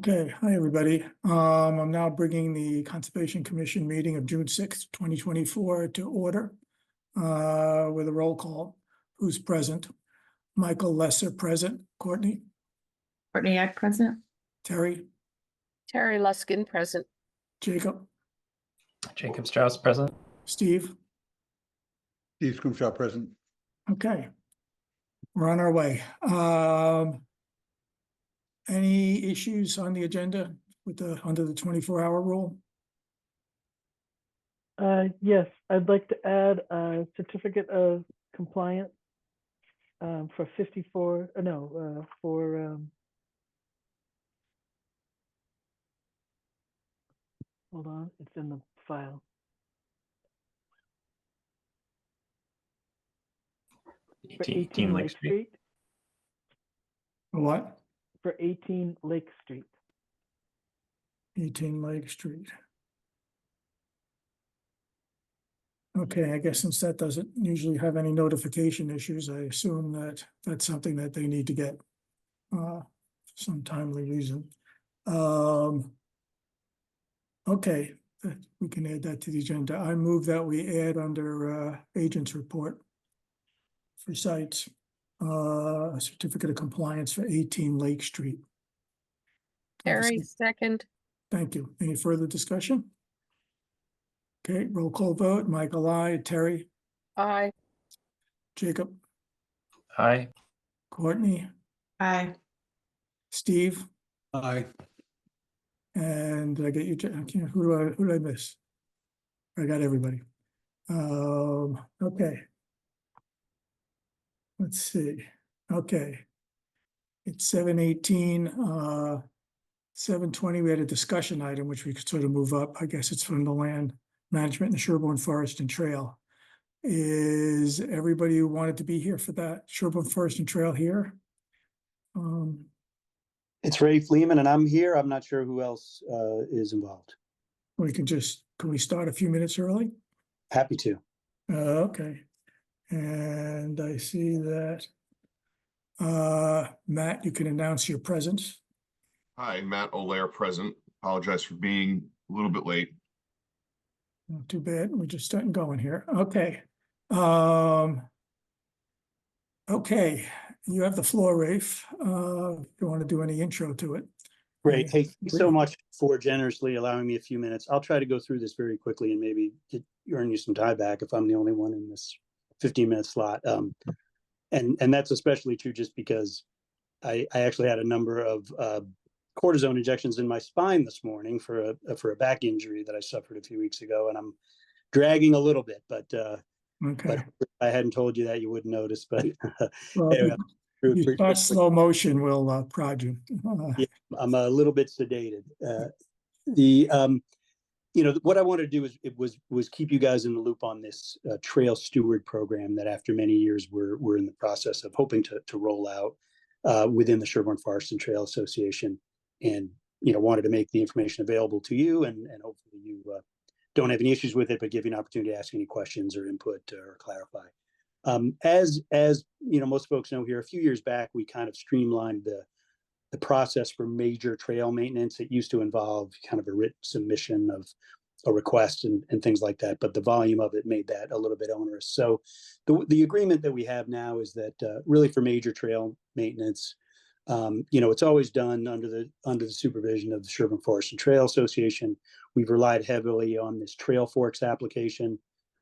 Okay, hi, everybody. I'm now bringing the Conservation Commission meeting of June 6th, 2024 to order with a roll call. Who's present? Michael Lesser present. Courtney? Courtney Act present. Terry? Terry Luskin present. Jacob? Jacob Strauss present. Steve? Steve Scrimshaw present. Okay, we're on our way. Any issues on the agenda with under the 24-hour rule? Yes, I'd like to add a certificate of compliance for 54, hold on, it's in the file. 18 Lake Street. What? For 18 Lake Street. 18 Lake Street. Okay, I guess since that doesn't usually have any notification issues, I assume that that's something that they need to get some timely reason. Okay, we can add that to the agenda. I move that we add under agent's report for sites, a certificate of compliance for 18 Lake Street. Terry, second. Thank you. Any further discussion? Okay, roll call vote. Michael, aye. Terry? Aye. Jacob? Aye. Courtney? Aye. Steve? Aye. And did I get you? Who did I miss? I got everybody. Okay. Let's see. Okay. It's 7:18, 7:20. We had a discussion item, which we could sort of move up. I guess it's from the land management in the Sherborn Forest and Trail. Is everybody who wanted to be here for that Sherborn Forest and Trail here? It's Ray Fleeman and I'm here. I'm not sure who else is involved. Can we start a few minutes early? Happy to. Okay. And I see that Matt, you can announce your presence. Hi, Matt Olaire present. Apologize for being a little bit late. Not too bad. We're just starting going here. Okay. Okay. You have the floor, Rafe. If you want to do any intro to it. Great. Hey, thanks so much for generously allowing me a few minutes. I'll try to go through this very quickly and maybe earn you some time back if I'm the only one in this 15-minute slot. And that's especially true just because I actually had a number of cortisone injections in my spine this morning for a back injury that I suffered a few weeks ago, and I'm dragging a little bit, but Okay. if I hadn't told you that, you wouldn't notice. But Well, anyway, you start slow motion, we'll prod you. yeah, I'm a little bit sedated. What I wanted to do was keep you guys in the loop on this trail steward program that after many years we're in the process of hoping to roll out within the Sherborn Forest and Trail Association, and wanted to make the information available to you, and hopefully you don't have any issues with it, but give you an opportunity to ask any questions or input or clarify. As most folks know here, a few years back we kind of streamlined the process for major trail maintenance. It used to involve kind of a written submission of a request and things like that, but the volume of it made that a little bit onerous. So the agreement that we have now is that really for major trail maintenance, it's always done under the supervision of the Sherborn Forest and Trail Association. We've relied heavily on this Trail Forks application,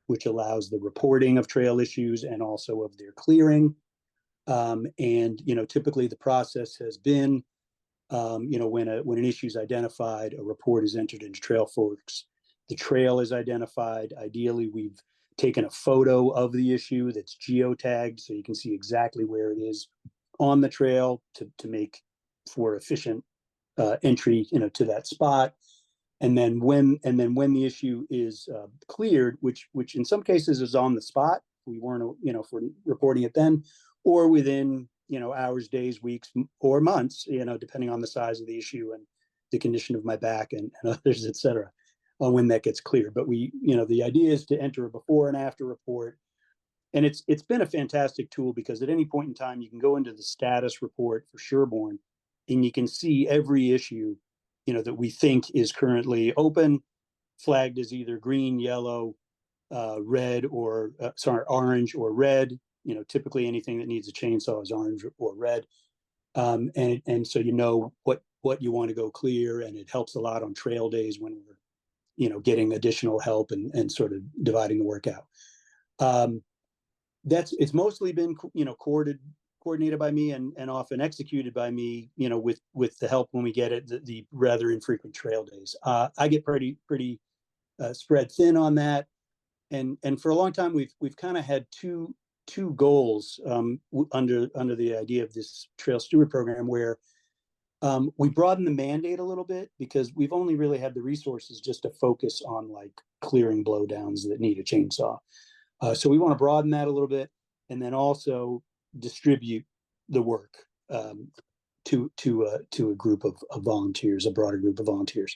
which allows the reporting of trail issues and also of their clearing. Typically the process has been, when an issue is identified, a report is entered into Trail Forks. The trail is identified. Ideally, we've taken a photo of the issue that's geotagged, so you can see exactly where it is on the trail to make for efficient entry, to that spot. And then when the issue is cleared, which in some cases is on the spot, we weren't, if we're reporting it then, or within, hours, days, weeks, or months, depending on the size of the issue and the condition of my back and others, et cetera, on when that gets cleared. But the idea is to enter a before and after report. And it's been a fantastic tool because at any point in time, you can go into the status report for Sherborn and you can see every issue that we think is currently open, flagged as either green, yellow, red, or orange or red. Typically anything that needs a chainsaw is orange or red. And so what you want to go clear, and it helps a lot on trail days when we're getting additional help and sort of dividing the work out. It's mostly been coordinated by me and often executed by me, with the help when we get it, the rather infrequent trail days. I get pretty spread thin on that, and for a long time we've kind of had two goals under the idea of this trail steward program, where we broaden the mandate a little bit, because we've only really had the resources just to focus on like clearing blowdowns that need a chainsaw. So we want to broaden that a little bit, and then also distribute the work to a group of volunteers, a broader group of volunteers.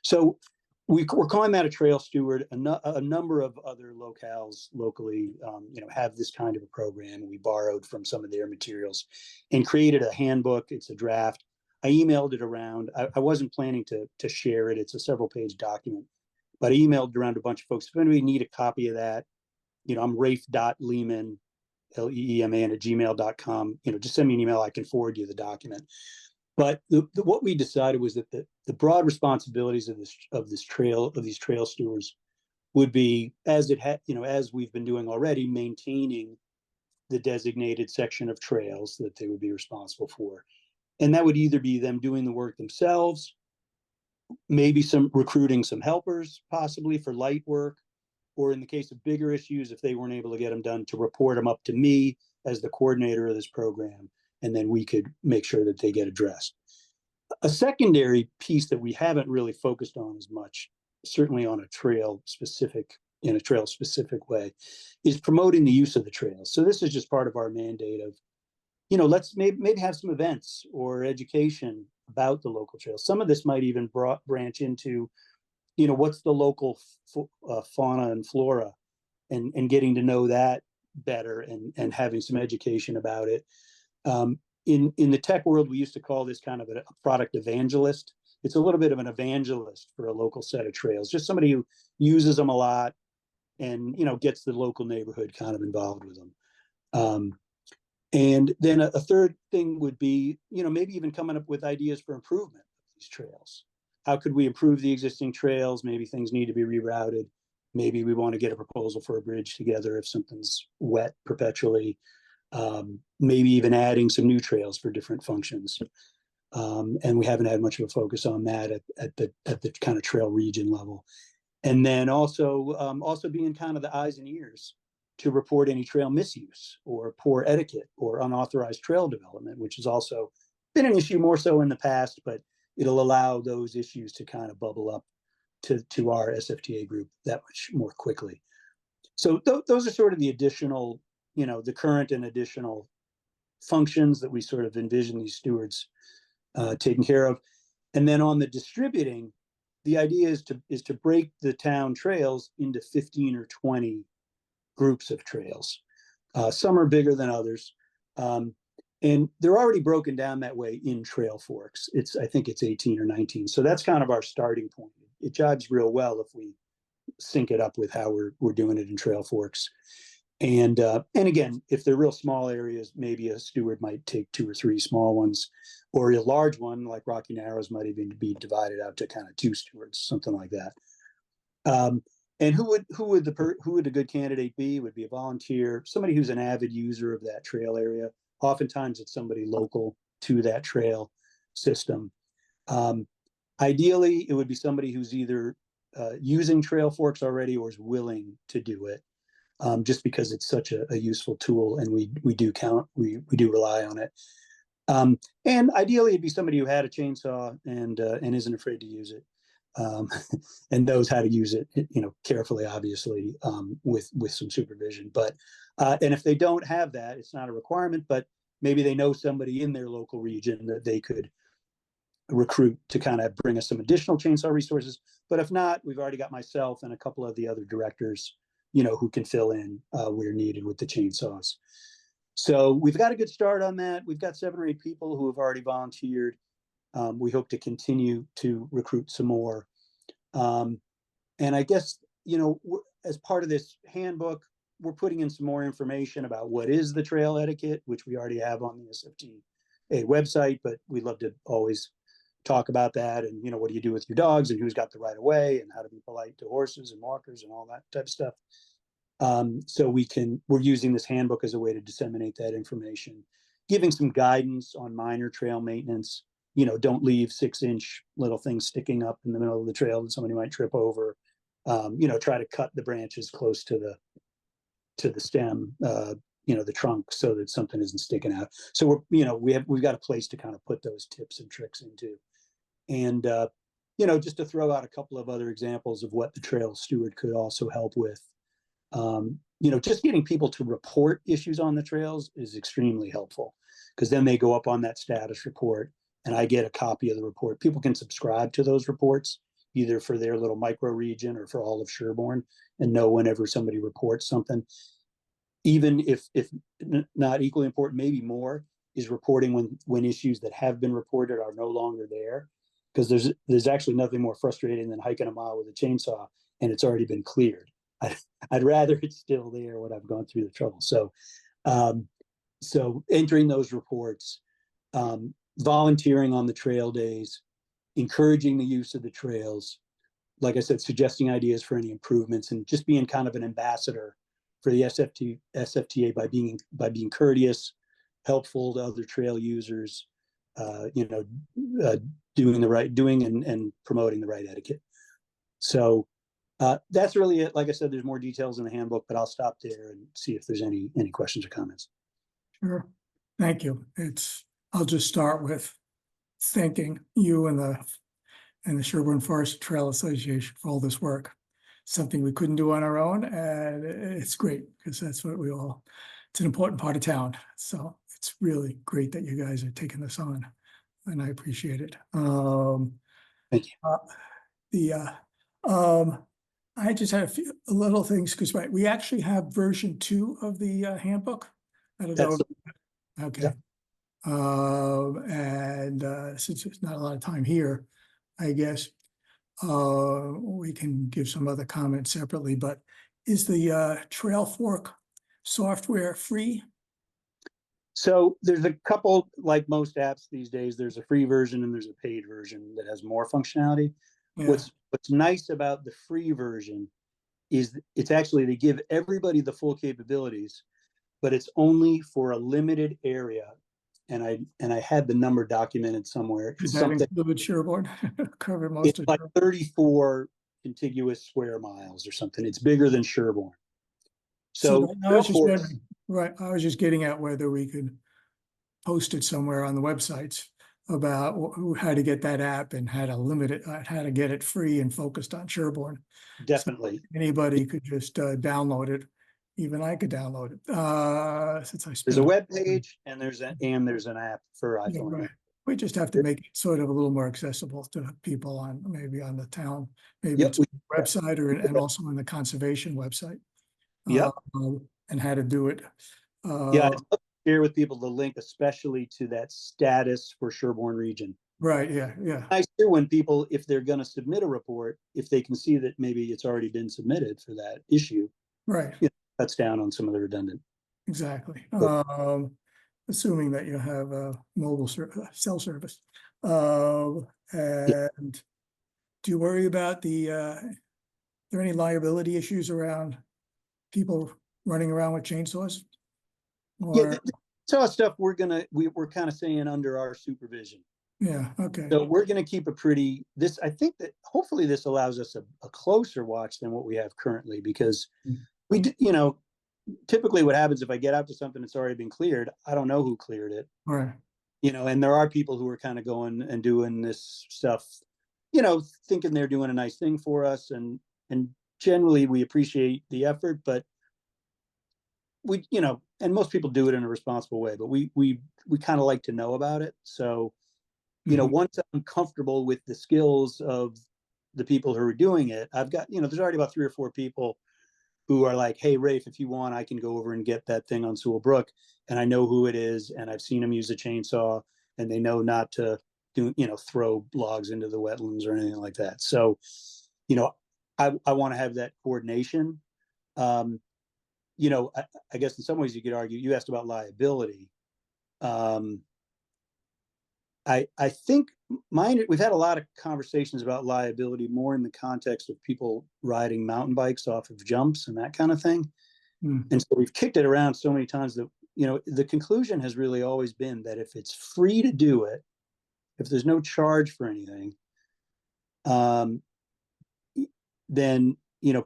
So we're calling that a trail steward. A number of other locales locally, have this kind of a program. We borrowed from some of their materials and created a handbook. It's a draft. I emailed it around. I wasn't planning to share it. It's a several-page document, but I emailed around a bunch of folks. If anybody need a copy of that, I'm Rafe.Leeman, Leeman @gmail.com. Just send me an email. I can forward you the document. But what we decided was that the broad responsibilities of these trail stewards would be, as we've been doing already, maintaining the designated section of trails that they would be responsible for. And that would either be them doing the work themselves, maybe some recruiting some helpers, possibly for light work, or in the case of bigger issues, if they weren't able to get them done, to report them up to me as the coordinator of this program, and then we could make sure that they get addressed. A secondary piece that we haven't really focused on as much, certainly on in a trail specific way, is promoting the use of the trails. So this is just part of our mandate of, let's maybe have some events or education about the local trails. Some of this might even branch into, what's the local fauna and flora, and getting to know that better, and having some education about it. In the tech world, we used to call this kind of a product evangelist. It's a little bit of an evangelist for a local set of trails, just somebody who uses them a lot and, gets the local neighborhood kind of involved with them. And then a third thing would be, maybe even coming up with ideas for improvement of these trails. How could we improve the existing trails? Maybe things need to be rerouted. Maybe we want to get a proposal for a bridge together if something's wet perpetually. Maybe even adding some new trails for different functions. And we haven't had much of a focus on that at the kind of trail region level. And then also being kind of the eyes and ears to report any trail misuse or poor etiquette or unauthorized trail development, which has also been an issue more so in the past, but it'll allow those issues to kind of bubble up to our SFTA group that much more quickly. So those are sort of the additional, the current and additional functions that we sort of envision these stewards taking care of. And then on the distributing, the idea is to break the town trails into 15 or 20 groups of trails. Some are bigger than others. And they're already broken down that way in Trail Forks. I think it's 18 or 19. So that's kind of our starting point. It jives real well if we sync it up with how we're doing it in Trail Forks. And again, if they're real small areas, maybe a steward might take 2 or 3 small ones, or a large one like Rocky Narrows might even be divided out to kind of 2 stewards, something like that. And who would a good candidate be? Would be a volunteer, somebody who's an avid user of that trail area. Oftentimes it's somebody local to that trail system. Ideally, it would be somebody who's either using Trail Forks already or is willing to do it, just because it's such a useful tool, and we do rely on it. And ideally, it'd be somebody who had a chainsaw and isn't afraid to use it, and knows how to use it, carefully, obviously, with some supervision. But and if they don't have that, it's not a requirement, but maybe they know somebody in their local region that they could recruit to kind of bring us some additional chainsaw resources. But if not, we've already got myself and a couple of the other directors, who can fill in where needed with the chainsaws. So we've got a good start on that. We've got 7 or 8 people who have already volunteered. We hope to continue to recruit some more. And I guess, as part of this handbook, we're putting in some more information about what is the trail etiquette, which we already have on the SFTA website, but we'd love to always talk about that. And, what do you do with your dogs, and who's got the right of way, and how to be polite to horses and walkers and all that type of stuff. So we're using this handbook as a way to disseminate that information, giving some guidance on minor trail maintenance. Don't leave 6-inch little things sticking up in the middle of the trail that somebody might trip over. Try to cut the branches close to the stem, the trunk, so that something isn't sticking out. So we've got a place to kind of put those tips and tricks into. And, just to throw out a couple of other examples of what the trail steward could also help with. Just getting people to report issues on the trails is extremely helpful, because then they go up on that status report and I get a copy of the report. People can subscribe to those reports, either for their little micro region or for all of Sherborn, and know whenever somebody reports something. Even if not equally important, maybe more, is reporting when issues that have been reported are no longer there. Because there's actually nothing more frustrating than hiking a mile with a chainsaw and it's already been cleared. I'd rather it's still there when I've gone through the trouble. So entering those reports, volunteering on the trail days, encouraging the use of the trails, like I said, suggesting ideas for any improvements, and just being kind of an ambassador for the SFTA by being courteous, helpful to other trail users, doing and promoting the right etiquette. So that's really it. Like I said, there's more details in the handbook, but I'll stop there and see if there's any questions or comments. Sure. Thank you. I'll just start with thanking you and the Sherborn Forest Trail Association for all this work. Something we couldn't do on our own, and it's great because that's what it's an important part of town. So it's really great that you guys are taking this on, and I appreciate it. Thank you. I just had a few little things, because we actually have version 2 of the handbook. I don't know. Okay. Yeah. Since there's not a lot of time here, I guess we can give some other comments separately, but is the Trail Fork software free? So there's a couple, like most apps these days, there's a free version and there's a paid version that has more functionality. Yeah. What's nice about the free version is it's actually, they give everybody the full capabilities, but it's only for a limited area. And I had the number documented somewhere. Does It's that something, include Sherborn? Cover most it's of like Sherborn? 34 contiguous square miles or something. It's bigger than Sherborn. So I was just wondering, right, I was just getting at whether we could post it somewhere on the websites about how to get that app and how to limit it, how to get it free and focused on Sherborn. definitely. So anybody could just download it. Even I could download it. Since I There's a spent. web page and there's an app for Yeah, iPhone. right. We just have to make it sort of a little more accessible to people maybe on the town, maybe Yep, it's on the website and also on the conservation website. Yep. And how to do it. Yeah, I'd love to share with people the link, especially to that status for Sherborn region. Right, yeah. Nice too when people, if they're going to submit a report, if they can see that maybe it's already been submitted for that issue, Right, cuts down on some of the redundant. exactly. But- Assuming that you have a mobile cell service. And do you worry about are there any liability issues around people running around with chainsaws? Yeah, so stuff we're kind of saying under our supervision. Yeah, okay. So we're going to keep I think that hopefully this allows us a closer watch than what we have currently, because we typically what happens if I get out to something that's already been cleared, I don't know who cleared it. Right. And there are people who are kind of going and doing this stuff, thinking they're doing a nice thing for us. And generally we appreciate the effort, but we, and most people do it in a responsible way, but we kind of like to know about it. So, once I'm comfortable with the skills of the people who are doing it, I've got, there's already about 3 or 4 people who are like, hey, Rafe, if you want, I can go over and get that thing on Sewell Brook. And I know who it is. And I've seen them use a chainsaw, and they know not to do, throw logs into the wetlands or anything like that. So, I want to have that coordination. I guess in some ways you could argue, you asked about liability. I think we've had a lot of conversations about liability more in the context of people riding mountain bikes off of jumps and that kind of thing. And so we've kicked it around so many times that, the conclusion has really always been that if it's free to do it, if there's no charge for anything, then,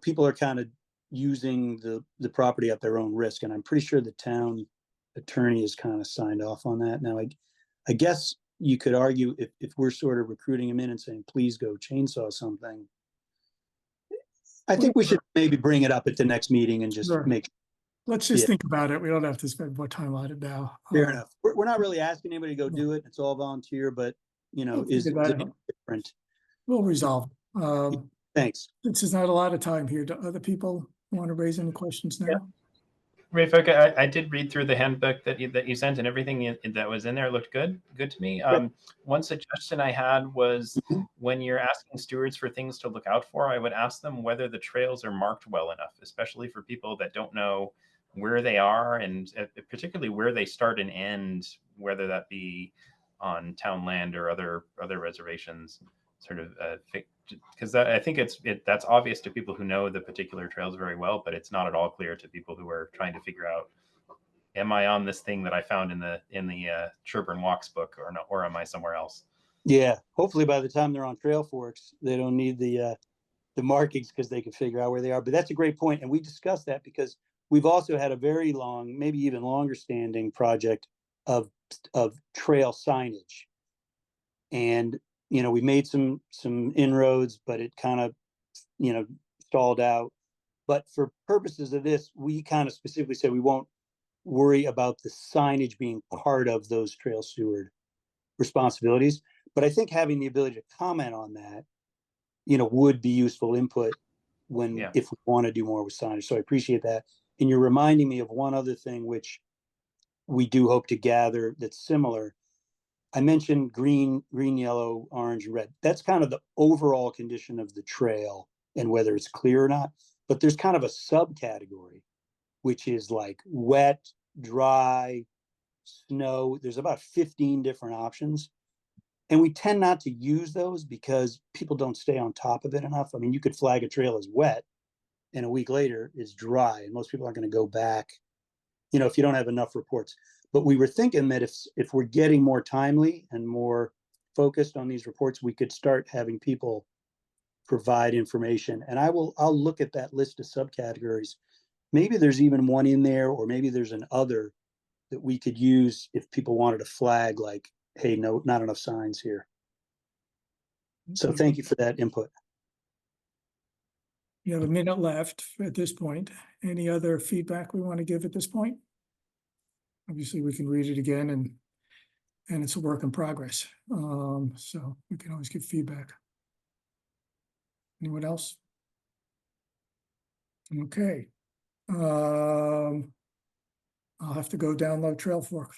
people are kind of using the property at their own risk. And I'm pretty sure the town attorney has kind of signed off on that. Now, I guess you could argue if we're sort of recruiting him in and saying, please go chainsaw something, I think we should maybe bring it up at the next meeting and just Sure. make. Let's just Yeah. think about it. We don't have to spend more time on it now. Fair enough. We're not really asking anybody to go do it. It's all volunteer, but is figure that it out. different? We'll resolve. Thanks. Since there's not a lot of time here, do other people want to raise any questions now? Yeah. Ray Folk, I did read through the handbook that you sent, and everything that was in there looked good to me. One suggestion I had was when you're asking stewards for things to look out for, I would ask them whether the trails are marked well enough, especially for people that don't know where they are, and particularly where they start and end, whether that be on town land or other reservations, sort of because I think that's obvious to people who know the particular trails very well, but it's not at all clear to people who are trying to figure out, am I on this thing that I found in the Sherborn Walks book, or am I somewhere else? Yeah, hopefully by the time they're on Trail Forks, they don't need the markings because they can figure out where they are. But that's a great point, and we discussed that because we've also had a very long, maybe even longer standing project of trail signage, and we made some inroads, but it kind of stalled out. But for purposes of this, we kind of specifically said we won't worry about the signage being part of those trail steward responsibilities. But I think having the ability to comment on that, would be useful input if we want to do more with signage. So I appreciate that. And you're reminding me of one other thing, which we do hope to gather that's similar. I mentioned green, yellow, orange, red. That's kind of the overall condition of the trail and whether it's clear or not. But there's kind of a subcategory, which is like wet, dry, snow. There's about 15 different options. And we tend not to use those because people don't stay on top of it enough. I mean, you could flag a trail as wet and a week later it's dry, and most people aren't going to go back, if you don't have enough reports. But we were thinking that if we're getting more timely and more focused on these reports, we could start having people provide information. And I'll look at that list of subcategories. Maybe there's even one in there, or maybe there's an other that we could use if people wanted to flag, like, hey, no, not enough signs here. So thank you for that input. You have a minute left at this point. Any other feedback we want to give at this point? Obviously, we can read it again, and it's a work in progress. So we can always give feedback. Anyone else? Okay. I'll have to go download Trail Fork.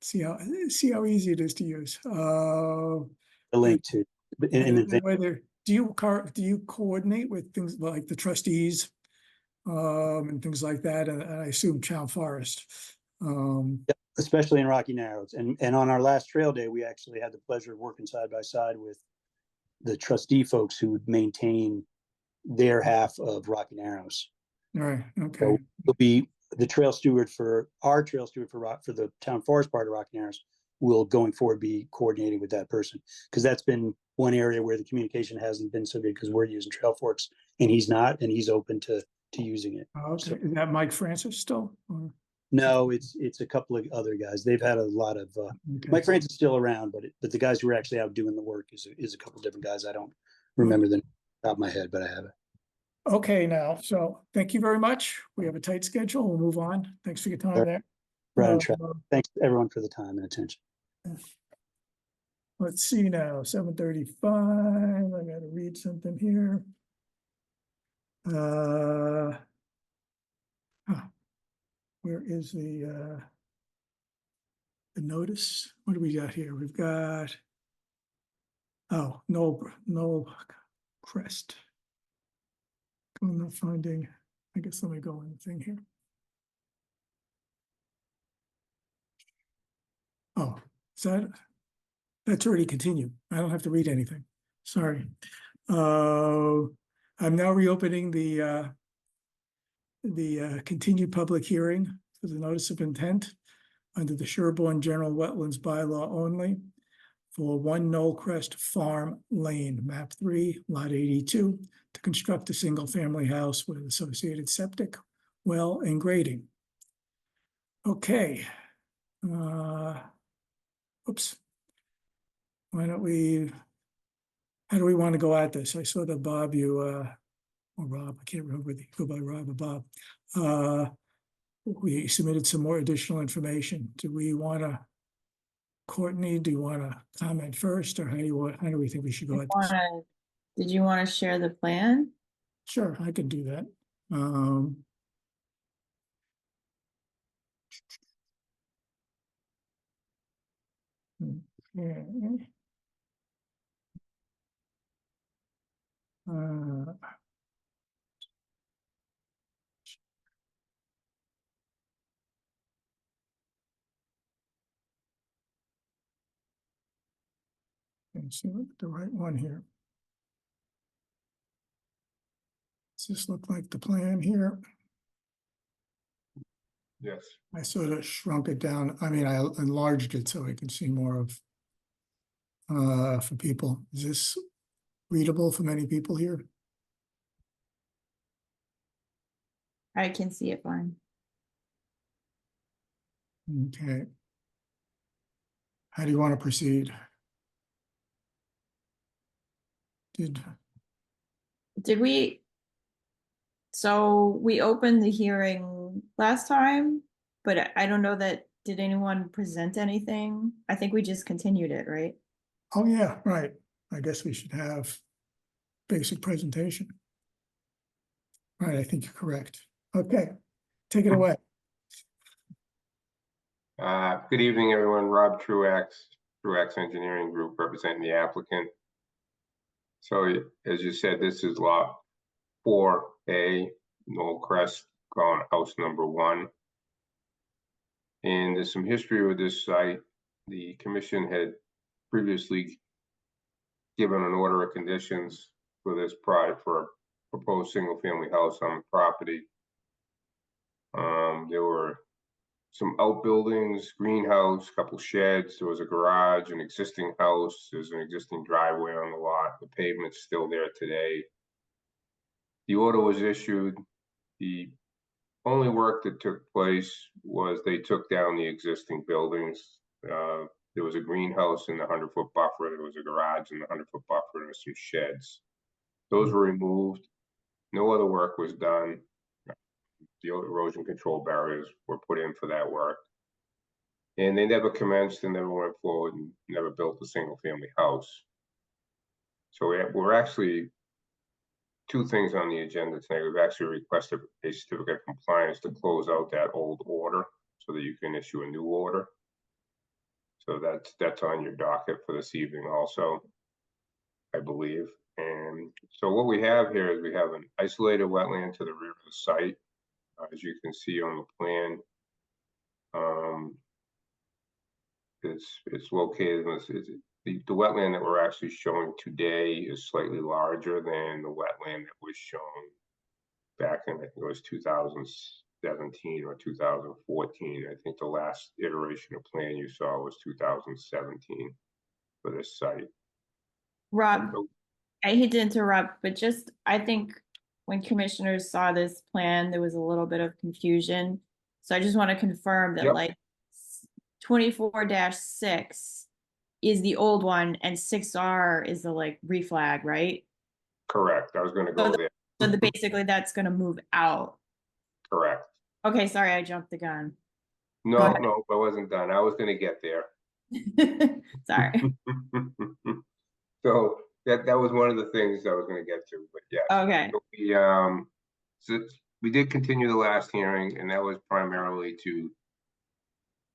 See how easy it is to use. A link to Whether do you coordinate with things like the trustees and things like that, and I assume Town Forest. Especially in Rocky Narrows, and on our last trail day, we actually had the pleasure of working side by side with the trustee folks who would maintain their half of Rocky Narrows. All right. Okay. So it'll be the trail steward for the Town Forest part of Rocky Narrows will going forward be coordinating with that person, because that's been one area where the communication hasn't been so good because we're using Trail Forks and he's not, and he's open to using it. Okay. So, Is that Mike Francis still? Or? no, it's a couple of other guys. They've had a lot of Okay. Mike Francis is still around, but the guys who are actually out doing the work is a couple of different guys. I don't remember the top of my head, but I have it. Okay, now, so thank you very much. We have a tight schedule. We'll move on. Thanks for your time there. Right on track. Thanks everyone for the time and attention. Let's see now, 7:35. I gotta read something here. Where is the the notice. What do we got here? We've got, oh, no crest. I'm not finding, I guess let me go in the thing here. Oh, is that's already continued. I don't have to read anything. Sorry. I'm now reopening the continued public hearing for the notice of intent under the Sherborn General Wetlands Bylaw only for 1 Knollcrest Farm Lane, map 3, lot 82, to construct a single-family house with associated septic, well, and grading. Okay. Oops. Why don't we, how do we want to go at this? I saw that Bob, you, or Rob, I can't remember whether you go by Rob or Bob. We submitted some more additional information. Do we want to, Courtney, do you want to comment first, or how do we think we should go at this? Did you want to share the plan? Sure, I could do that. Okay. Let's see, look at the right one here. Does this look like the plan here? Yes. I sort of shrunk it down. I mean, I enlarged it so I can see more of for people. Is this readable for many people here? I can see it fine. Okay. How do you want to proceed? Did we? So we opened the hearing last time, but I don't know that, did anyone present anything? I think we just continued it, right? Oh, yeah, right. I guess we should have basic presentation. Right, I think you're correct. Okay, take it away. Good evening, everyone. Rob Truax Engineering Group, representing the applicant. So as you said, this is lot 4A, Knollcrest, on house number 1. And there's some history with this site. The commission had previously given an order of conditions for this project for a proposed single-family house on the property. There were some outbuildings, greenhouse, couple sheds. There was a garage, an existing house. There's an existing driveway on the lot. The pavement's still there today. The order was issued. The only work that took place was they took down the existing buildings. There was a greenhouse in the 100-foot buffer. There was a garage in the 100-foot buffer. There was some sheds. Those were removed. No other work was done. The erosion control barriers were put in for that work. And they never commenced and never went forward and never built a single family house. So we're actually, 2 things on the agenda tonight. We've actually requested a certificate of compliance to close out that old order so that you can issue a new order. So that's on your docket for this evening also, I believe. And so what we have here is we have an isolated wetland to the rear of the site. As you can see on the plan, it's located in the wetland that we're actually showing today is slightly larger than the wetland that was shown back in, I think it was 2017 or 2014. I think the last iteration of plan you saw was 2017 for this site. Rob, So, I hate to interrupt, but just, I think when commissioners saw this plan, there was a little bit of confusion. So I just want to confirm that Yep. like 24-6 is the old one and 6R is the like reflag, right? correct. I was going to go there. So basically that's going to move out. Correct. Okay, sorry, I jumped the gun. Go No, ahead. no, I wasn't done. I was going to get there. Sorry. So that was one of the things I was going to get to, but yes. Okay. So we did continue the last hearing, and that was primarily to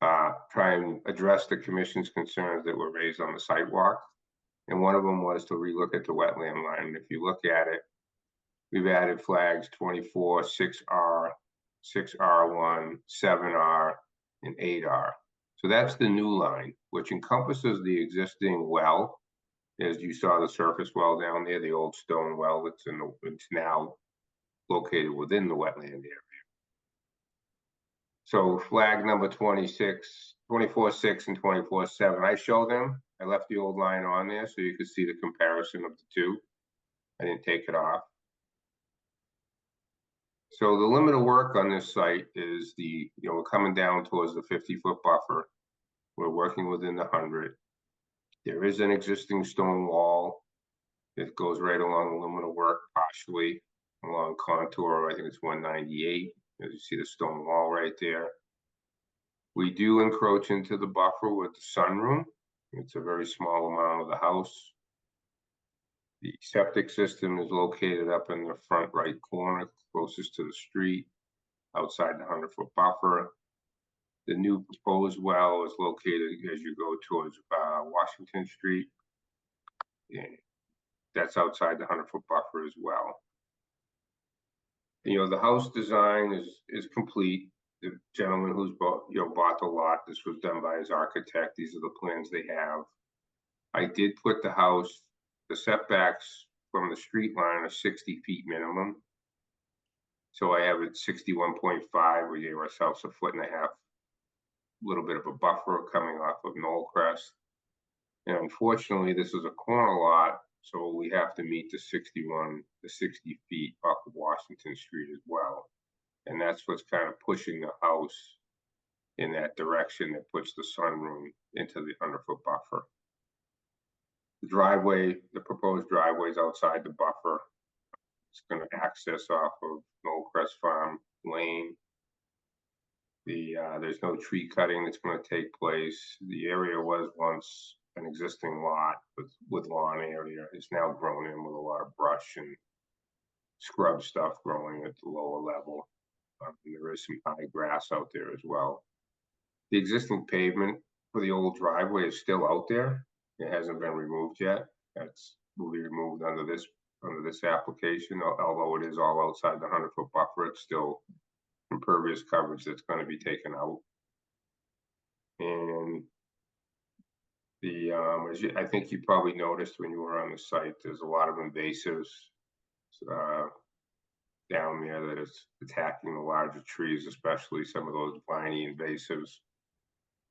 try and address the commission's concerns that were raised on the sidewalk. And one of them was to relook at the wetland line. And if you look at it, we've added flags 24, 6R, 6R1, 7R, and 8R. So that's the new line, which encompasses the existing well. As you saw the surface well down there, the old stone well it's now located within the wetland area. So flag number 26, 24-6 and 24-7, I show them. I left the old line on there so you could see the comparison of the two. I didn't take it off. So the limit of work on this site is we're coming down towards the 50-foot buffer. We're working within the 100. There is an existing stone wall that goes right along the limit of work, partially along contour. I think it's 198. As you see the stone wall right there. We do encroach into the buffer with the sunroom. It's a very small amount of the house. The septic system is located up in the front right corner, closest to the street, outside the 100-foot buffer. The new proposed well is located as you go towards Washington Street. And that's outside the 100-foot buffer as well. The house design is complete. The gentleman who's bought the lot, this was done by his architect. These are the plans they have. I did put the house, the setbacks from the street line are 60 feet minimum. So I have it 61.5. We gave ourselves a 1.5 feet, a little bit of a buffer coming off of Knollcrest. And unfortunately, this is a corner lot, so we have to meet the 60 feet off of Washington Street as well. And that's what's kind of pushing the house in that direction that puts the sunroom into the 100-foot buffer. The driveway, the proposed driveway is outside the buffer. It's going to access off of Knollcrest Farm Lane. There's no tree cutting that's going to take place. The area was once an existing lot with lawn area. It's now grown in with a lot of brush and scrub stuff growing at the lower level. There is some high grass out there as well. The existing pavement for the old driveway is still out there. It hasn't been removed yet. Will be removed under this application. Although it is all outside the 100-foot buffer, it's still impervious coverage that's going to be taken out. And I think you probably noticed when you were on the site, there's a lot of invasives down there that is attacking the larger trees, especially some of those viney invasives.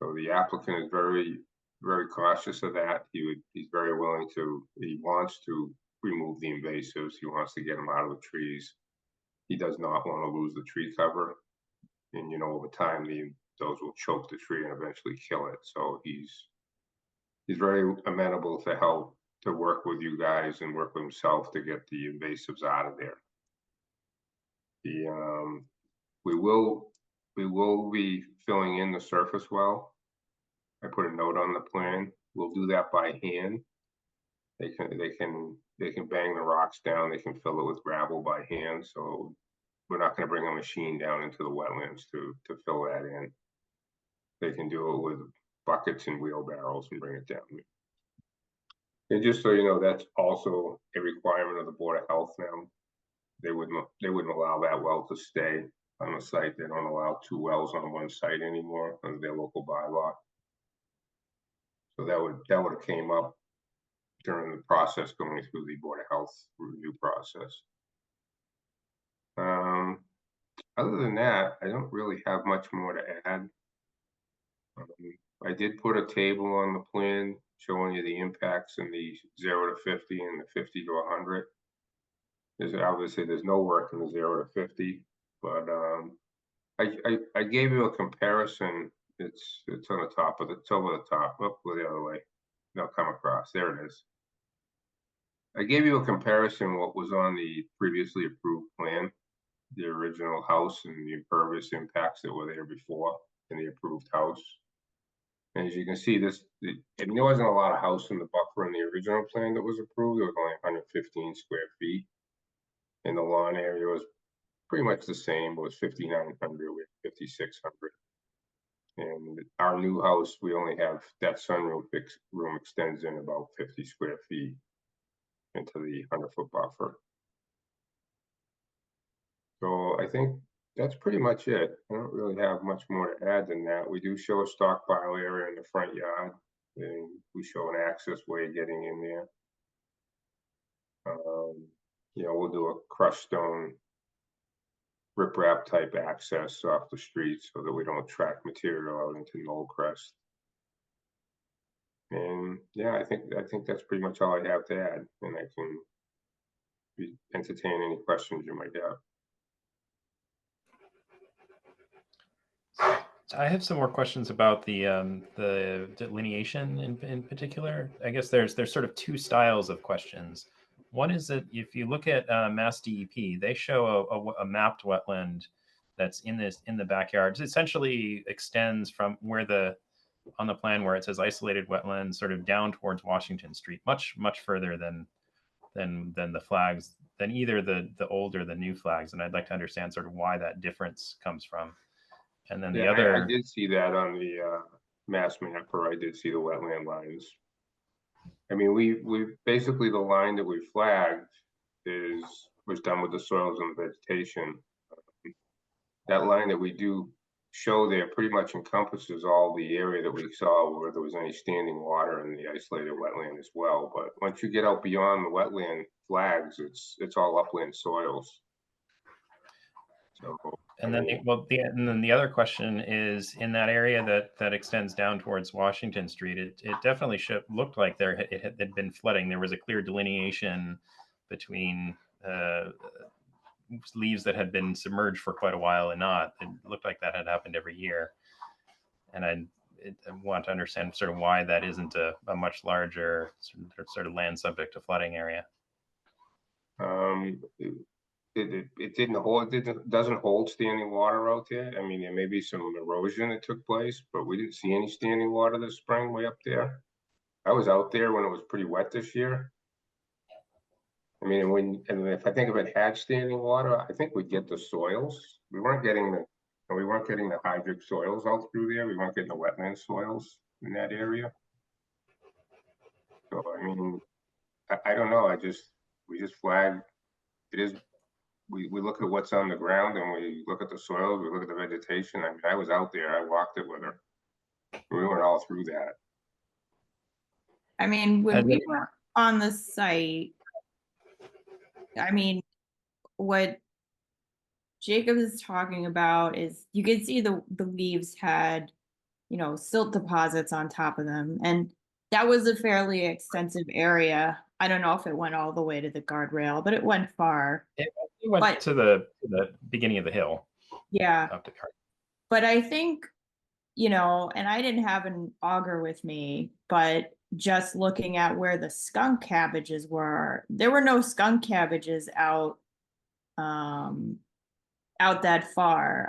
So the applicant is very, very cautious of that. He's very willing to, he wants to remove the invasives. He wants to get them out of the trees. He does not want to lose the tree cover. And, over time, those will choke the tree and eventually kill it. So he's very amenable to help, to work with you guys and work with himself to get the invasives out of there. We will be filling in the surface well. I put a note on the plan. We'll do that by hand. They can bang the rocks down. They can fill it with gravel by hand. So we're not going to bring a machine down into the wetlands to fill that in. They can do it with buckets and wheelbarrows and bring it down. And just so you know, that's also a requirement of the Board of Health now. They wouldn't allow that well to stay on the site. They don't allow 2 wells on one site anymore under their local bylaw. So that would have came up during the process going through the Board of Health review process. Other than that, I don't really have much more to add. I did put a table on the plan showing you the impacts in the 0 to 50 and the 50 to 100. There's no work in the 0 to 50, but I gave you a comparison. It's on the top of it's over the top. Go the other way. No, come across. There it is. I gave you a comparison what was on the previously approved plan, the original house and the impervious impacts that were there before in the approved house. And as you can see, there wasn't a lot of house in the buffer in the original plan that was approved. It was only 115 square feet. And the lawn area was pretty much the same. It was 5,900 with 5,600. And And our new house, we only have that room extends in about 50 square feet into the 100-foot buffer. So I think that's pretty much it. I don't really have much more to add than that. We do show a stockpile area in the front yard, and we show an access way getting in there. You know, we'll do a crushed stone riprap type access off the street so that we don't track material out into Knollcrest. And yeah, I think that's pretty much all I have to add, and I can entertain any questions you might have. So I have some more questions about the delineation in particular. I guess there's sort of two styles of questions. One is that if you look at Mass DEP, they show a mapped wetland that's in the backyard. It essentially extends from where on the plan where it says isolated wetland, sort of down towards Washington Street, much further than the flags, than either the old or the new flags. And I'd like to understand sort of why that difference comes from. And then the other, I did see that on the mass mapper. I did see the wetland lines. I mean, we basically, the line that we flagged was done with the soils and the vegetation. That line that we do show there pretty much encompasses all the area that we saw where there was any standing water in the isolated wetland as well. But once you get out beyond the wetland flags, it's all upland soils. So, and then the other question is, in that area that extends down towards Washington Street, it definitely looked like it had been flooding. There was a clear delineation between leaves that had been submerged for quite a while and not. It looked like that had happened every year. And I want to understand sort of why that isn't a much larger sort of land subject to flooding area. It doesn't hold standing water out there. I mean, there may be some erosion that took place, but we didn't see any standing water this spring way up there. I was out there when it was pretty wet this year. I mean, if I think if it had standing water, I think we'd get the soils. We weren't getting the hydric soils out through there. We weren't getting the wetland soils in that area. So I mean, I don't know. We just flagged. It is. We look at what's on the ground and we look at the soils, we look at the vegetation. I mean, I was out there, I walked it with her. We went all through that. I mean, when we were on the site, I mean, what Jacob is talking about is you can see the leaves had, you know, silt deposits on top of them. And that was a fairly extensive area. I don't know if it went all the way to the guardrail, but it went far. It went to the beginning of the hill. Yeah. Up the cart. But I think, you know, and I didn't have an auger with me, but just looking at where the skunk cabbages were, there were no skunk cabbages out that far.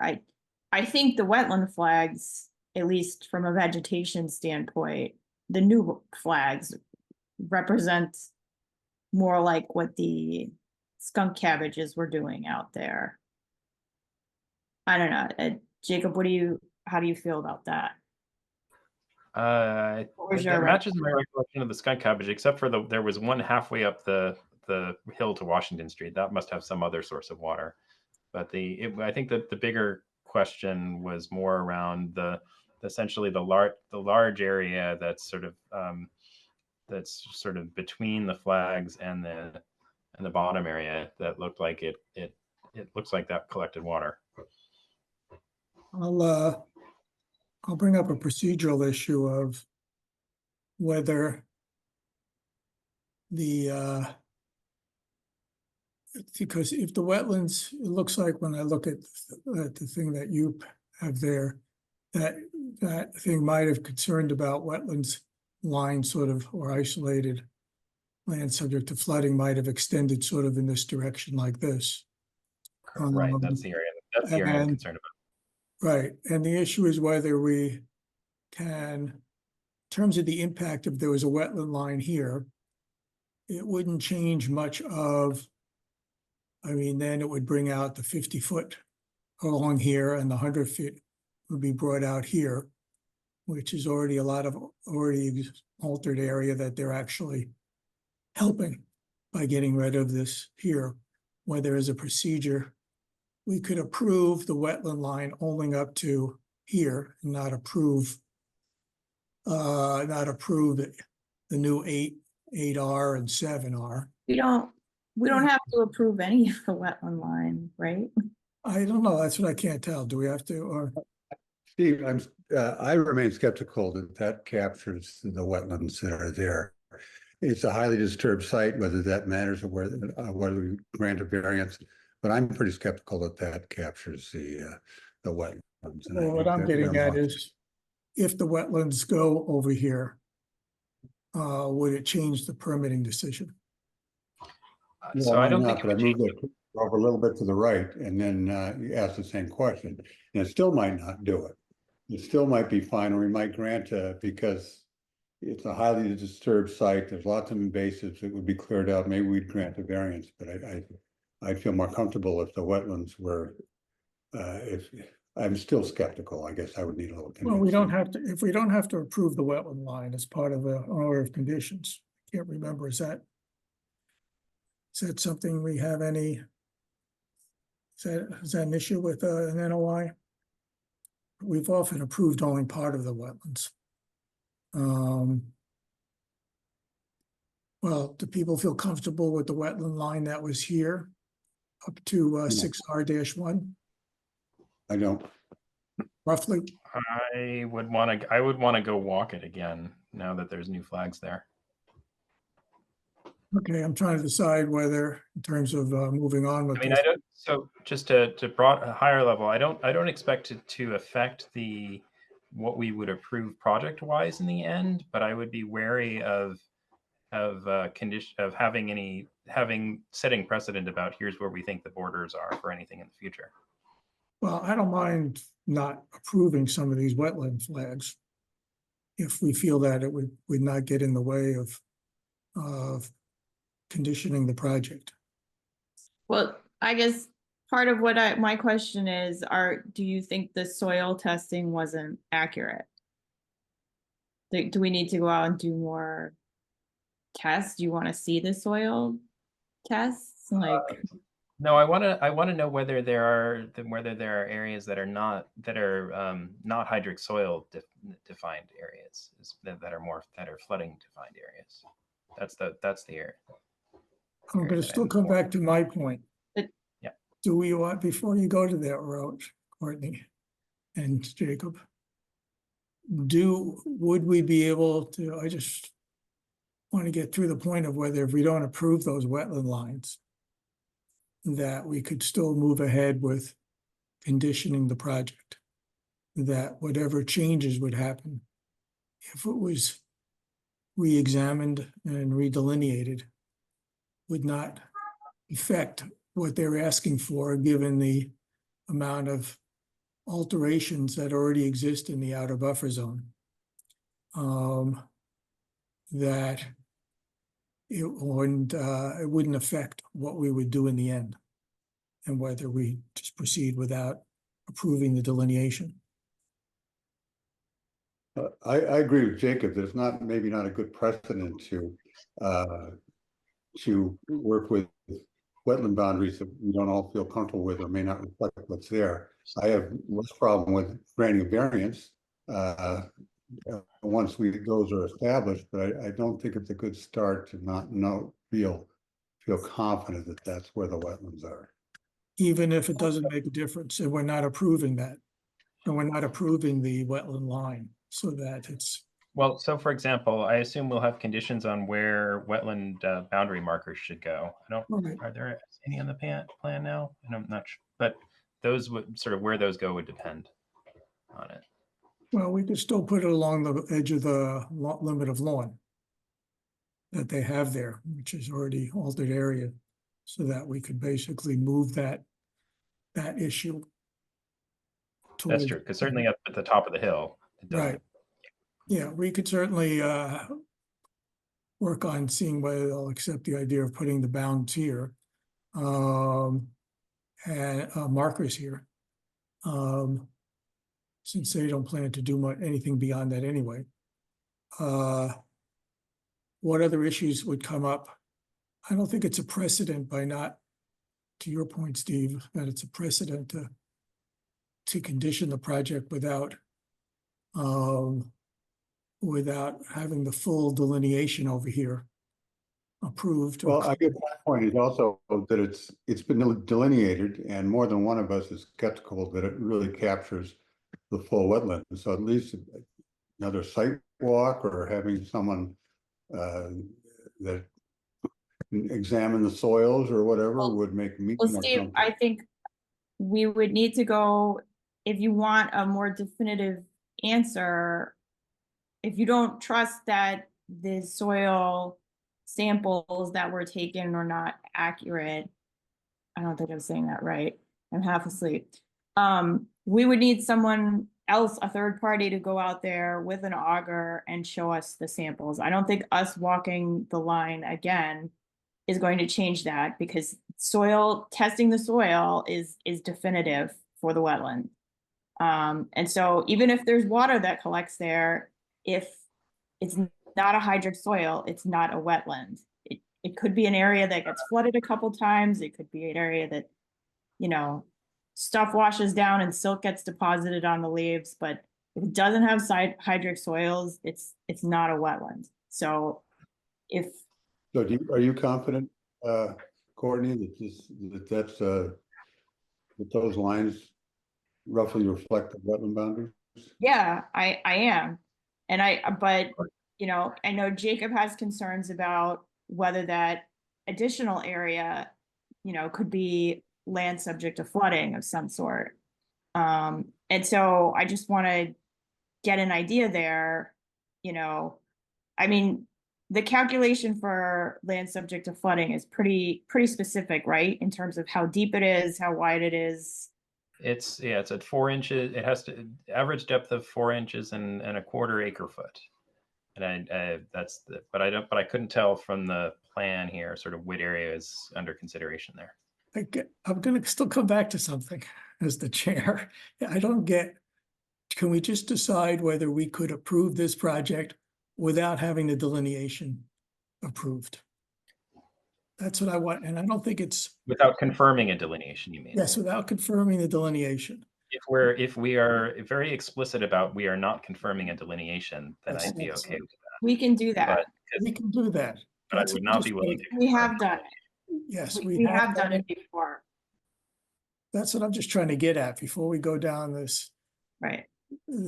I think the wetland flags, at least from a vegetation standpoint, the new flags represent more like what the skunk cabbages were doing out there. I don't know. Jacob, how do you feel about that? It matches my recollection of the skunk cabbage, except for there was one halfway up the hill to Washington Street. That must have some other source of water. But I think that the bigger question was more around essentially the large area that's sort of between the flags and the bottom area that looked like it looks like that collected water. I'll bring up a procedural issue of whether because if the wetlands, it looks like when I look at the thing that you have there, that thing might have concerned about wetlands line sort of, or isolated land subject to flooding might have extended sort of in this direction like this. Right, that's the area I'm concerned about. Right, and the issue is whether we can, in terms of the impact, if there was a wetland line here, it wouldn't change much of, I mean, then it would bring out the 50-foot along here and the 100 feet would be brought out here. which is already a lot of altered area that they're actually helping by getting rid of this here, where there is a procedure. We could approve the wetland line only up to here and not approve the new 8R and 7R. We don't have to approve any of the wetland line, right? I don't know, that's what I can't tell. Do we have to, or, Steve, I remain skeptical that that captures the wetlands that are there. It's a highly disturbed site, whether that matters or whether we grant a variance, but I'm pretty skeptical that that captures the wetlands. And I well, what think I'm that getting they're at more- is, if the wetlands go over here, would it change the permitting decision? Well, So I why don't not? think it But I would moved change. it over a little bit to the right and then you asked the same question, and it still might not do it. It still might be fine, or we might grant because it's a highly disturbed site. There's lots of invasives that would be cleared out. Maybe we'd grant a variance, but I'd feel more comfortable if the wetlands were, if, I'm still skeptical. I guess I would need a little. Well, we don't convincing. have to, if we don't have to approve the wetland line as part of the order of conditions, can't remember, is that something we have any, is that an issue with an NOI? We've often approved only part of the wetlands. Well, do people feel comfortable with the wetland line that was here up to 6R-1 I don't. roughly? I would want to go walk it again now that there's new flags there. Okay, I'm trying to decide whether, in terms of moving on with I mean, this. I don't. So just to broad a higher level, I don't expect it to affect what we would approve project wise in the end, but I would be wary of condition of setting precedent about here's where we think the borders are for anything in the future. Well, I don't mind not approving some of these wetland flags if we feel that it would not get in the way of conditioning the project. Well, I guess part of what my question is, do you think the soil testing wasn't accurate? Do we need to go out and do more tests? Do you want to see the soil tests? Like, No, I want to know whether there are areas that are not hydric soil defined areas that are flooding defined areas. That's the area. I'm going to still come back to my point. Yeah. Do we want, before you go to that road, Courtney and Jacob, would we be able to, I just want to get through the point of whether, if we don't approve those wetland lines, that we could still move ahead with conditioning the project, that whatever changes would happen, if it was re-examined and redelineated, would not affect what they're asking for, given the amount of alterations that already exist in the outer buffer zone. That it wouldn't affect what we would do in the end, and whether we just proceed without approving the delineation. I agree with Jacob. There's maybe not a good precedent to work with wetland boundaries that we don't all feel comfortable with or may not reflect what's there. I have less problem with granting a variance once those are established, but I don't think it's a good start to not feel confident that that's where the wetlands are. Even if it doesn't make a difference, and we're not approving that, and we're not approving the wetland line, so that it's. Well, so for example, I assume we'll have conditions on where wetland boundary markers should go. Are there any on the plan now? And I'm not sure, but those would sort of where those go would depend on it. Well, we could still put it along the edge of the limit of lawn that they have there, which is already altered area, so that we could basically move that issue. That's true, because certainly up at the top of the hill, it doesn't. Right. Yeah, we could certainly work on seeing whether they'll accept the idea of putting the bounds here and markers here. since they don't plan to do anything beyond that anyway. What other issues would come up? I don't think it's a precedent by not, to your point, Steve, that it's a precedent to condition the project without having the full delineation over here approved. Well, I guess my point is also that it's been delineated, and more than one of us is skeptical that it really captures the full wetland. So at least another site walk or having someone that examine the soils or whatever would make me Well, more Steve, comfortable. I think we would need to go, if you want a more definitive answer, if you don't trust that the soil samples that were taken are not accurate, I don't think I'm saying that right. I'm half asleep. We would need someone else, a third party, to go out there with an auger and show us the samples. I don't think us walking the line again is going to change that, because testing the soil is definitive for the wetland. And so even if there's water that collects there, if it's not a hydric soil, it's not a wetland. It could be an area that gets flooded a couple times. It could be an area that, stuff washes down and silt gets deposited on the leaves. But if it doesn't have hydric soils, it's not a wetland. So So are you confident, Courtney, that those lines roughly reflect the wetland boundaries? Yeah, I am. But I know Jacob has concerns about whether that additional area, could be land subject to flooding of some sort. And so I just want to get an idea there, I mean, the calculation for land subject to flooding is pretty specific, right? In terms of how deep it is, how wide it is. It's at 4 inches. It has to average depth of 4 inches and a quarter acre foot. And but I couldn't tell from the plan here sort of what area is under consideration there. I'm going to still come back to something as the chair. I don't get, can we just decide whether we could approve this project without having the delineation approved? That's what I want. And I don't think it's. Without confirming a delineation, you mean? Yes, without confirming the delineation. If we are very explicit about we are not confirming a delineation, then I'd be okay with that. We can do that. We can do that. But I would not be willing to. We have done it. Yes, we have done it before. That's what I'm just trying to get at before we go down this. Right.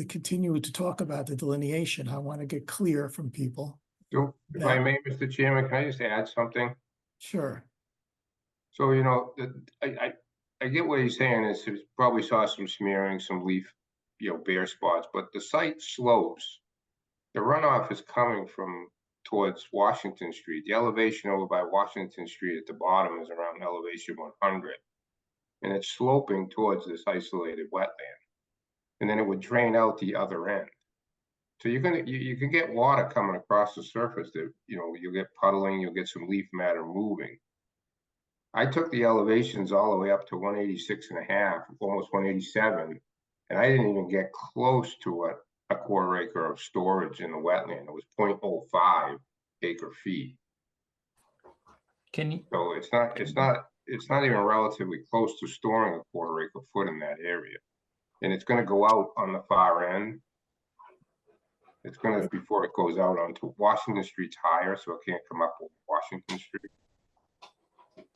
Continue to talk about the delineation. I want to get clear from people. So if I may, Mr. Chairman, can I just add something? Sure. So, I get what he's saying is he probably saw some smearing, some leaf, bare spots, but the site slopes. The runoff is coming from towards Washington Street. The elevation over by Washington Street at the bottom is around elevation 100. And it's sloping towards this isolated wetland. And then it would drain out the other end. So you can get water coming across the surface that, you'll get puddling, you'll get some leaf matter moving. I took the elevations all the way up to 186.5, almost 187, and I didn't even get close to a quarter acre of storage in the wetland. It was 0.05 acre feet. Can you? So it's not even relatively close to storing a quarter acre foot in that area. And it's going to go out on the far end. It's going to, before it goes out onto Washington Street's higher, so it can't come up with Washington Street.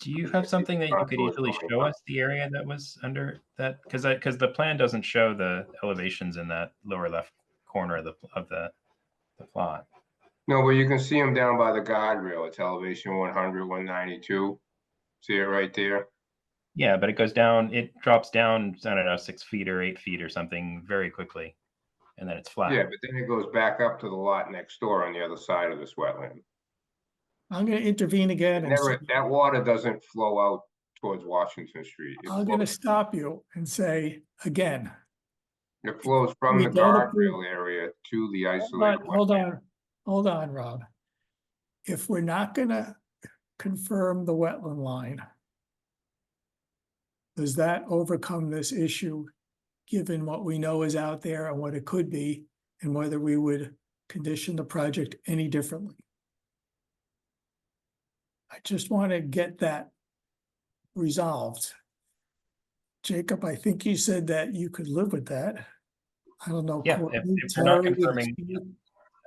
Do you have something that you could easily show us the area that was under that? Because the plan doesn't show the elevations in that lower left corner of the plot. No, but you can see them down by the guardrail. It's elevation 100, 192. See it right there? Yeah, but it goes down, it drops down, I don't know, 6 feet or 8 feet or something very quickly. And then it's flat. Yeah, but then it goes back up to the lot next door on the other side of this wetland. I'm going to intervene again. That water doesn't flow out towards Washington Street. I'm going to stop you and say again. It flows from the guardrail area to the isolated wetland. Hold on, Rob. If we're not going to confirm the wetland line, does that overcome this issue given what we know is out there and what it could be, and whether we would condition the project any differently. I just want to get that resolved. Jacob, I think you said that you could live with that. I don't know. Yeah, Courtney, if we're not Terry, confirming, Steve?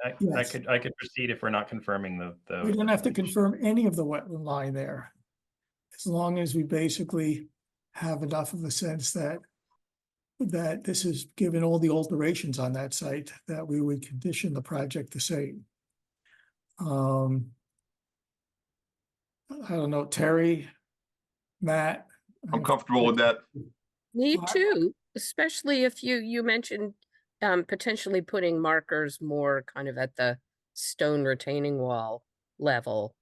I Yes. could proceed if we're not confirming the. We don't have to confirm any of the wetland line there. As long as we basically have enough of a sense that this is, given all the alterations on that site, that we would condition the project the same. I don't know, Terry, Matt. I'm comfortable with that. Me Alright. too, especially if you mentioned potentially putting markers more kind of at the stone retaining wall level.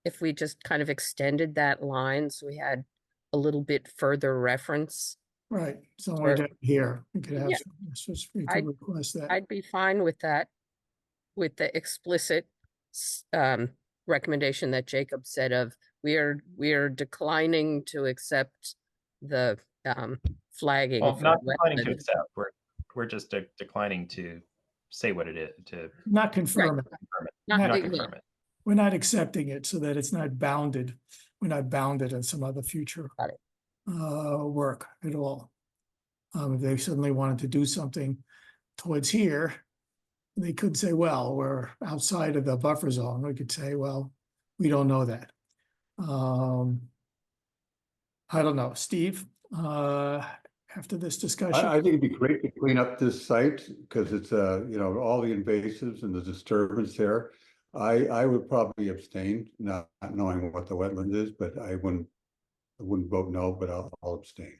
If we just kind of extended that line so we had a little bit further reference. Right, somewhere Sure. down here, we could have, Yeah. we I'd- could request that. I'd be fine with that, with the explicit recommendation that Jacob said of we are declining to accept the flagging. Well, for not declining to wetlands. accept, we're just declining to say what it is, to Not confirm it. confirm it, Not- not yeah. confirm it. We're not accepting it so that it's not bounded. We're not bounded in some other future Got it. Work at all. If they suddenly wanted to do something towards here, they could say, well, we're outside of the buffer zone. We could say, well, we don't know that. I don't know, Steve, after this discussion. I think it'd be great to clean up this site because it's all the invasives and the disturbance there. I would probably abstain, not knowing what the wetland is, but I wouldn't vote no, but I'll abstain.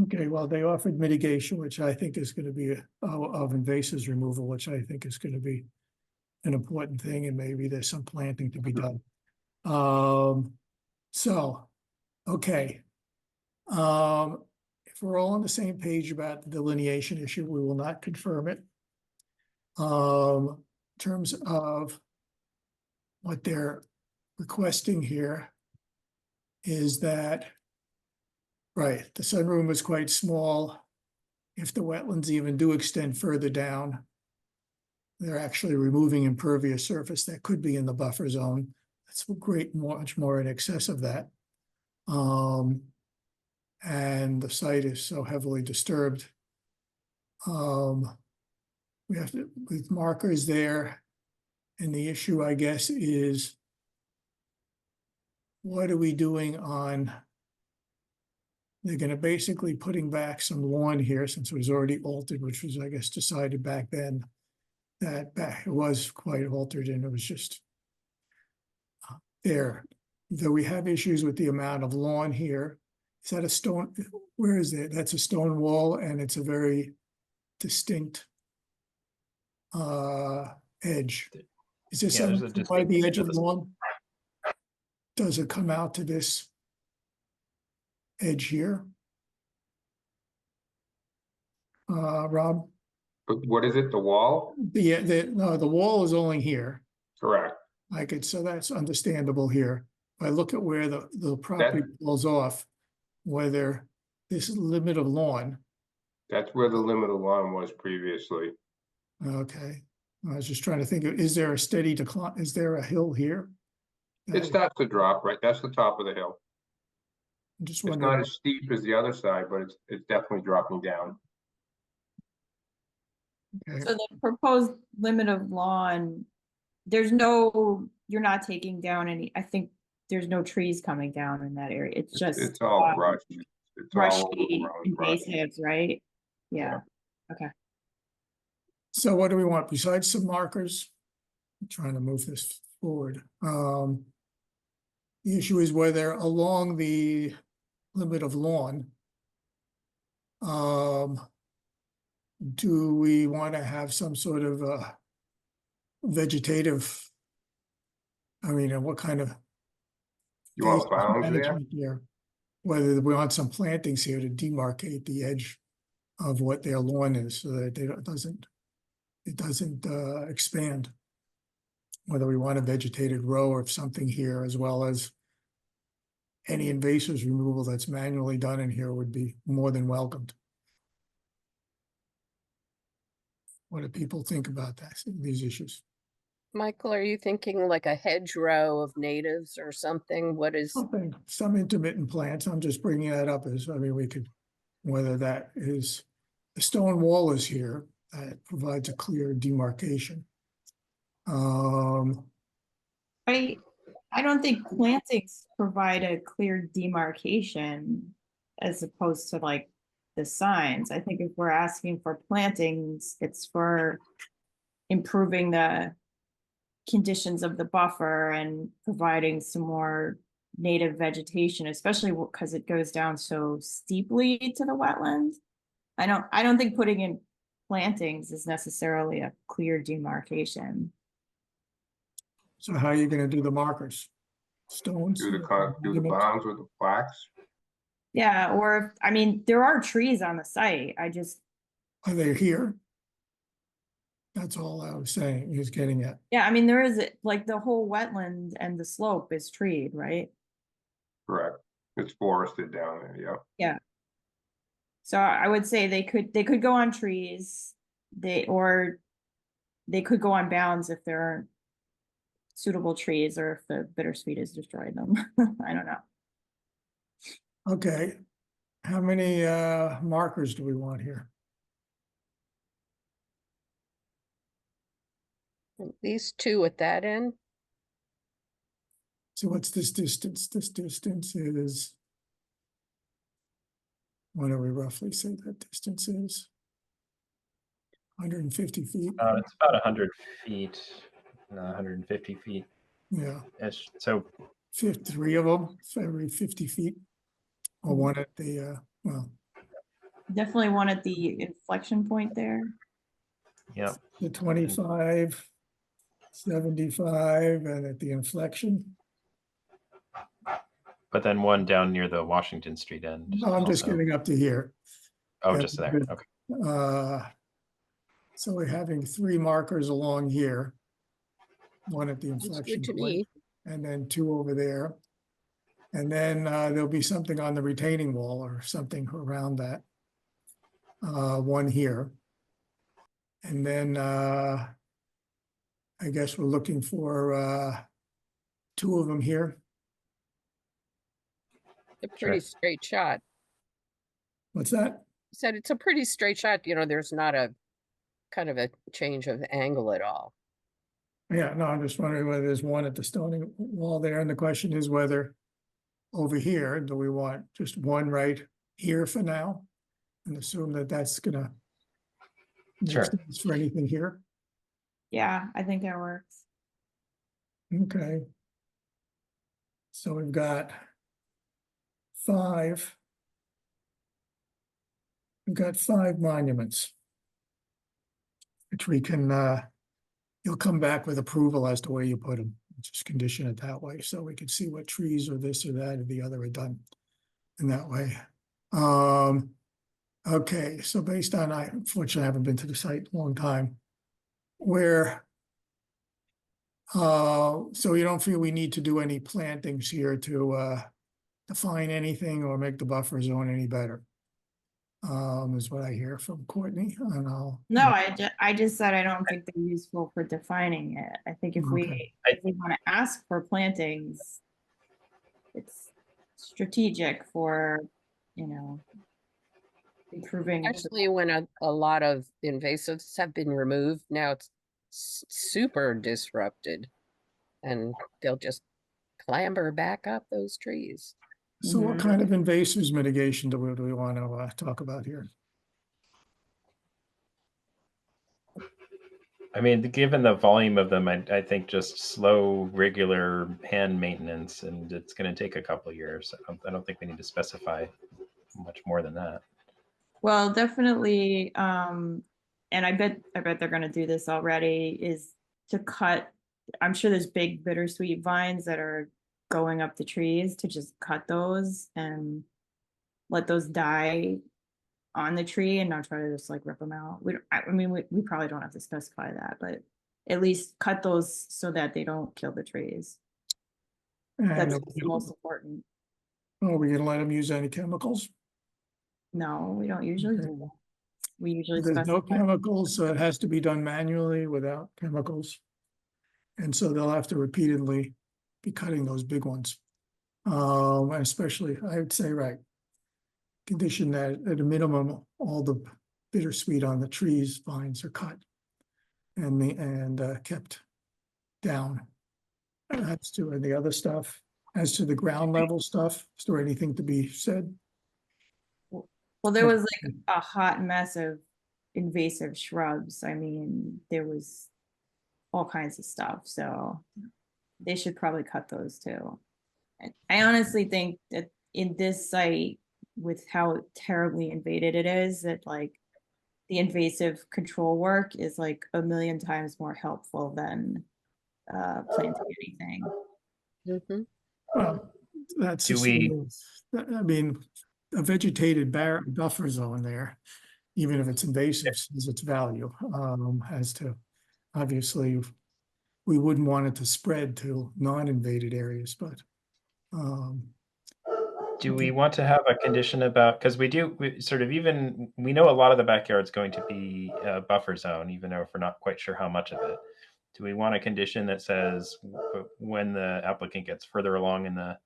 Okay, well, they offered mitigation, which I think is going to be of invasives removal, which I think is going to be an important thing, and maybe there's some planting to be done. So, okay. If we're all on the same page about the delineation issue, we will not confirm it. In terms of what they're requesting here is that, right, the sunroom is quite small. If the wetlands even do extend further down, they're actually removing impervious surface that could be in the buffer zone. That's great, much more in excess of that. And the site is so heavily disturbed. We have to, with markers there, and the issue, I guess, is what are we doing on, they're gonna basically putting back some lawn here since it was already altered, which was, I guess, decided back then that it was quite altered and it was just there. Though we have issues with the amount of lawn here. Is that a stone? Where is it? That's a stone wall and it's a very distinct edge. Is this Yeah, there's a by the distinct edge of edge the of the- lawn? Does it come out to this edge here? Rob? But what is it, the wall? No, the wall is only here. Correct. So that's understandable here. If I look at where the property pulls off, whether this limit of lawn, That's where the limit of lawn was previously. okay. I was just trying to think, is there a steady decline? Is there a hill here? It starts to drop, right? That's the top of the hill. I'm just It's not wondering, as steep as the other side, but it's definitely dropping down. okay. So the proposed limit of lawn, you're not taking down any, I think there's no trees coming down in that area. It's just. It's all brush. It's all Brushy overgrown brush. invasives, right? Yeah, okay. So what do we want besides some markers? I'm trying to move this forward. The issue is whether along the limit of lawn, do we want to have some sort of vegetative, I mean, what kind of You want basic bounds there? management here? Whether we want some plantings here to demarcate the edge of what their lawn is so that it doesn't expand. Whether we want a vegetated row or something here, as well as any invasives removal that's manually done in here would be more than welcomed. What do people think about that, these issues? Michael, are you thinking like a hedgerow of natives or something? What is, Something, some intermittent plants, I'm just bringing that up as, I mean, we could, whether that is, the stone wall is here, that provides a clear demarcation. I don't think plantings provide a clear demarcation as opposed to like the signs. I think if we're asking for plantings, it's for improving the conditions of the buffer and providing some more native vegetation, especially because it goes down so steeply to the wetland. I don't think putting in plantings is necessarily a clear demarcation. So how are you gonna do the markers? Stones? Do the bounds with the plaques. Yeah, or I mean, there are trees on the site. Are they here? That's all I was saying, he was getting at. Yeah, I mean, there is like the whole wetland and the slope is treed, right? Correct. It's forested down there, yeah. Yeah. So I would say they could go on trees, or they could go on bounds if there aren't suitable trees or if the bittersweet has destroyed them. I don't know. Okay, how many markers do we want here? these two at that end? So what's this distance? This distance is, what do we roughly say that distance is? 150 feet, It's about 100 feet, 150 feet yeah, ish. So 3 of them, for every 50 feet. Or one at the, well, Definitely one at the inflection point there. yeah, the 25, 75, and at the inflection. but then one down near the Washington Street end. No, I'm just also. getting up to here. Oh, And just there. Okay. So we're having 3 markers along here. One at the Looks inflection good to point, me. and then 2 over there. And then there'll be something on the retaining wall or something around that. 1 here. And then I guess we're looking for 2 of them here. A pretty straight shot. What's that? Said it's a pretty straight shot. You know, there's not a kind of a change of angle at all. Yeah, no, I'm just wondering whether there's one at the stone wall there, and the question is whether over here, do we want just one right here for now? And assume that that's gonna make Sure. sense for anything here? Yeah, I think that works. Okay. So we've got 5. We've got 5 monuments. Which we can, you'll come back with approval as to where you put them. Just condition it that way, so we can see what trees or this or that or the other are done in that way. Okay, so based on, I unfortunately haven't been to the site in a long time. Where, so you don't feel we need to do any plantings here to define anything or make the buffer zone any better? Is what I hear from Courtney, and I'll. No, I just said I don't think they're useful for defining it. I think if Okay. we want to ask for plantings, it's strategic for, you know, improving. Especially when a lot of invasives have been removed. Now it's super disrupted and they'll just clamber back up those trees. So what kind of invasives mitigation do we want to talk about here? I mean, given the volume of them, I think just slow, regular hand maintenance, and it's going to take a couple of years. I don't think we need to specify much more than that. Well, definitely, and I bet they're gonna do this already, is to cut, I'm sure there's big bittersweet vines that are going up the trees, to just cut those and let those die on the tree and not try to just like rip them out. I mean, we probably don't have to specify that, but at least cut those so that they don't kill the trees. That's And the most important. are we gonna let them use any chemicals? No, we don't usually Okay. do that. we usually There's no specify. chemicals, so it has to be done manually without chemicals. And so they'll have to repeatedly be cutting those big ones. Especially, I would say, right. Condition that at a minimum, all the bittersweet on the trees, vines are cut. And kept down. As to the other stuff, as to the ground level stuff, is there anything to be said? Well, there was like a hot mess of invasive shrubs. I mean, there was all kinds of stuff, so they should probably cut those too. And I honestly think that in this site, with how terribly invaded it is, that like the invasive control work is like a million times more helpful than planting anything. Mhm. Well, that's Do we- assuming, I mean, a vegetated buffer zone there, even if it's invasive, has its value, as to, obviously, we wouldn't want it to spread to non-invaded areas, but, Do we want to have a condition about, because we know a lot of the backyard's going to be a buffer zone, even though if we're not quite sure how much of it. Do we want a condition that says when the applicant gets further along in the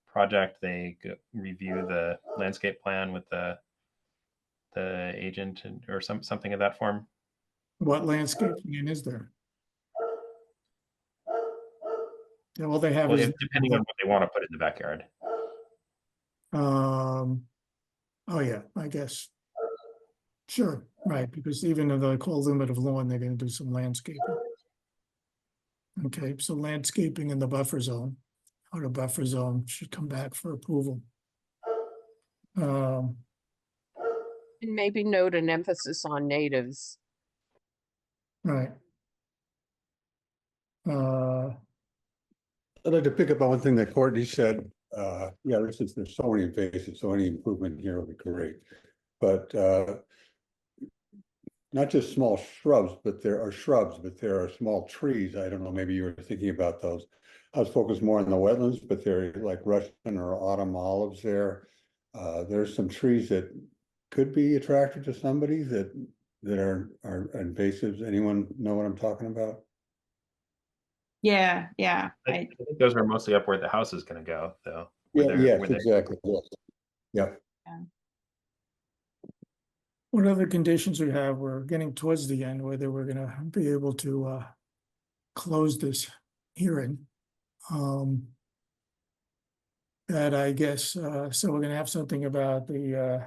project, they review the landscape plan with the agent or something of that form? what landscape plan is there? Yeah, all they have Well, is, depending on what they want to put in the backyard. oh yeah, I guess. Sure, right, because even though they call limit of lawn, they're gonna do some landscaping. Okay, so landscaping in the buffer zone, outer buffer zone should come back for approval. And maybe note an emphasis on natives. Right. I'd like to pick up on one thing that Courtney said. Yeah, there's so many invasives, so any improvement here would be great. But not just small shrubs, but there are small trees. I don't know, maybe you were thinking about those. I was focused more on the wetlands, but they're like Russian or autumn olives there. There's some trees that could be attractive to somebody that are invasives. Anyone know what I'm talking about? Yeah, yeah. I think those are mostly up where the house is going to go, though. Yes, exactly. Yes. Yeah. What other conditions we have? We're getting towards the end, whether we're gonna be able to close this hearing. That I guess, so we're gonna have something about the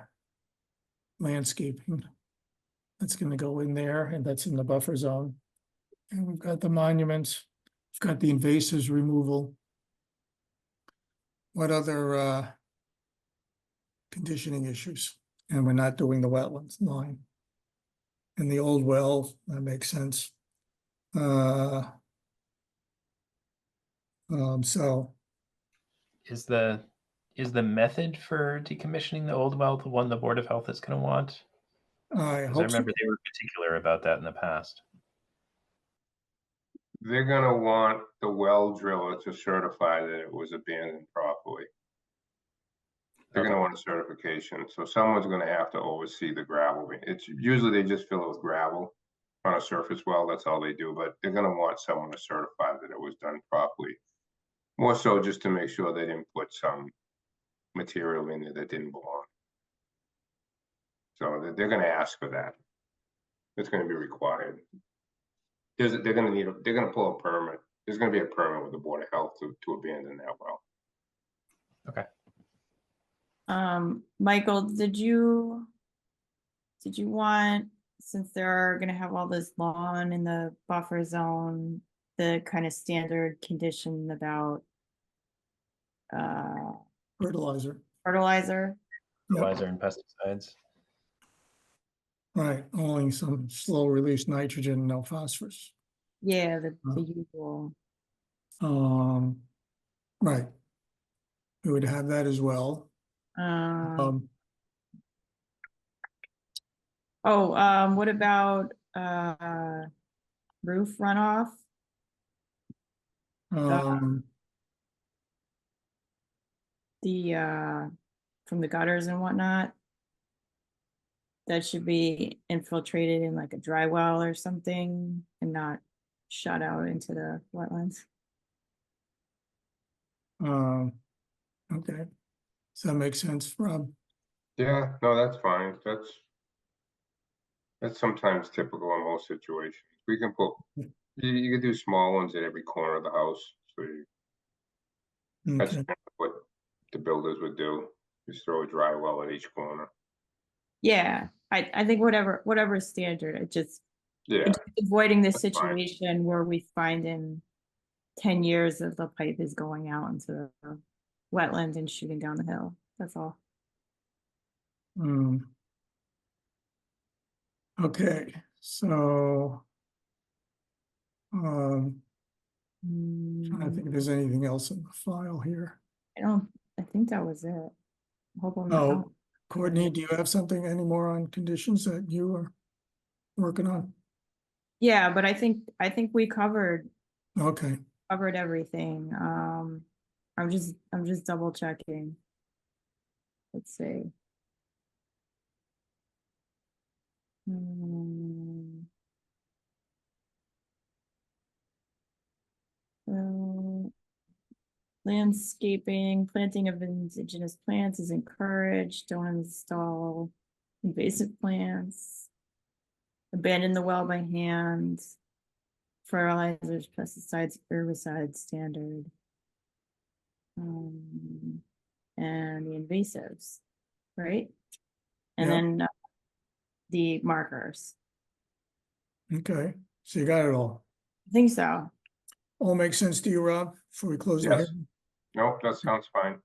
landscaping. That's gonna go in there, and that's in the buffer zone. And we've got the monuments, we've got the invasives removal. What other conditioning issues? And we're not doing the wetlands line. And the old well, that makes sense. So Is the method for decommissioning the old well the one the Board of Health is going to want? I Because I hope so. remember they were particular about that in the past. They're gonna want the well driller to certify that it was abandoned properly. They're gonna Okay. want a certification, so someone's gonna have to oversee the gravel. It's usually they just fill it with gravel on a surface well, that's all they do, but they're gonna want someone to certify that it was done properly. More so just to make sure they didn't put some material in there that didn't belong. So they're gonna ask for that. It's gonna be required. They're gonna pull a permit. There's gonna be a permit with the Board of Health to abandon that well. Okay. Michael, did you want, since they're gonna have all this lawn in the buffer zone, the kind of standard condition about fertilizer, fertilizer? Yep. Fertilizer and pesticides. Right, only some slow release nitrogen, no phosphorus. Yeah, the usual. Right. We would have that as well. What about roof runoff? The from the gutters and whatnot. that should be infiltrated in like a dry well or something and not shut out into the wetlands. Okay. Does that make sense, Rob? Yeah, no, that's fine. That's sometimes typical in most situations. We can put, you can do small ones at every corner of the house. So that's Okay, kind of what the builders would do. Just throw a dry well at each corner. Yeah, I think whatever is standard, Yeah, it's avoiding this that's fine. situation where we find in 10 years that the pipe is going out into the wetland and shooting down the hill. That's all. okay, so. Trying to think if there's anything else in the file here. I think that was it. Hope I'm Oh, not. Courtney, do you have something anymore on conditions that you are working on? Yeah, but I think we covered Okay, everything. I'm just double checking. Let's see. Uh, Landscaping, planting of indigenous plants is encouraged. Don't install invasive plants. Abandon the well by hand. Fertilizers, pesticides, herbicides standard. And the invasives, right? And Yeah. then the markers. okay, so you got it all. I think so. All makes sense to you, Rob, before we close the Yes. hearing? Nope, that sounds fine.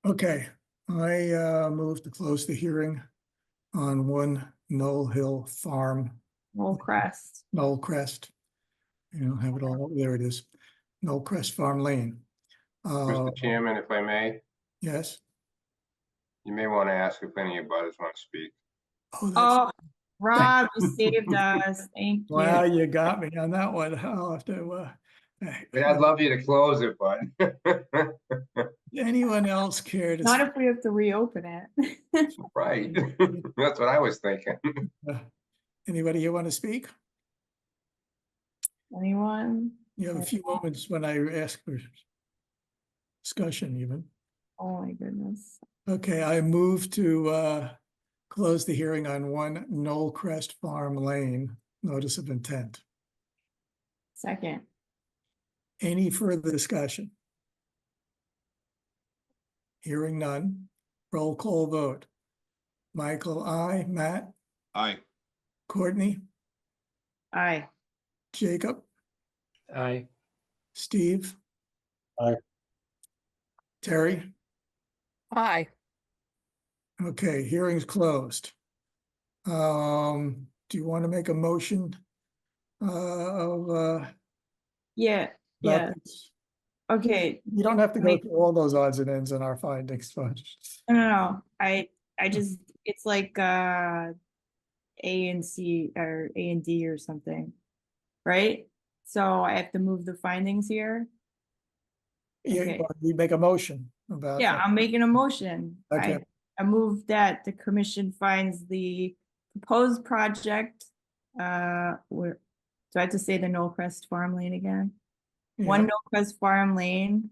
Okay, I move to close the hearing on 1 Knoll Hill Farm, Whole crest. Knoll Crest. You don't have it all, there it is, Knoll Crest Farm Lane. Mr. Chairman, if I may, Yes, you may want to ask if any of butters want to speak. oh, that's, Oh, Rob, you saved us. Thank wow, you. you got me on that one. I'll have to, Yeah, I'd love you to close it, but anyone else care to? Not if we have to reopen it. right. That's what I was thinking. Anybody here want to speak? Anyone? You have a few moments when I ask for discussion even. Oh my goodness. Okay, I move to close the hearing on 1 Knoll Crest Farm Lane, notice of intent. Second. Any further discussion? Hearing none. Roll call vote. Michael, I, Matt, Aye. Courtney, Aye. Jacob, Steve. Aye. Terry. Hi. Okay, hearing's closed. Do you want to make a motion of Yeah, yeah. this? Okay. You don't have to go Wait. through all those odds and ends in our findings, but No. I just, it's like A and C or A and D or something, right? So I have to move the findings here. yeah, Okay. well, you make a motion about Yeah, that. I'm making a motion. Okay. I move that the commission finds the proposed project, where, do I have to say the Knoll Crest Farm Lane again? Yeah. 1 Knoll Crest Farm Lane,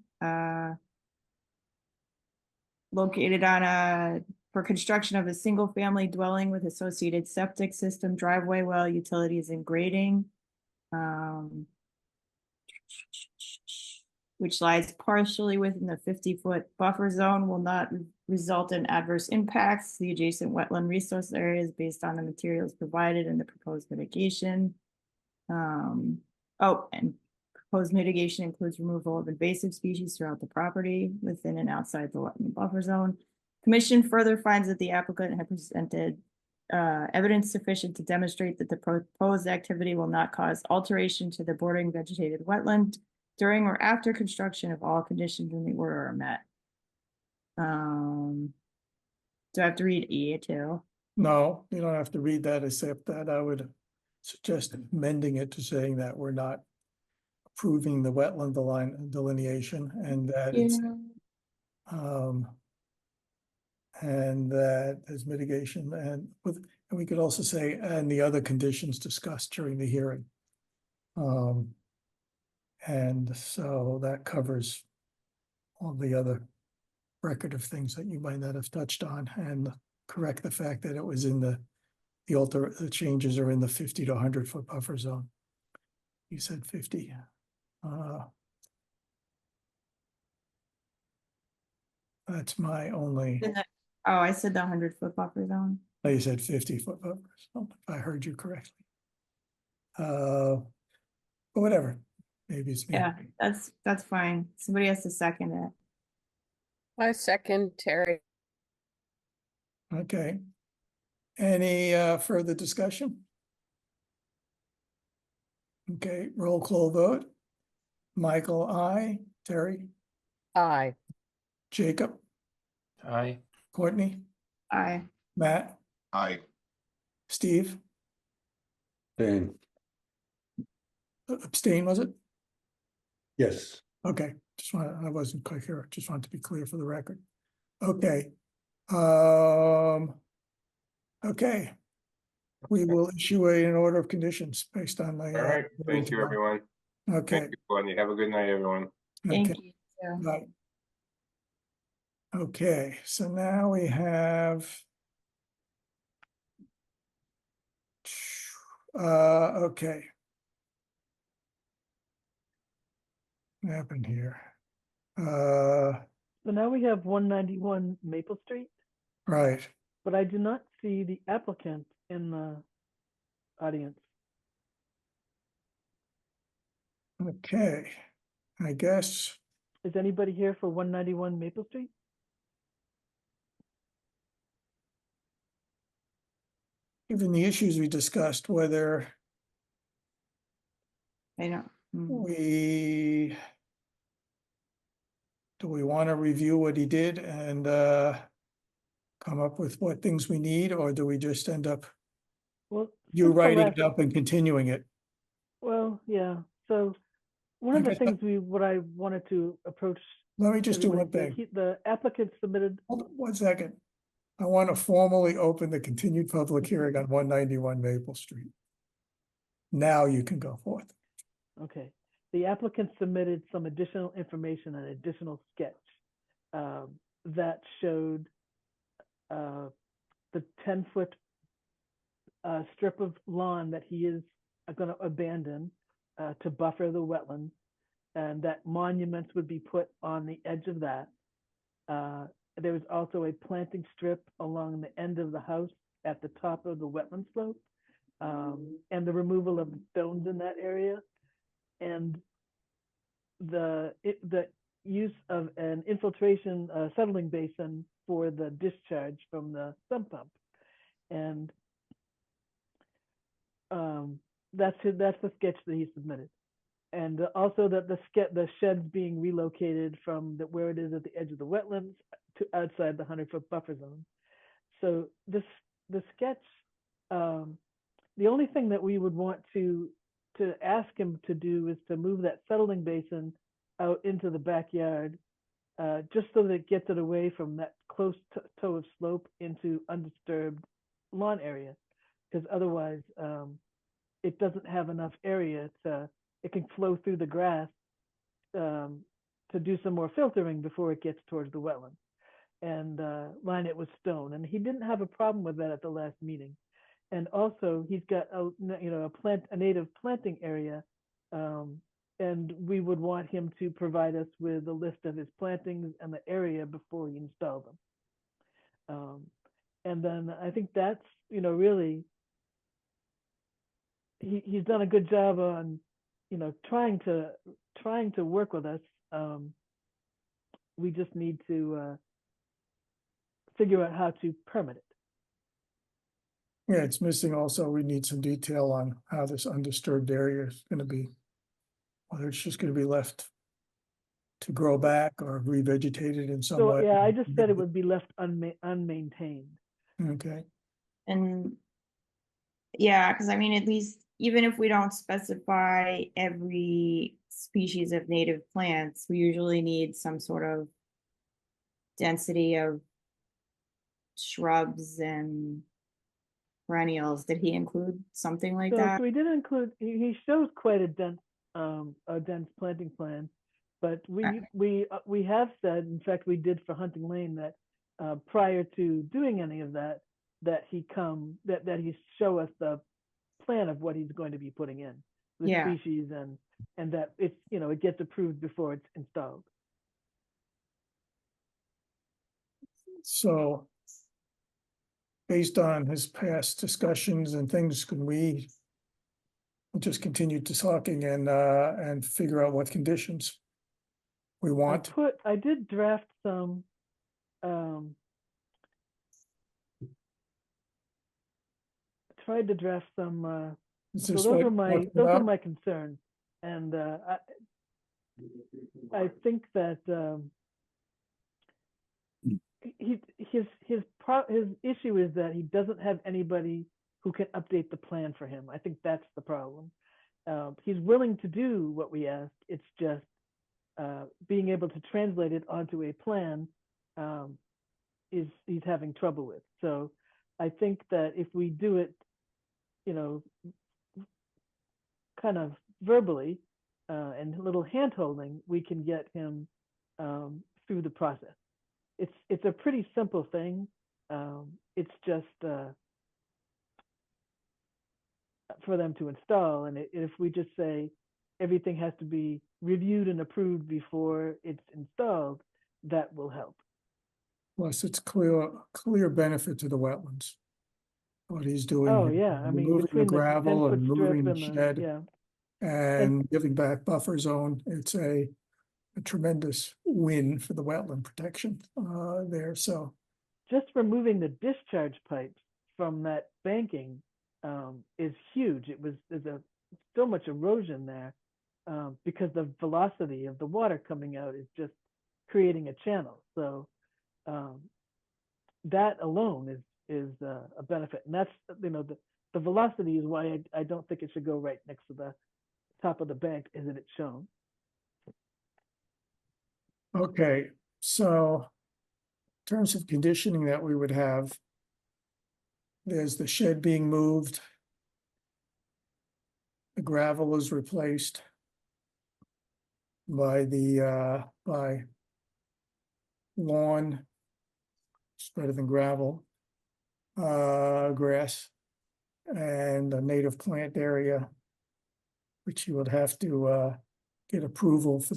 located on for construction of a single-family dwelling with associated septic system, driveway, well, utilities and grading. Which lies partially within the 50-foot buffer zone, will not result in adverse impacts to the adjacent wetland resource areas based on the materials provided in the proposed mitigation. And proposed mitigation includes removal of invasive species throughout the property within and outside the wetland buffer zone. Commission further finds that the applicant had presented evidence sufficient to demonstrate that the proposed activity will not cause alteration to the bordering vegetated wetland during or after construction if all conditions in the order are met. Do I have to read E too? No, you don't have to read that, except that I would suggest amending it to saying that we're not approving the wetland delineation and that it's And that there's mitigation and we could also say, and the other conditions discussed during the hearing. And so that covers all the other record of things that you might not have touched on, and correct the fact that it was in the changes are in the 50 to 100-foot buffer zone. You said 50. That's my only, Oh, I said the 100-foot buffer zone. oh, you said 50-foot buffer, so if I heard you correctly. But whatever, maybe it's me. Yeah, that's fine. Somebody has to second it. I second Terry. Okay. Any further discussion? Okay, roll call vote. Michael, I. Terry, Aye. Jacob, Aye. Courtney, Aye. Matt, Aye. Steve, Dane, abstain, was it? yes. Okay, I wasn't quite here, just wanted to be clear for the record. Okay. Okay. We will issue an order of conditions based on the. All right, thank you, everyone. Okay, Thank you, Courtney. Have a good night, everyone. Thank okay, you. too. right. Okay, so now we have. Okay. What happened here? So now we have 191 Maple Street, Right, but I do not see the applicant in the audience. okay, I guess, Is anybody here for 191 Maple Street? given the issues we discussed, whether I know. do we want to review what he did and come up with what things we need, or do we just end up Well, you since the writing last- it up and continuing it? Well, yeah. So one of the Okay. things what I wanted to approach. Let me just do one everybody- thing. The applicant submitted. Hold on 1 second. I want to formally open the continued public hearing on 191 Maple Street. Now you can go forth. Okay, the applicant submitted some additional information, an additional sketch that showed the 10-foot strip of lawn that he is going to abandon to buffer the wetlands, and that monuments would be put on the edge of that. There was also a planting strip along the end of the house at the top of the wetland slope, and the removal of stones in that area, and the use of an infiltration settling basin for the discharge from the sump pump. And that's the sketch that he submitted. And also that the sheds being relocated from where it is at the edge of the wetlands to outside the 100-foot buffer zone. So the sketch, the only thing that we would want to ask him to do is to move that settling basin out into the backyard, just so that it gets it away from that close toe of slope into undisturbed lawn area, because otherwise it doesn't have enough area it can flow through the grass to do some more filtering before it gets towards the wetland, and line it with stone. And he didn't have a problem with that at the last meeting. And also he's got a native planting area, and we would want him to provide us with a list of his plantings and the area before he installed them. And then I think that's really he's done a good job on trying to work with us. We just need to figure out how to permit it. Yeah, it's missing also, we need some detail on how this undisturbed area is going to be, whether it's just going to be left to grow back or revegetated in some So way. yeah, I just said it would be left unmaintained. Okay, And yeah, because I mean, at least even if we don't specify every species of native plants, we usually need some sort of density of shrubs and perennials. Did he include something like that? So we did include, he shows quite a dense planting plan, but we have said, in fact, we did for Hunting Lane that prior to doing any of that, that he show us the plan of what he's going to be putting in, the Yeah. species, and that it's, it gets approved before it's installed. So based on his past discussions and things, can we just continue to talking and figure out what conditions we want? I did draft some tried to draft some Is so this those what were you're talking about? my concerns, and I think that his issue is that he doesn't have anybody who can update the plan for him. I think that's the problem. He's willing to do what we ask. It's just being able to translate it onto a plan he's having trouble with. So I think that if we do it, kind of verbally and a little hand holding, we can get him through the process. It's a pretty simple thing. It's just for them to install, and if we just say everything has to be reviewed and approved before it's installed, that will help. Plus, it's clear benefit to the wetlands. What he's doing. Oh here, yeah, I mean, moving the between the gravel 10-foot and moving the strip shed yeah. and giving back buffer zone, it's a tremendous win for the wetland protection there. So Just removing the discharge pipes from that banking is huge. There's so much erosion there because the velocity of the water coming out is just creating a channel. So that alone is a benefit, and that's the velocity is why I don't think it should go right next to the top of the bank, as it's shown. okay, so in terms of conditioning that we would have, there's the shed being moved. The gravel is replaced by by lawn, it's better than gravel, grass, and a native plant area, which you would have to get approval for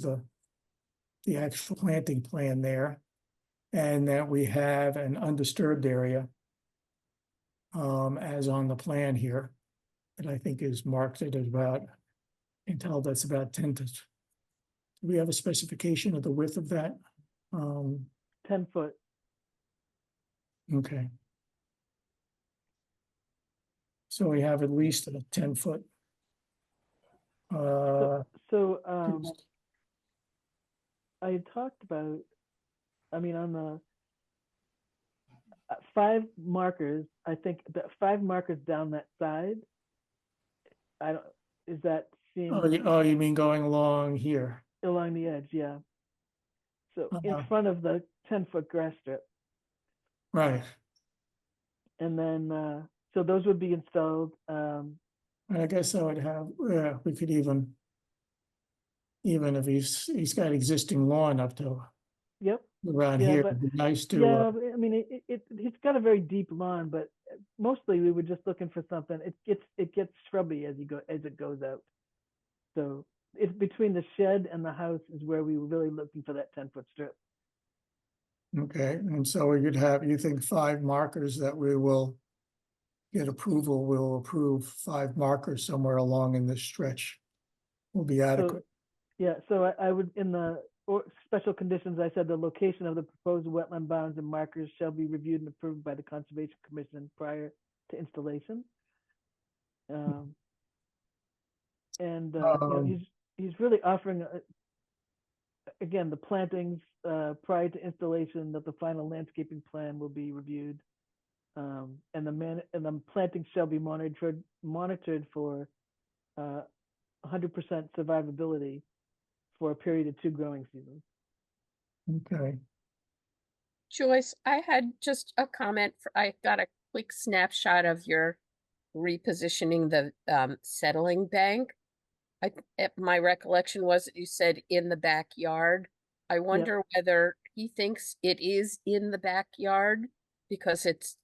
the actual planting plan there, and that we have an undisturbed area as on the plan here, that I think is marked at about, you can tell that's about 10 to, do we have a specification of the width of that? 10 foot. Okay. So we have at least a 10-foot. So I had talked about, I mean, on the 5 markers, I think the 5 markers down that side, is that seeing oh, you mean going along here? along the edge? Yeah. So in front of the 10-foot grass strip. Right. And then, so those would be installed. I guess I would have, yeah, we could even if he's got existing lawn up to Yep. around Yeah, here, but- it'd be nice to. Yeah, I mean, it's got a very deep lawn, but mostly we were just looking for something. It gets shrubby as it goes out. So it's between the shed and the house is where we were really looking for that 10-foot strip. Okay, and so we could have, you think 5 markers that we will get approval, we'll approve 5 markers somewhere along in this stretch will be adequate. Yeah, so I would, in the special conditions, I said the location of the proposed wetland bounds and markers shall be reviewed and approved by the Conservation Commission prior to installation. He's really offering, again, the plantings prior to installation, that the final landscaping plan will be reviewed. And the plantings shall be monitored for 100% survivability for a period of 2 growing seasons. Okay. Joyce, I had just a comment. I got a quick snapshot of your repositioning the settling bank. My recollection was that you said in the backyard. I wonder whether he thinks it is in the backyard because it's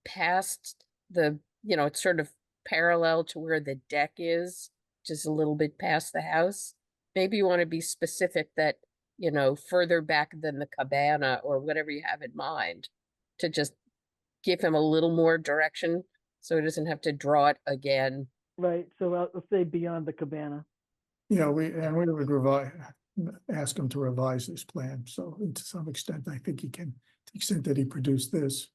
past it's sort of parallel to where the deck is, just a little bit past the house. Maybe you want to be specific that, further back than the cabana or whatever you have in mind to just give him a little more direction so he doesn't have to draw it again. Right, so I'll say beyond the cabana. Yeah, we would ask him to revise this plan. So to some extent, I think he can, to the extent that he produced this.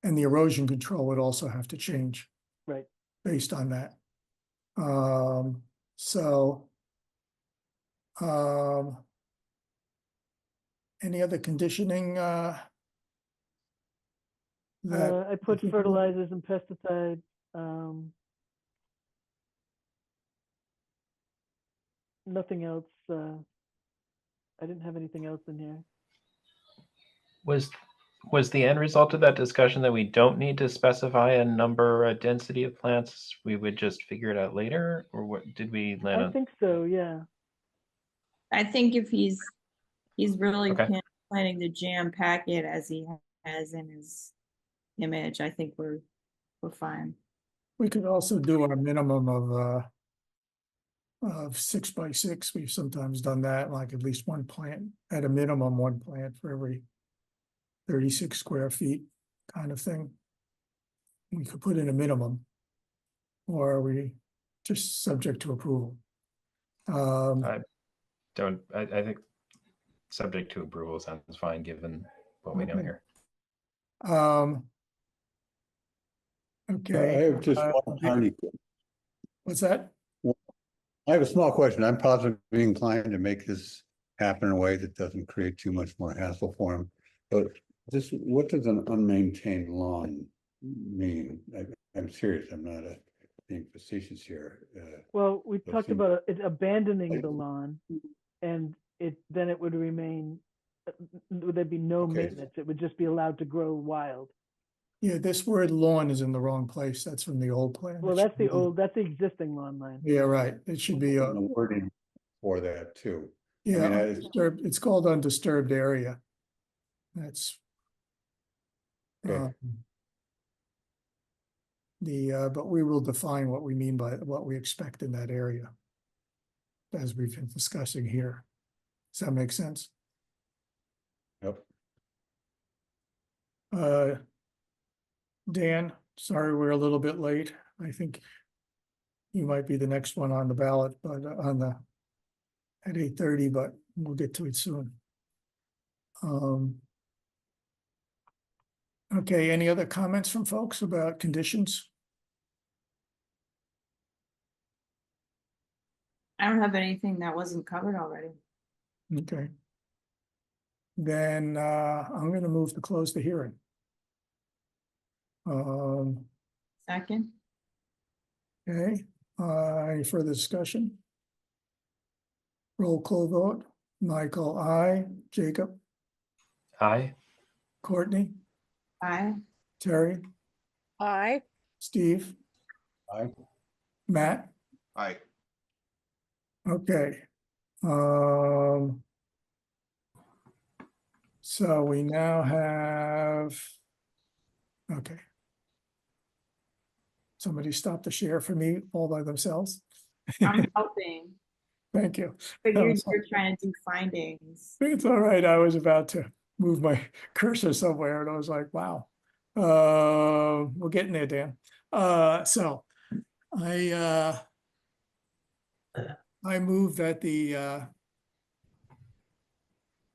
And the erosion control would also have to change. Right. Based on that. So. Any other conditioning, that I put fertilizers and pesticides. Nothing else. I didn't have anything else in here. Was the end result of that discussion that we don't need to specify a number, a density of plants? We would just figure it out later, or what did we land on? I think so, yeah. I think if he's really Okay. planning to jam pack it as he has in his image, I think we're fine. we could also do a minimum of 6 by 6. We've sometimes done that, like at least one plant, at a minimum, one plant for every 36 square feet kind of thing. We could put in a minimum, or are we just subject to approval? I think subject to approval sounds fine given what we know Okay. here. Okay. I have just one tiny, What's that? I have a small question. I'm positively inclined to make this happen in a way that doesn't create too much more hassle for him. But what does an unmaintained lawn mean? I'm serious. I'm not being facetious here. Well, we That talked seems- about it abandoning the lawn, and then it would remain. Would there be no Okay. maintenance? It would just be allowed to grow wild. Yeah, this word lawn is in the wrong place. That's from the old plan. Well, It that's should be- that's the existing lawn line. Yeah, right. It should be, And the wording for that too. yeah, mean, undisturbed. It's called undisturbed area. That's. Okay. But we will define what we mean by what we expect in that area. As we've been discussing here. Does that make sense? Yep. Dan, sorry, we're a little bit late. I think you might be the next one on the ballot, but at 8:30, but we'll get to it soon. Okay, any other comments from folks about conditions? I don't have anything that wasn't covered already. Okay. Then I'm gonna move to close the hearing. Second, Okay, any further discussion? Roll call vote. Michael, I. Jacob, Aye. Courtney, aye. Terry, Aye. Steve, Aye. Matt. Aye. Okay. So we now have. Okay. Somebody stop the share for me all by themselves. I'm helping. Thank you. Figured Oh, you're trying to do findings. It's all right. I was about to move my cursor somewhere and I was like, wow. We're getting there, Dan. So I move that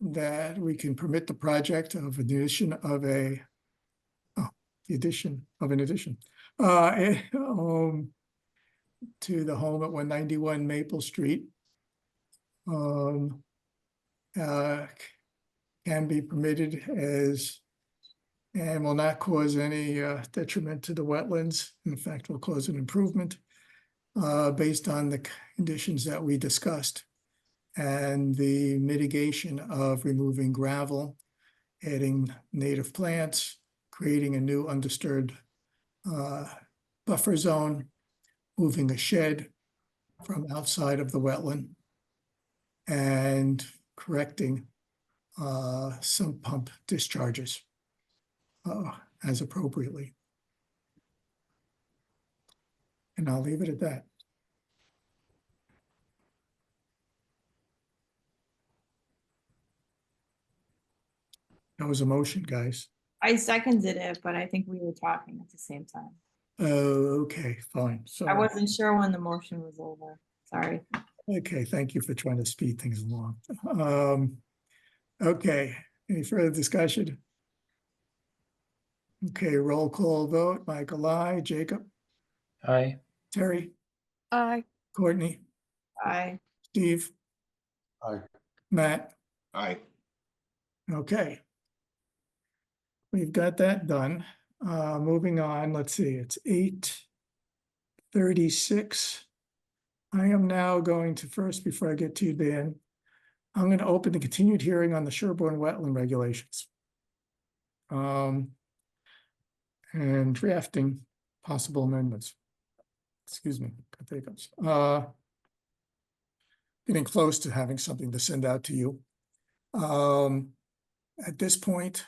that we can permit the project of addition of an addition to the home at 191 Maple Street. Can be permitted as and will not cause any detriment to the wetlands. In fact, will cause an improvement based on the conditions that we discussed and the mitigation of removing gravel adding native plants, creating a new undisturbed buffer zone, moving a shed from outside of the wetland, and correcting some pump discharges as appropriately. And I'll leave it at that. That was a motion, guys. I seconded it, but I think we were talking at the same time. Okay, fine. So, I wasn't sure when the motion was over. Sorry. okay, thank you for trying to speed things along. Okay, any further discussion? Okay, roll call vote. Michael, I, Jacob, Aye. Terry, Aye. Courtney, Aye. Steve, Aye. Matt. Aye. Okay. We've got that done. Moving on, let's see, it's 8:36. I am now going to first, before I get to you, Dan, I'm going to open the continued hearing on the Sherborn wetland regulations. And drafting possible amendments. Excuse me, got the hiccups. Getting close to having something to send out to you. At this point,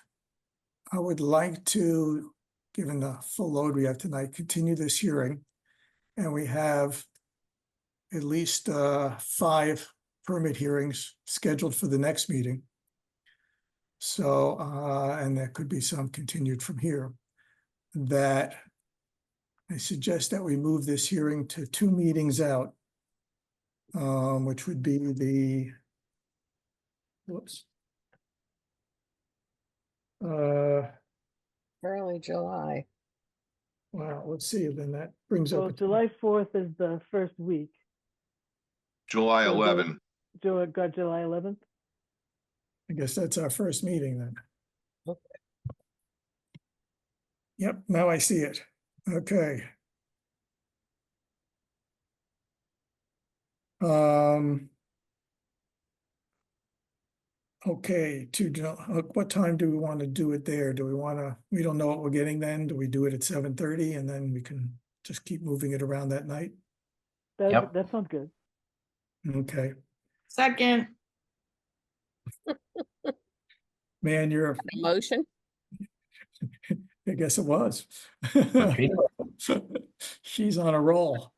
I would like to, given the full load we have tonight, continue this hearing. And we have at least 5 permit hearings scheduled for the next meeting. So, and there could be some continued from here. That I suggest that we move this hearing to 2 meetings out, which would be the, whoops. Early July. Well, let's see, then that brings So up. July 4th is the first week. July So 11. Got July 11th? I guess that's our first meeting then. Okay. Yep, now I see it. Okay. Okay, what time do we want to do it there? Do we want to, we don't know what we're getting then. Do we do it at 7:30 and then we can just keep moving it around that night? Yep. That sounds good. Okay, Second. man, you're, Motion? I guess it was. Repeat. She's on a roll.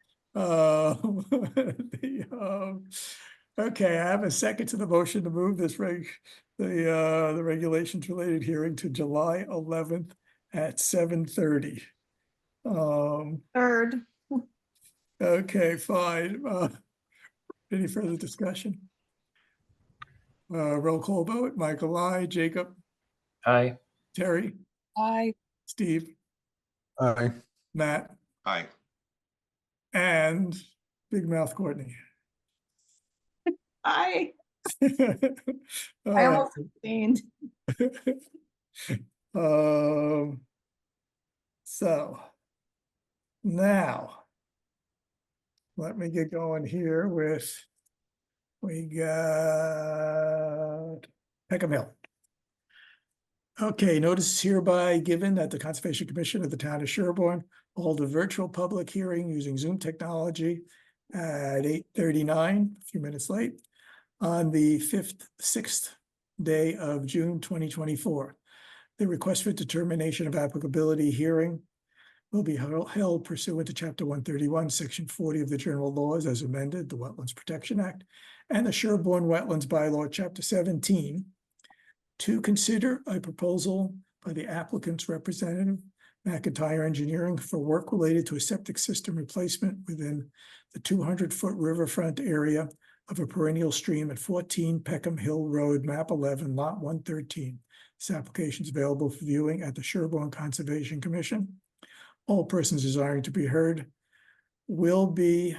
Okay, I have a second to the motion to move this the regulations related hearing to July 11th at 7:30. Third. Okay, fine. Any further discussion? Roll call vote. Michael, I, Jacob, Aye. Terry, Aye. Steve, Aye. Matt, Aye. and Big Mouth Courtney. I All I right. almost abstained. So now let me get going here with, we got Peckham Hill. Okay, notice is hereby given that the Conservation Commission of the town of Sherborn hold a virtual public hearing using Zoom technology at 8:39, a few minutes late, on the 6th day of June 2024. The request for determination of applicability hearing will be held pursuant to Chapter 131, Section 40 of the General Laws as amended, the Wetlands Protection Act, and the Sherborn Wetlands Bylaw, Chapter 17, to consider a proposal by the applicant's representative, McIntyre Engineering, for work related to a septic system replacement within the 200-foot riverfront area of a perennial stream at 14 Peckham Hill Road, map 11, lot 113. This application is available for viewing at the Sherborn Conservation Commission. All persons desiring to be heard will be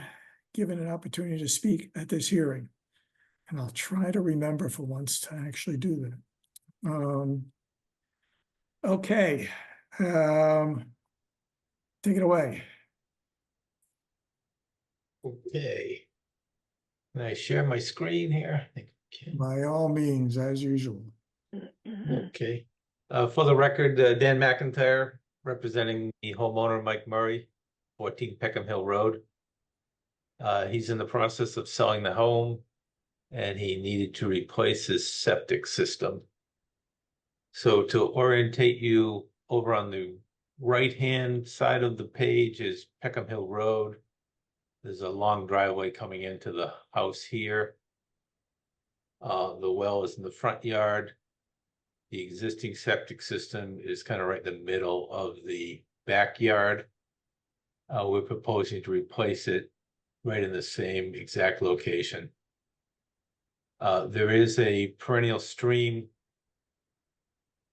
given an opportunity to speak at this hearing. And I'll try to remember for once to actually do that. Okay. Take it away. Okay. Can I share my screen here? I think I can. By all means, as usual. Okay. For the record, Dan McIntyre, representing the homeowner Mike Murray, 14 Peckham Hill Road. He's in the process of selling the home and he needed to replace his septic system. So to orientate you, over on the right-hand side of the page is Peckham Hill Road. There's a long driveway coming into the house here. The well is in the front yard. The existing septic system is kind of right in the middle of the backyard. We're proposing to replace it right in the same exact location. There is a perennial stream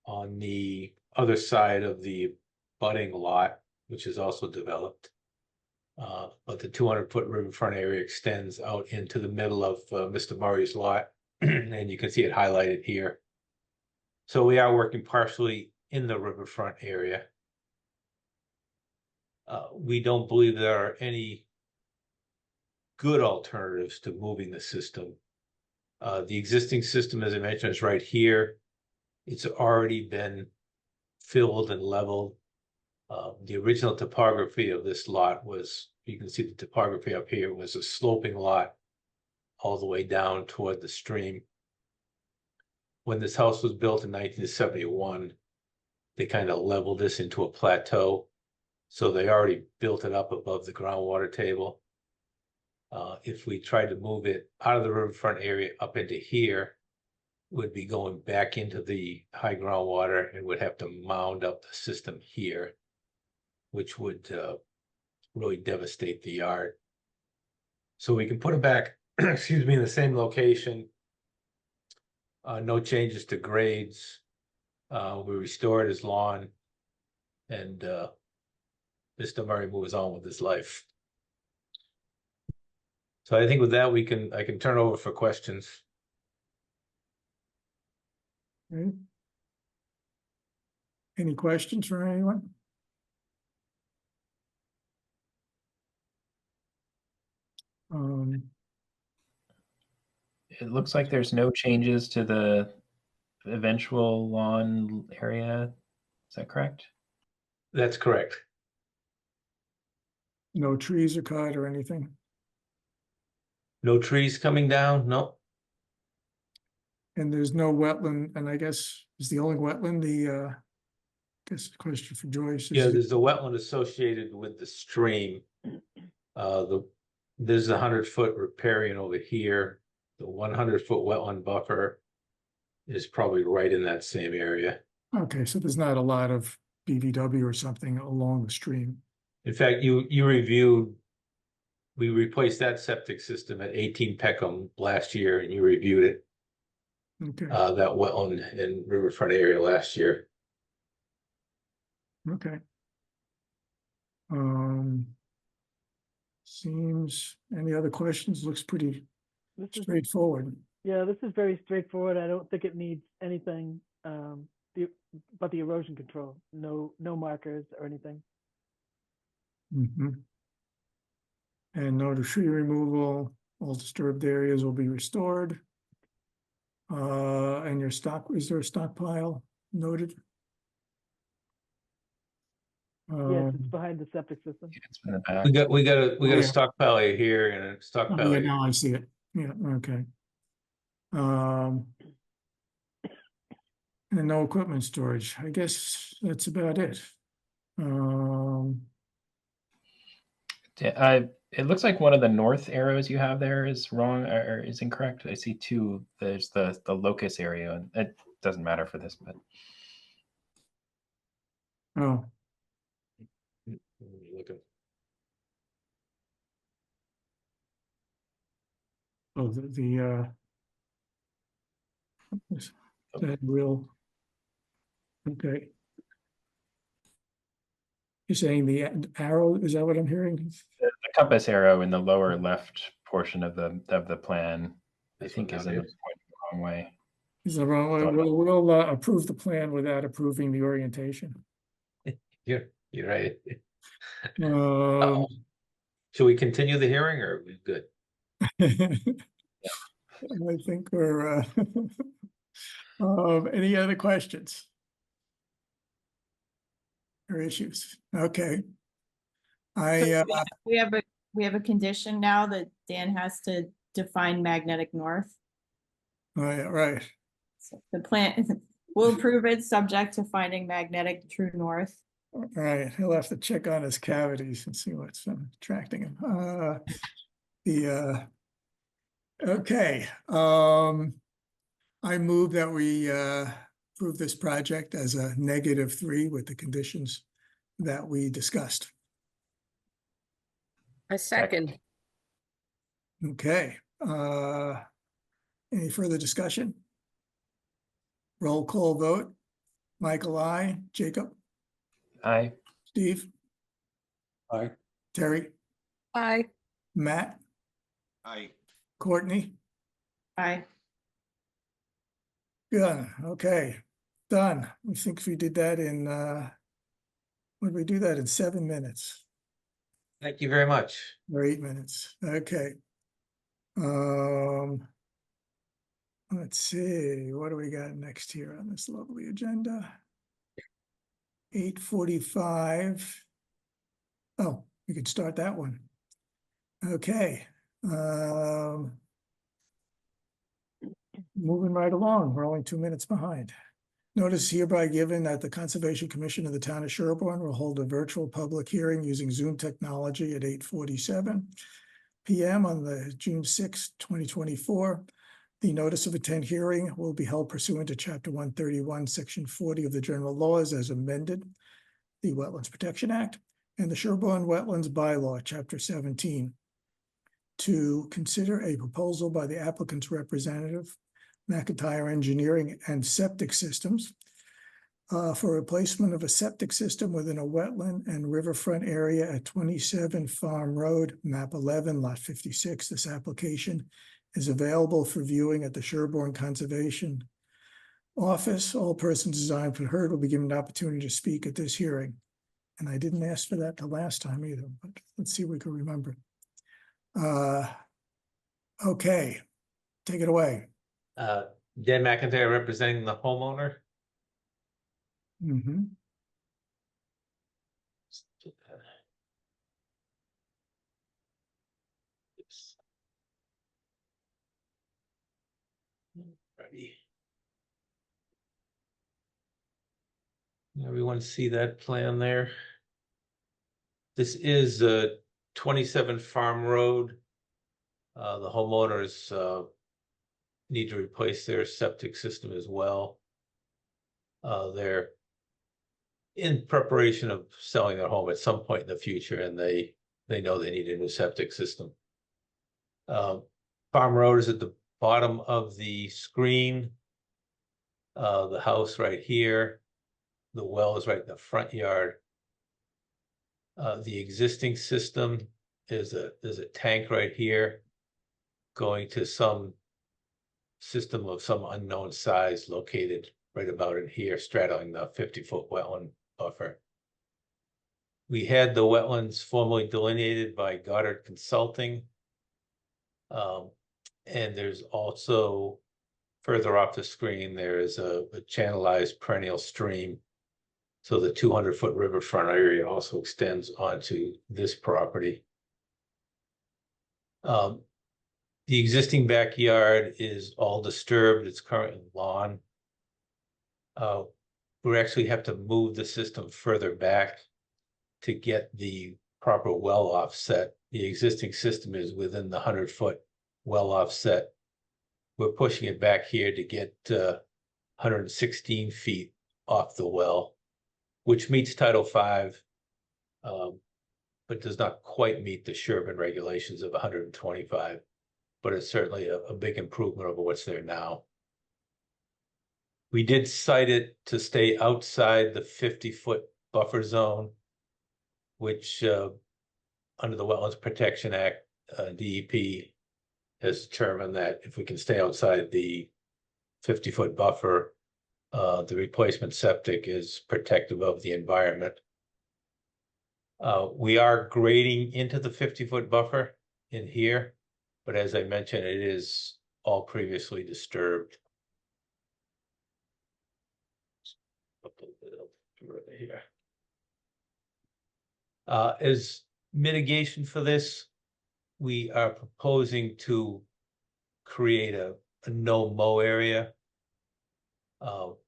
on the other side of the budding lot, which is also developed. But the 200-foot riverfront area extends out into the middle of Mr. Murray's lot, and you can see it highlighted here. So we are working partially in the riverfront area. We don't believe there are any good alternatives to moving the system. The existing system, as I mentioned, is right here. It's already been filled and leveled. The original topography of this lot was, you can see the topography up here, was a sloping lot all the way down toward the stream. When this house was built in 1971, they kind of leveled this into a plateau. So they already built it up above the groundwater table. If we tried to move it out of the riverfront area up into here, would be going back into the high groundwater and would have to mound up the system here, which would really devastate the yard. So we can put it back, excuse me, in the same location. No changes to grades. We restored his lawn, and Mr. Murray moves on with his life. So I think with that, I can turn over for questions. Okay. Any questions from anyone? It looks like there's no changes to the eventual lawn area. Is that correct? That's correct. No trees are cut or anything? No trees coming down? No. And there's no wetland, and I guess is the only wetland guess the question for Joyce is. Yeah, there's a wetland associated with the stream. There's a 100-foot riparian over here. The 100-foot wetland buffer is probably right in that same area. Okay, so there's not a lot of BVW or something along the stream. In fact, you reviewed, we replaced that septic system at 18 Peckham last year, and you reviewed it. Okay, That wetland and riverfront area last year. okay. Seems, any other questions? Looks pretty This is, straightforward. yeah, this is very straightforward. I don't think it needs anything but the erosion control. No markers or anything. Mm-hmm. And no tree removal, all disturbed areas will be restored. And your is there a stockpile noted? Yes, it's behind the septic system. It's in the back. We got a Yeah. stockpile here and a stockpile Yeah, here. now I see it. Yeah, okay. And no equipment storage. I guess that's about it. It looks like one of the north arrows you have there is wrong or is incorrect. I see two. There's the locus area, and it doesn't matter for this, but Oh, Looking. oh, that will. Okay. You're saying the arrow, is that what I'm hearing? the compass arrow in the lower left portion of the plan, I This think, one is down in the here? wrong way. Is the wrong way? We'll approve the plan without approving the orientation. You're right. Um, Should we continue the hearing or are we good? I think we're Any other questions? Or issues? Okay. So we have a condition now that Dan has to define magnetic north. Right. So the plan, we'll approve it subject to finding magnetic true north. Right, he'll have to check on his cavities and see what's attracting him. Okay, I move that we approve this project as a -3 with the conditions that we discussed. I second. Okay, any further discussion? Roll call vote. Michael, I. Jacob, Aye. Steve, Aye. Terry, Aye. Matt, Aye. Courtney. Aye. Good, okay, done. We think we did that in, would we do that in 7 minutes Thank you very much. or 8 minutes? Okay. Let's see, what do we got next here on this lovely agenda? 8:45. Oh, we could start that one. Okay. Moving right along, we're only 2 minutes behind. Notice hereby given that the Conservation Commission of the Town of Sherborn will hold a virtual public hearing using Zoom technology at 8:47 p.m. on the June 6, 2024. The notice of intent hearing will be held pursuant to Chapter 131, Section 40 of the General Laws as amended, the Wetlands Protection Act, and the Sherborn Wetlands Bylaw, Chapter 17, to consider a proposal by the applicant's representative, McIntyre Engineering and Septic Systems, for replacement of a septic system within a wetland and riverfront area at 27 Farm Road, map 11, lot 56. This application is available for viewing at the Sherborn Conservation Office. All persons designed to be heard will be given an opportunity to speak at this hearing. And I didn't ask for that the last time either, but let's see if we can remember. Okay, take it away. Dan McIntyre representing the homeowner. Mm-hmm. Ready. Everyone see that plan there? This is 27 Farm Road. The homeowners need to replace their septic system as well. They're in preparation of selling their home at some point in the future, and they know they need a new septic system. Farm Road is at the bottom of the screen. The house right here. The well is right in the front yard. The existing system is a tank right here going to some system of some unknown size located right about in here, straddling the 50-foot wetland buffer. We had the wetlands formally delineated by Goddard Consulting. And there's also further off the screen, there is a channelized perennial stream. So the 200-foot riverfront area also extends onto this property. The existing backyard is all disturbed. It's currently lawn. We actually have to move the system further back to get the proper well offset. The existing system is within the 100-foot well offset. We're pushing it back here to get 116 feet off the well, which meets Title V, but does not quite meet the Sherborn regulations of 125. But it's certainly a big improvement over what's there now. We did cite it to stay outside the 50-foot buffer zone, which under the Wetlands Protection Act, DEP has determined that if we can stay outside the 50-foot buffer, the replacement septic is protective of the environment. We are grading into the 50-foot buffer in here, but as I mentioned, it is all previously disturbed. Here. As mitigation for this, we are proposing to create a no mow area.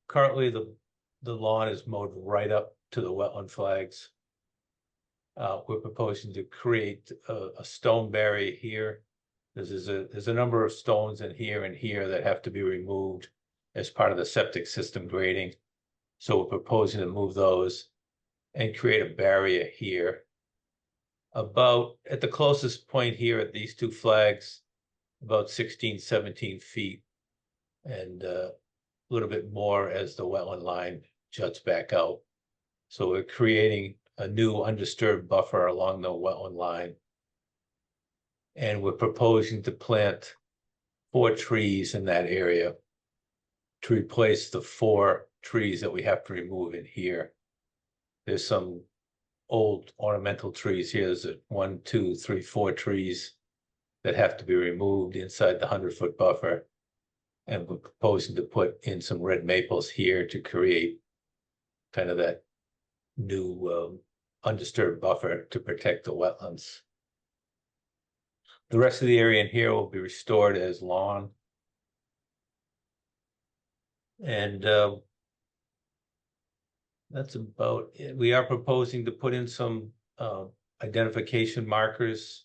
Currently, the lawn is mowed right up to the wetland flags. We're proposing to create a stone barrier here. There's a number of stones in here and here that have to be removed as part of the septic system grading. So we're proposing to move those and create a barrier here. About at the closest point here at these two flags, about 16, 17 feet. And a little bit more as the wetland line juts back out. So we're creating a new undisturbed buffer along the wetland line. And we're proposing to plant 4 trees in that area to replace the 4 trees that we have to remove in here. There's some old ornamental trees here. There's 1, 2, 3, 4 trees that have to be removed inside the 100-foot buffer. And we're proposing to put in some red maples here to create kind of that new undisturbed buffer to protect the wetlands. The rest of the area in here will be restored as lawn. And that's about it. We are proposing to put in some identification markers.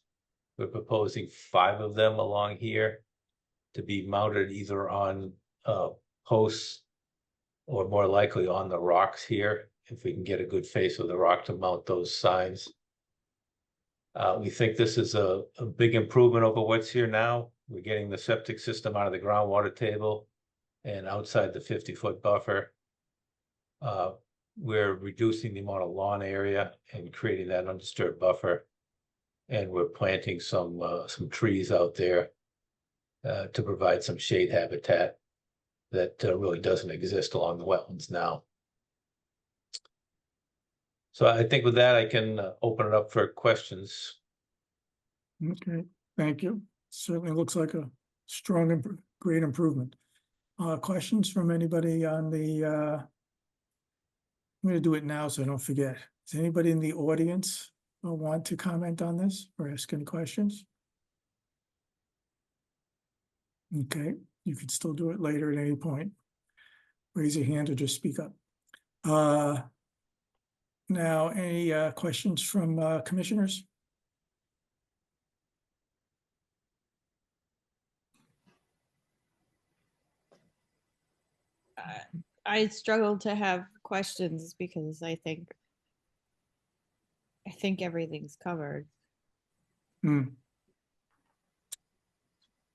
We're proposing 5 of them along here to be mounted either on posts or more likely on the rocks here, if we can get a good face of the rock to mount those signs. We think this is a big improvement over what's here now. We're getting the septic system out of the groundwater table and outside the 50-foot buffer. We're reducing the amount of lawn area and creating that undisturbed buffer. And we're planting some trees out there to provide some shade habitat that really doesn't exist along the wetlands now. So I think with that, I can open it up for questions. Okay, thank you. Certainly looks like a strong and great improvement. Questions from anybody on the, I'm gonna do it now so I don't forget. Is anybody in the audience who want to comment on this or ask any questions? Okay, you can still do it later at any point. Raise your hand or just speak up. Now, any questions from commissioners? I struggle to have questions because I think everything's covered.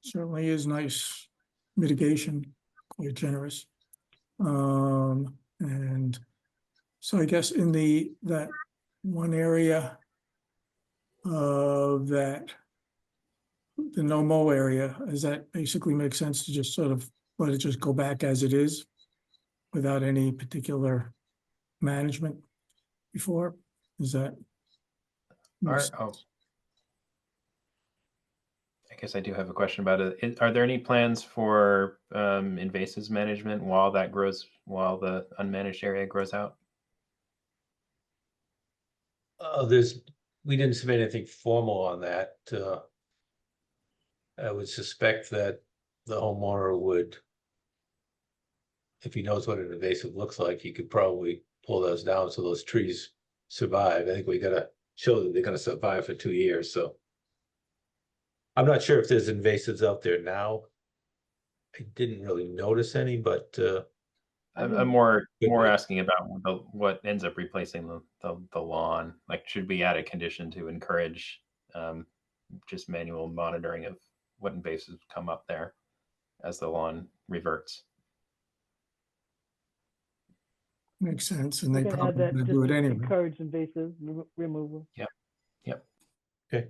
Certainly is nice mitigation, quite generous. And so I guess in that one area of the no mow area, does that basically make sense to just sort of let it just go back as it is without any particular management before? Is that? I guess I do have a question about it. Are there any plans for invasives management while the unmanaged area grows out? We didn't submit anything formal on that. I would suspect that the homeowner would, if he knows what an invasive looks like, he could probably pull those down so those trees survive. I think we gotta show that they're gonna survive for 2 years, so. I'm not sure if there's invasives out there now. I didn't really notice any, but I'm more asking about what ends up replacing the lawn. Like, should we add a condition to encourage just manual monitoring of what invasives come up there as the lawn reverts? Makes sense, and they We can add probably that would just do it to anyway. encourage invasive removal. Yep. okay.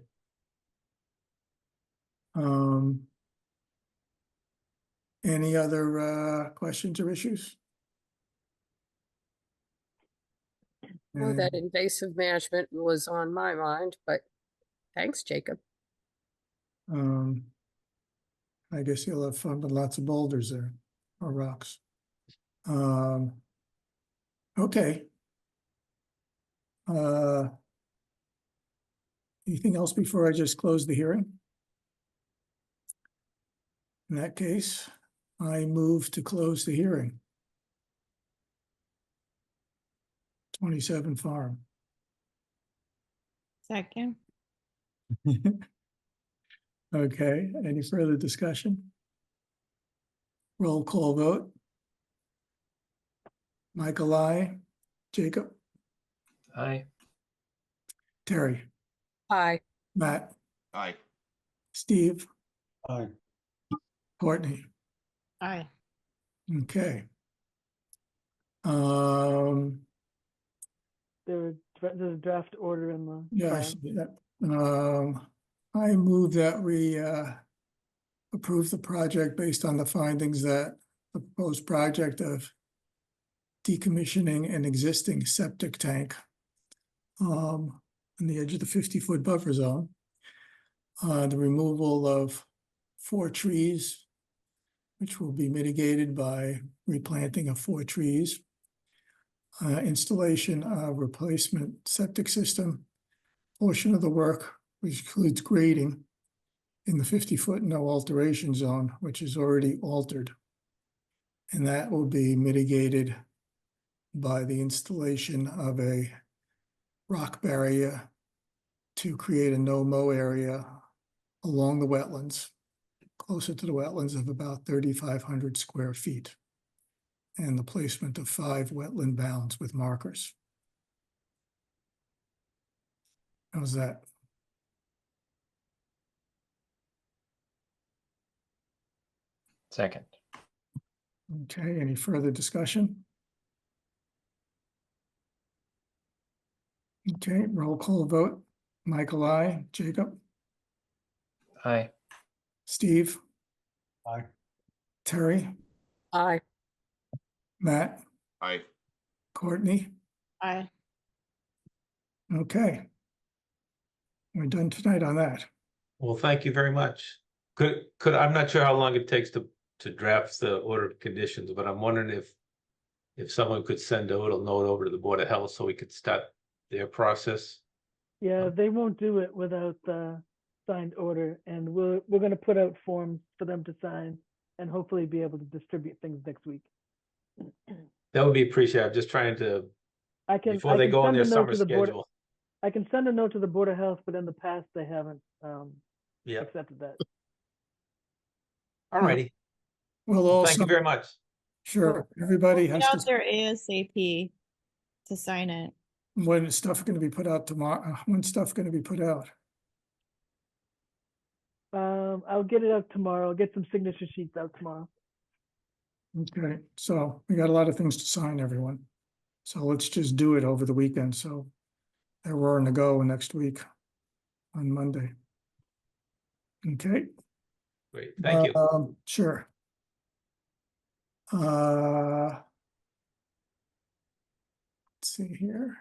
Any other questions or issues? Well, that invasive management was on my mind, but thanks, Jacob. I guess you'll have fun with lots of boulders there or rocks. Okay, Anything else before I just close the hearing? In that case, I move to close the hearing. 27 Farm. Second. Okay, any further discussion? Roll call vote. Michael, I. Jacob, Aye. Terry, Aye. Matt, Aye. Steve, Aye. Courtney. Aye. Okay. There's a draft order in the Yeah, I file. see that. I move that we approve the project based on the findings that the proposed project of decommissioning an existing septic tank on the edge of the 50-foot buffer zone, the removal of 4 trees, which will be mitigated by replanting of 4 trees, installation of replacement septic system, portion of the work, which includes grading in the 50-foot no alteration zone, which is already altered. And that will be mitigated by the installation of a rock barrier to create a no-mow area along the wetlands, closer to the wetlands of about 3,500 square feet, and the placement of 5 wetland bounds with markers. How's that? Second. Okay, any further discussion? Okay, roll call vote. Michael, I. Jacob, Aye. Steve, Aye. Terry, Aye. Matt, Aye. Courtney. Aye. Okay. We're done tonight on that. Well, thank you very much. I'm not sure how long it takes to draft the order of conditions, but I'm wondering if someone could send a little note over to the Board of Health so we could start their process. Yeah, they won't do it without the signed order, and we're going to put out forms for them to sign and hopefully be able to distribute things next week. That would be appreciated. I'm just trying to, before they go on their summer schedule. I can send a note to the Board of Health, but in the past they haven't Yeah, accepted that. all righty. Well, Thank also, you very much. sure, everybody Put has out to, their ASAP to sign it. when is stuff going to be put out tomorrow? When's stuff going to be put out? I'll get it out tomorrow. I'll get some signature sheets out tomorrow. Okay, so we got a lot of things to sign, everyone. So let's just do it over the weekend. So they're roaring to go next week on Monday. Okay. Great, thank you. Sure. Let's see here.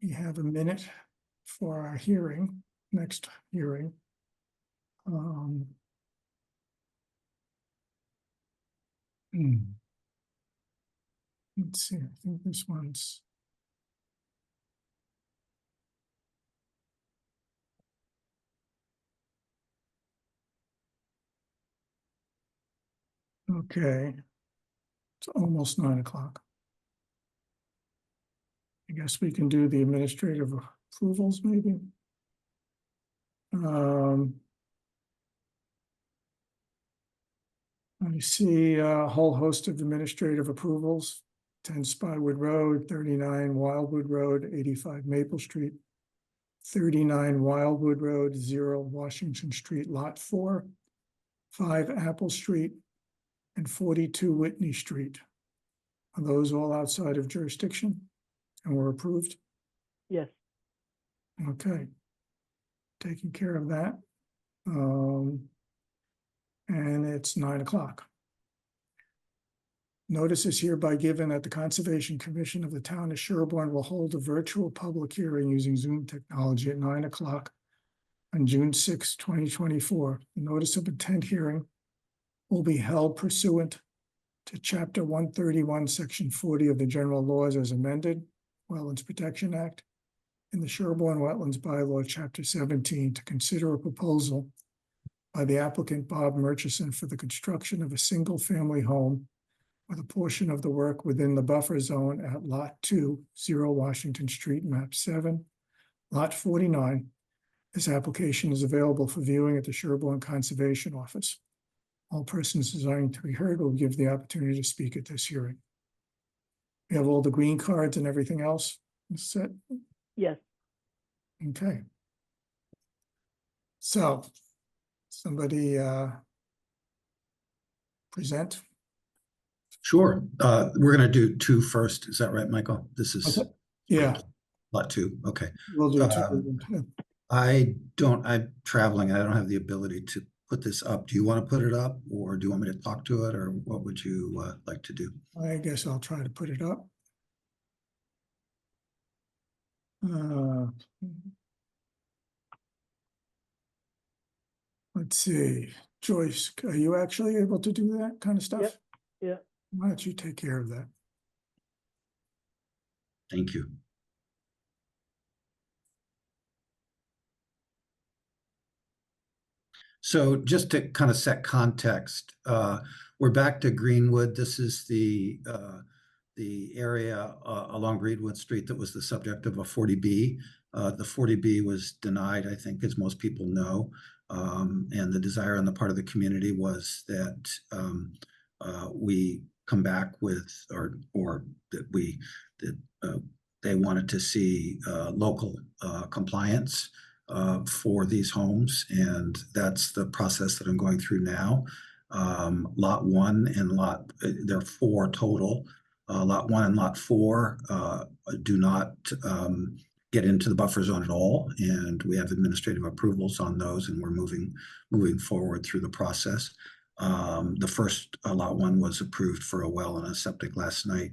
We have a minute for our hearing, next hearing. Let's see, I think this one's. Okay. It's almost 9 o'clock. I guess we can do the administrative approvals maybe. I see a whole host of administrative approvals. 10 Spywood Road, 39 Wildwood Road, 85 Maple Street, 39 Wildwood Road, 0 Washington Street, Lot 4, 5 Apple Street, and 42 Whitney Street. Are those all outside of jurisdiction and were approved? Yes. Okay. Taking care of that. And it's 9 o'clock. Notice is hereby given that the Conservation Commission of the town of Sherborn will hold a virtual public hearing using Zoom technology at 9 o'clock on June 6, 2024. The notice of intent hearing will be held pursuant to Chapter 131, Section 40 of the General Laws as amended, Wetlands Protection Act, in the Sherborn Wetlands Bylaw, Chapter 17, to consider a proposal by the applicant Bob Murchison for the construction of a single-family home with a portion of the work within the buffer zone at Lot 2, 0 Washington Street, Map 7, Lot 49. This application is available for viewing at the Sherborn Conservation Office. All persons desiring to be heard will give the opportunity to speak at this hearing. We have all the green cards and everything else set. Yes. Okay. So, somebody present? Sure. We're going to do two first. Is that right, Michael? This is Okay. Yeah, lot two. Okay. we'll do two. I'm traveling. I don't have the ability to put this up. Do you want to put it up, or do you want me to talk to it, or what would you like to do? I guess I'll try to put it up. Let's see, Joyce, are you actually able to do that kind of stuff? Yep. Yeah. Why don't you take care of that? Thank you. So just to kind of set context, we're back to Greenwood. This is the area along Greenwood Street that was the subject of a 40B. The 40B was denied, I think, as most people know. And the desire on the part of the community was that we come back with, or that they wanted to see local compliance for these homes, and that's the process that I'm going through now. Lot 1 and there are 4 total. Lot 1 and Lot 4 do not get into the buffer zone at all, and we have administrative approvals on those, and we're moving forward through the process. The first Lot 1 was approved for a well and a septic last night.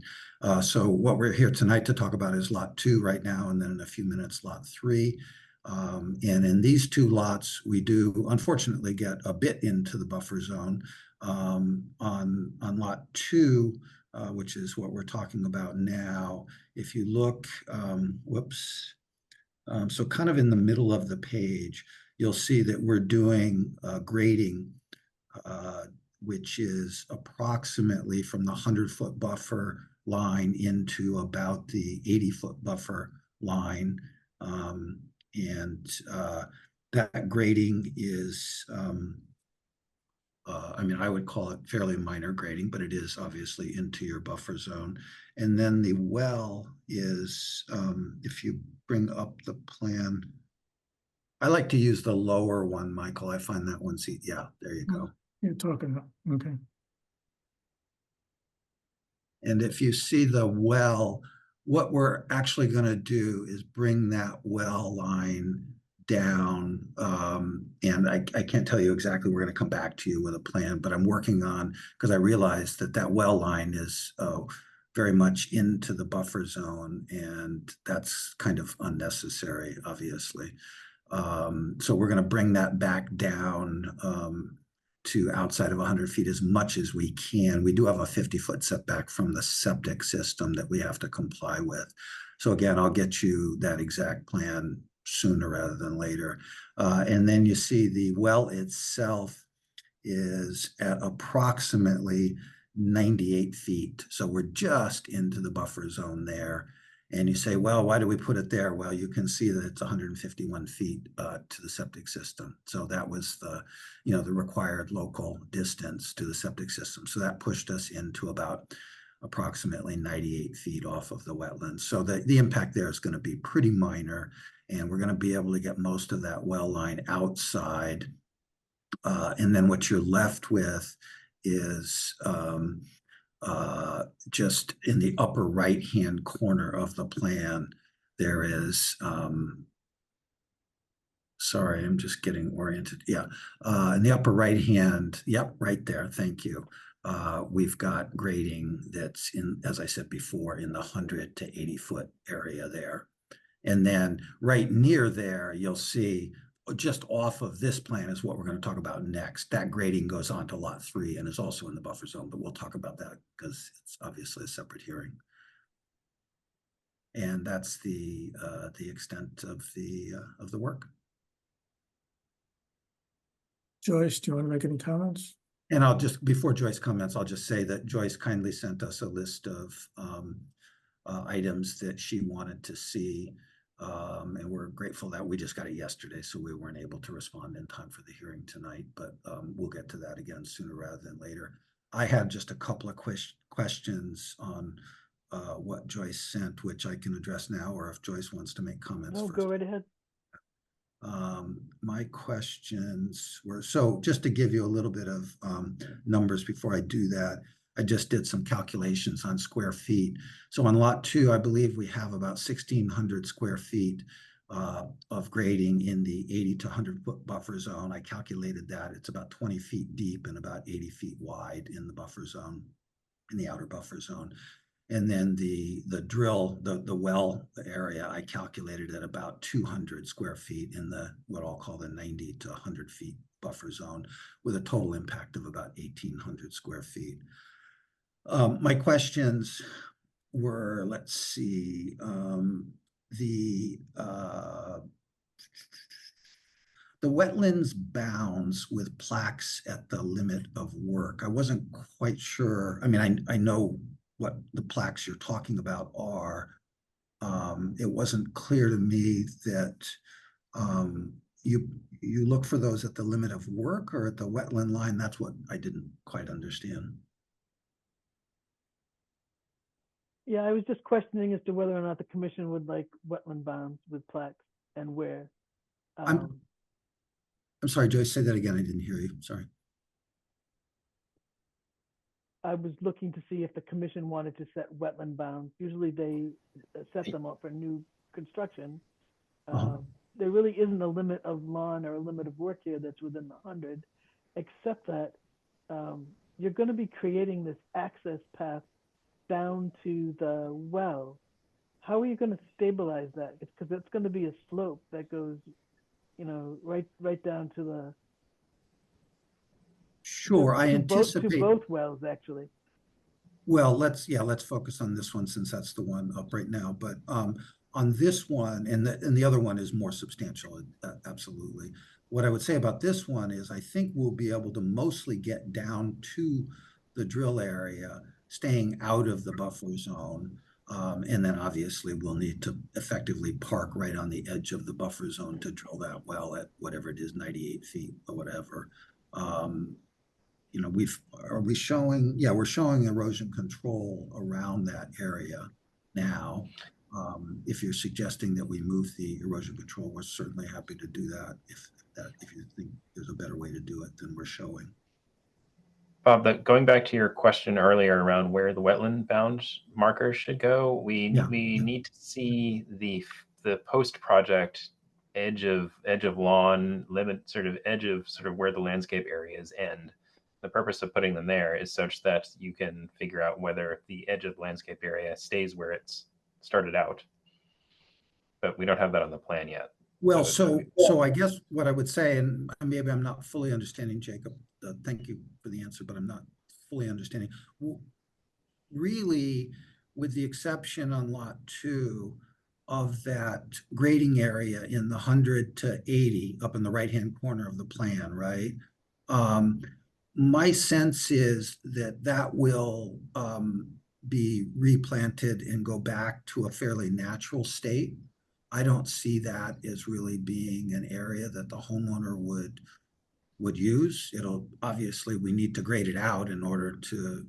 So what we're here tonight to talk about is Lot 2 right now, and then in a few minutes, Lot 3. And in these 2 lots, we do unfortunately get a bit into the buffer zone. On Lot 2, which is what we're talking about now, if you look, so kind of in the middle of the page, you'll see that we're doing grading, which is approximately from the 100-foot buffer line into about the 80-foot buffer line. And that grading is, I mean, I would call it fairly minor grading, but it is obviously into your buffer zone. And then the well is, if you bring up the plan, I like to use the lower one, Michael. I find that one's, yeah, there you go. You're talking about, okay. And if you see the well, what we're actually going to do is bring that well line down. And I can't tell you exactly, we're going to come back to you with a plan, but I'm working on, because I realized that well line is very much into the buffer zone, and that's kind of unnecessary, obviously. So we're going to bring that back down to outside of 100 feet as much as we can. We do have a 50-foot setback from the septic system that we have to comply with. So again, I'll get you that exact plan sooner rather than later. And then you see the well itself is at approximately 98 feet. So we're just into the buffer zone there. And you say, well, why do we put it there? Well, you can see that it's 151 feet to the septic system. So that was the, the required local distance to the septic system. So that pushed us into about approximately 98 feet off of the wetlands. So the impact there is going to be pretty minor, and we're going to be able to get most of that well line outside. And then what you're left with is just in the upper right-hand corner of the plan, there is, sorry, I'm just getting oriented. Yeah, in the upper right-hand, yep, right there, thank you. We've got grading that's in, as I said before, in the 100 to 80 foot area there. And then right near there, you'll see just off of this plan is what we're going to talk about next. That grading goes on to lot 3 and is also in the buffer zone, but we'll talk about that because it's obviously a separate hearing. And that's the extent of the work. Joyce, do you want to make any comments? And I'll just, before Joyce comments, I'll just say that Joyce kindly sent us a list of items that she wanted to see. And we're grateful that we just got it yesterday, so we weren't able to respond in time for the hearing tonight, but we'll get to that again sooner rather than later. I had just a couple of questions on what Joyce sent, which I can address now, or if Joyce wants to make comments No, first. go right ahead. My questions were, so just to give you a little bit of numbers before I do that, I just did some calculations on square feet. So on lot 2, I believe we have about 1,600 square feet of grading in the 80 to 100 foot buffer zone. I calculated that it's about 20 feet deep and about 80 feet wide in the buffer zone, in the outer buffer zone. And then the drill, the well area, I calculated at about 200 square feet in the, what I'll call the 90 to 100 feet buffer zone, with a total impact of about 1,800 square feet. My questions were, let's see, the wetlands bounds with plaques at the limit of work. I wasn't quite sure. I mean, I know what the plaques you're talking about are. It wasn't clear to me that you look for those at the limit of work or at the wetland line. That's what I didn't quite understand. Yeah, I was just questioning as to whether or not the commission would like wetland bounds with plaques and where. I'm sorry, Joyce, say that again. I didn't hear you. Sorry. I was looking to see if the commission wanted to set wetland bounds. Usually they set them up for new construction. There really isn't a limit of lawn or a limit of work here that's within the 100, except that you're going to be creating this access path down to the well. How are you going to stabilize that? Because it's going to be a slope that goes, you know, right down to the. Sure, I anticipate to both wells actually. Well, let's focus on this one since that's the one up right now. But on this one, and the other one is more substantial, absolutely. What I would say about this one is I think we'll be able to mostly get down to the drill area, staying out of the buffer zone. And then obviously we'll need to effectively park right on the edge of the buffer zone to drill that well at whatever it is, 98 feet or whatever. You know, we're showing erosion control around that area now. If you're suggesting that we move the erosion control, we're certainly happy to do that. If you think there's a better way to do it than we're showing. Bob, going back to your question earlier around where the wetland bound markers should go, we need to see the post-project edge of lawn limit, sort of edge of where the landscape areas end. The purpose of putting them there is such that you can figure out whether the edge of the landscape area stays where it's started out. But we don't have that on the plan yet. Well, so I guess what I would say, and maybe I'm not fully understanding, Jacob, thank you for the answer, but I'm not fully understanding. Really, with the exception on lot 2 of that grading area in the 100 to 80 up in the right-hand corner of the plan, right? My sense is that will be replanted and go back to a fairly natural state. I don't see that as really being an area that the homeowner would use. It'll obviously, we need to grade it out in order to,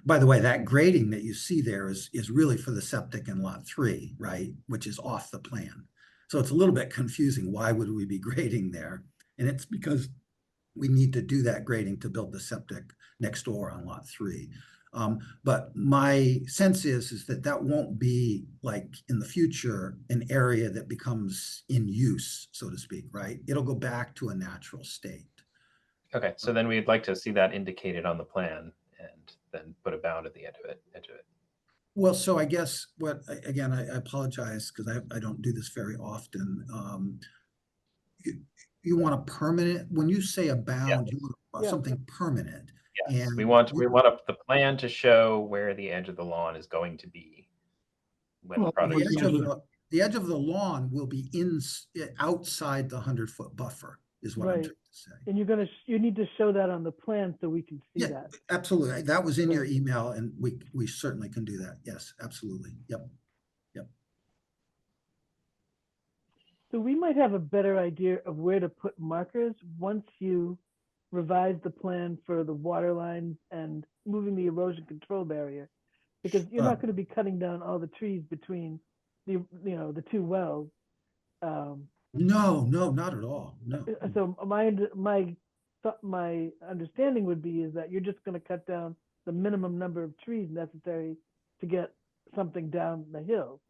by the way, that grading that you see there is really for the septic in lot 3, right? Which is off the plan. So it's a little bit confusing. Why would we be grading there? And it's because we need to do that grading to build the septic next door on lot 3. But my sense is that won't be, like in the future, an area that becomes in use, so to speak, right? It'll go back to a natural state. Okay, so then we'd like to see that indicated on the plan and then put a bound at the edge of it. Well, so I guess I apologize because I don't do this very often. you want a permanent, when you say a bound, you want Yeah. something permanent. Yes, And we want the plan to show where the edge of the lawn is going to be when the Well, project the is edge done. of the edge of the lawn will be outside the 100-foot buffer, is what I'm Right. trying to say. And you need to show that on the plan so we can see Yeah, that. absolutely. That was in your Right. email, and we certainly can do that. Yes, absolutely. Yep. So we might have a better idea of where to put markers once you revise the plan for the water lines and moving the erosion control barrier, because you're not going to be cutting down all the trees between the two wells. No, not at all. No. So my understanding would be is that you're just going to cut down the minimum number of trees necessary to get something down the hill.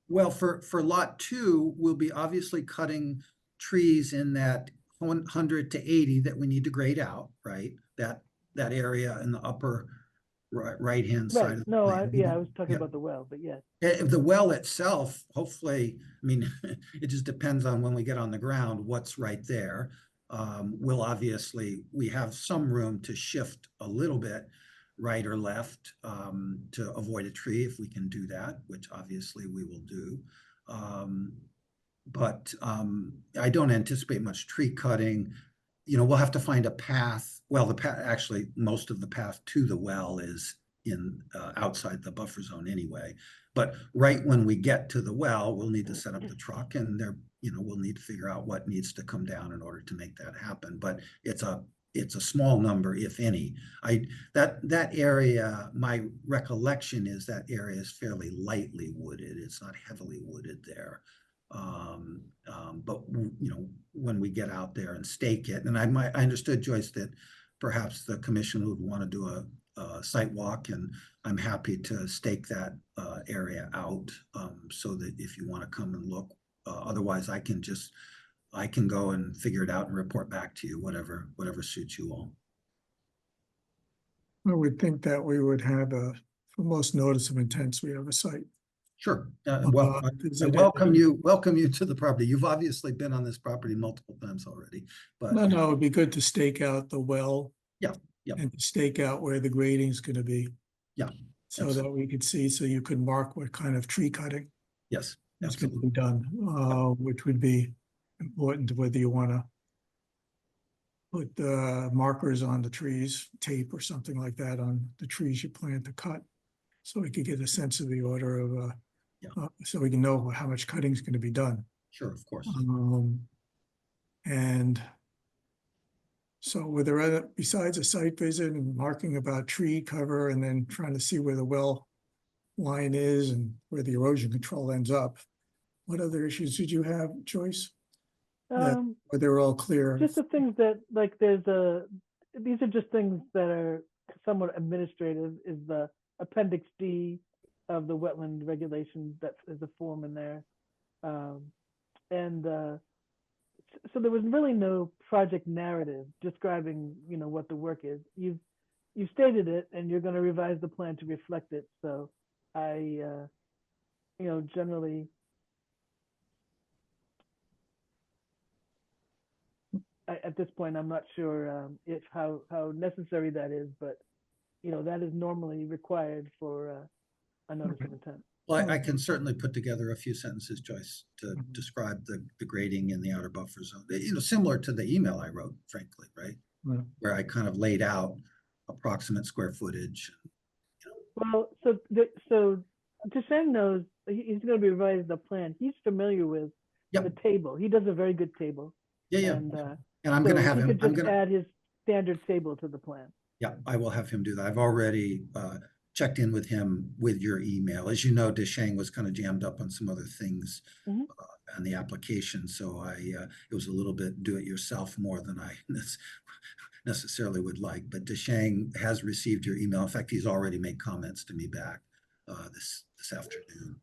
Well, for lot 2, we'll be obviously cutting trees in that 100 to 80 that we need to grade out, right? That area in the upper right-hand side Right. of the No, plan. I was talking about the well, but yes. The well itself, hopefully, I mean, it just depends on when we get on the ground, what's right there. We have some room to shift a little bit right or left to avoid a tree if we can do that, which obviously we will do. But I don't anticipate much tree cutting. We'll have to find a path. Well, actually, most of the path to the well is in outside the buffer zone anyway. But right when we get to the well, we'll need to set up the truck, and we'll need to figure out what needs to come down in order to make that happen. But it's a small number, if any. That area, my recollection is that area is fairly lightly wooded. It's not heavily wooded there. But when we get out there and stake it, and I understood, Joyce, that perhaps the commission would want to do a site walk, and I'm happy to stake that area out so that if you want to come and look, otherwise I can go and figure it out and report back to you, whatever suits you all. I would think that we would have for most notice of intents, we have a site. Sure. Well, I welcome you to the property. You've obviously been on this property multiple times already, but No, it'd be good to stake out the well. Yeah. And to stake out where the grading is going to be. Yeah. So absolutely. that we could see, so you could mark what kind of tree cutting Yes, is going to absolutely. be done, which would be important, whether you want to put markers on the trees, tape or something like that on the trees you plan to cut. So we could get a sense of the order of, so we can know how much cutting is going to be done. Sure, of course. And so were there other, besides a site visit and marking about tree cover and then trying to see where the well line is and where the erosion control ends up, what other issues did you have, Joyce? Where they were all clear? Just the things that, like, these are just things that are somewhat administrative, is the Appendix D of the wetland regulations, that is a form in there. So there was really no project narrative describing, what the work is. You stated it, and you're going to revise the plan to reflect it. So I, generally, at this point, I'm not sure how necessary that is, but that is normally required for a notice of intent. Well, I can certainly put together a few sentences, Joyce, to describe the grading in the outer buffer zone. Similar to the email I wrote, frankly, right? Yeah. Where I kind of laid out approximate square footage. Well, so Desheng knows he's going to be revising the plan. He's familiar with the table. He does a very good table. Yeah. And I'm so going to have him. He could just add his standard table to the plan. Yeah, I will have him do that. I've already checked in with him with your email. As you know, Desheng was kind of jammed up on some other things on the application, so it was a little bit do-it-yourself more than I necessarily would like. But Desheng has received your email. In fact, he's already made comments to me back this afternoon,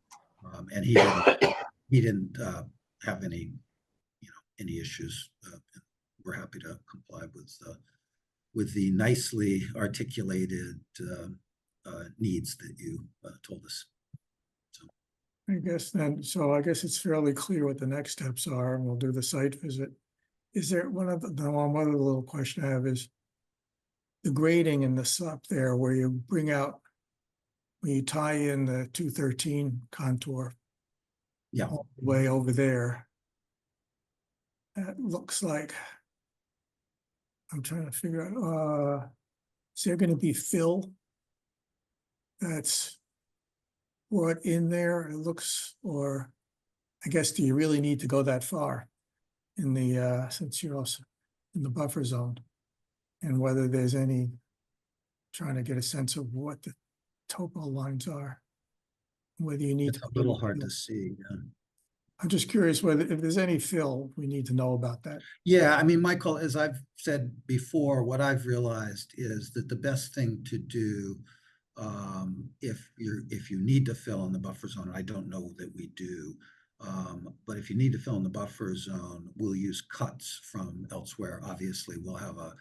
and he didn't have any issues. We're happy to comply with the nicely articulated needs that you told us. So. I guess then, so I guess it's fairly clear what the next steps are, and we'll do the site visit. Is there one other little question I have is the grading in this up there where you bring out, when you tie in the 213 contour Yeah. all the way over there. That looks like, I'm trying to figure out, is there gonna be fill that's brought in there? It looks, or I guess, do you really need to go that far in the, since you're also in the buffer zone? And whether there's any, trying to get a sense of what the topo lines are, whether you need It's to. a little hard to see. Yeah. I'm just curious whether, if there's any fill, we need to know about that. Yeah, I mean, Michael, as I've said before, what I've realized is that the best thing to do, if you need to fill in the buffer zone, I don't know that we do, but if you need to fill in the buffer zone, we'll use cuts from elsewhere. Obviously, we'll have a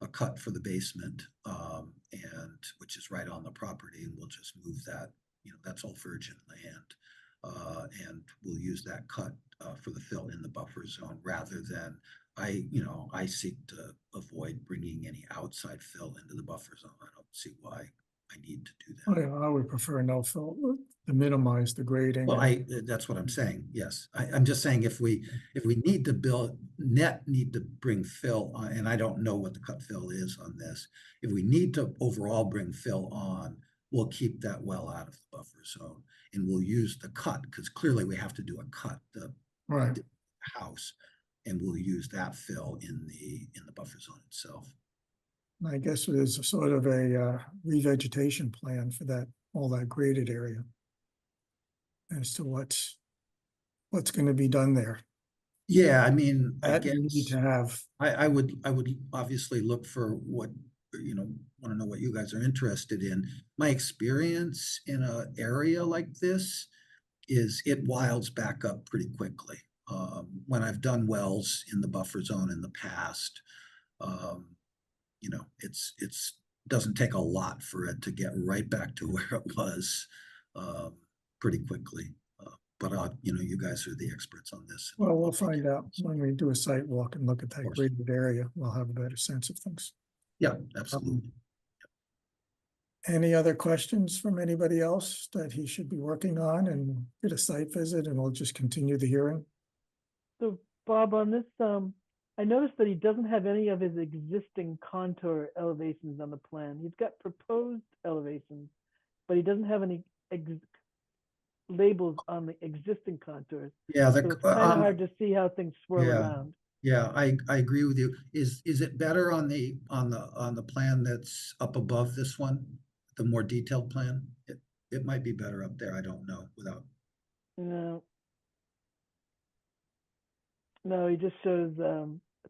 cut for the basement, and which is right on the property, and we'll just move that. You know, that's all virgin land, and we'll use that cut for the fill in the buffer zone rather than I seek to avoid bringing any outside fill into the buffer zone. I don't see why I need to do that. I would prefer no fill to minimize the grading. Well, that's what I'm saying. Yes, I'm just saying if we need to need to bring fill on, and I don't know what the cut fill is on this. If we need to overall bring fill on, we'll keep that well out of the buffer zone, and we'll use the cut because clearly we have to do a cut Right. the house, and we'll use that fill in the buffer zone itself. I guess there's a sort of a revegetation plan for that, all that graded area, as to what's going to be done there. Yeah, I mean, I That guess you need to have. I would obviously look for what, want to know what you guys are interested in. My experience in an area like this is it wilds back up pretty quickly. When I've done wells in the buffer zone in the past, it's doesn't take a lot for it to get right back to where it was pretty quickly. But you guys are the experts on this. Well, we'll find out when we do a site walk and look at that graded area. We'll have a better sense of things. Yeah, absolutely. Any other questions from anybody else that he should be working on, and get a site visit, and we'll just continue the hearing? So Bob, on this, I noticed that he doesn't have any of his existing contour elevations on the plan. He's got proposed elevations, but he doesn't have any labels on the existing contours. Yeah, so it's kind of hard to see how things swirl around. Yeah, I agree with you. Is it better on the plan that's up above this one, the more detailed plan? It might be better up there. I don't know without. No, he just shows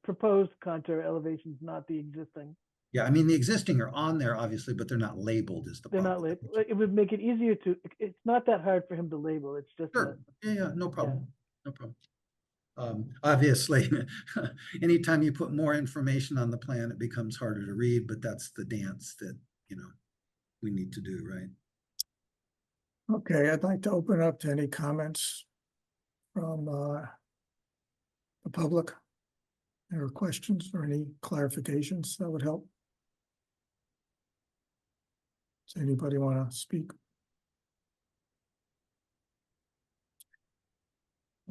proposed contour elevations, not the existing. Yeah, I mean, the existing are on there, obviously, but they're not labeled as the They're not labeled. It would make it easier to, it's not that hard for him to label. It's just. Sure. Yeah, no problem. No problem. Obviously, anytime you put more information on the plan, it becomes harder to read, but that's the dance that, we need to do, right? Okay, I'd like to open up to any comments from the public. Or questions or any clarifications that would help. Does anybody want to speak?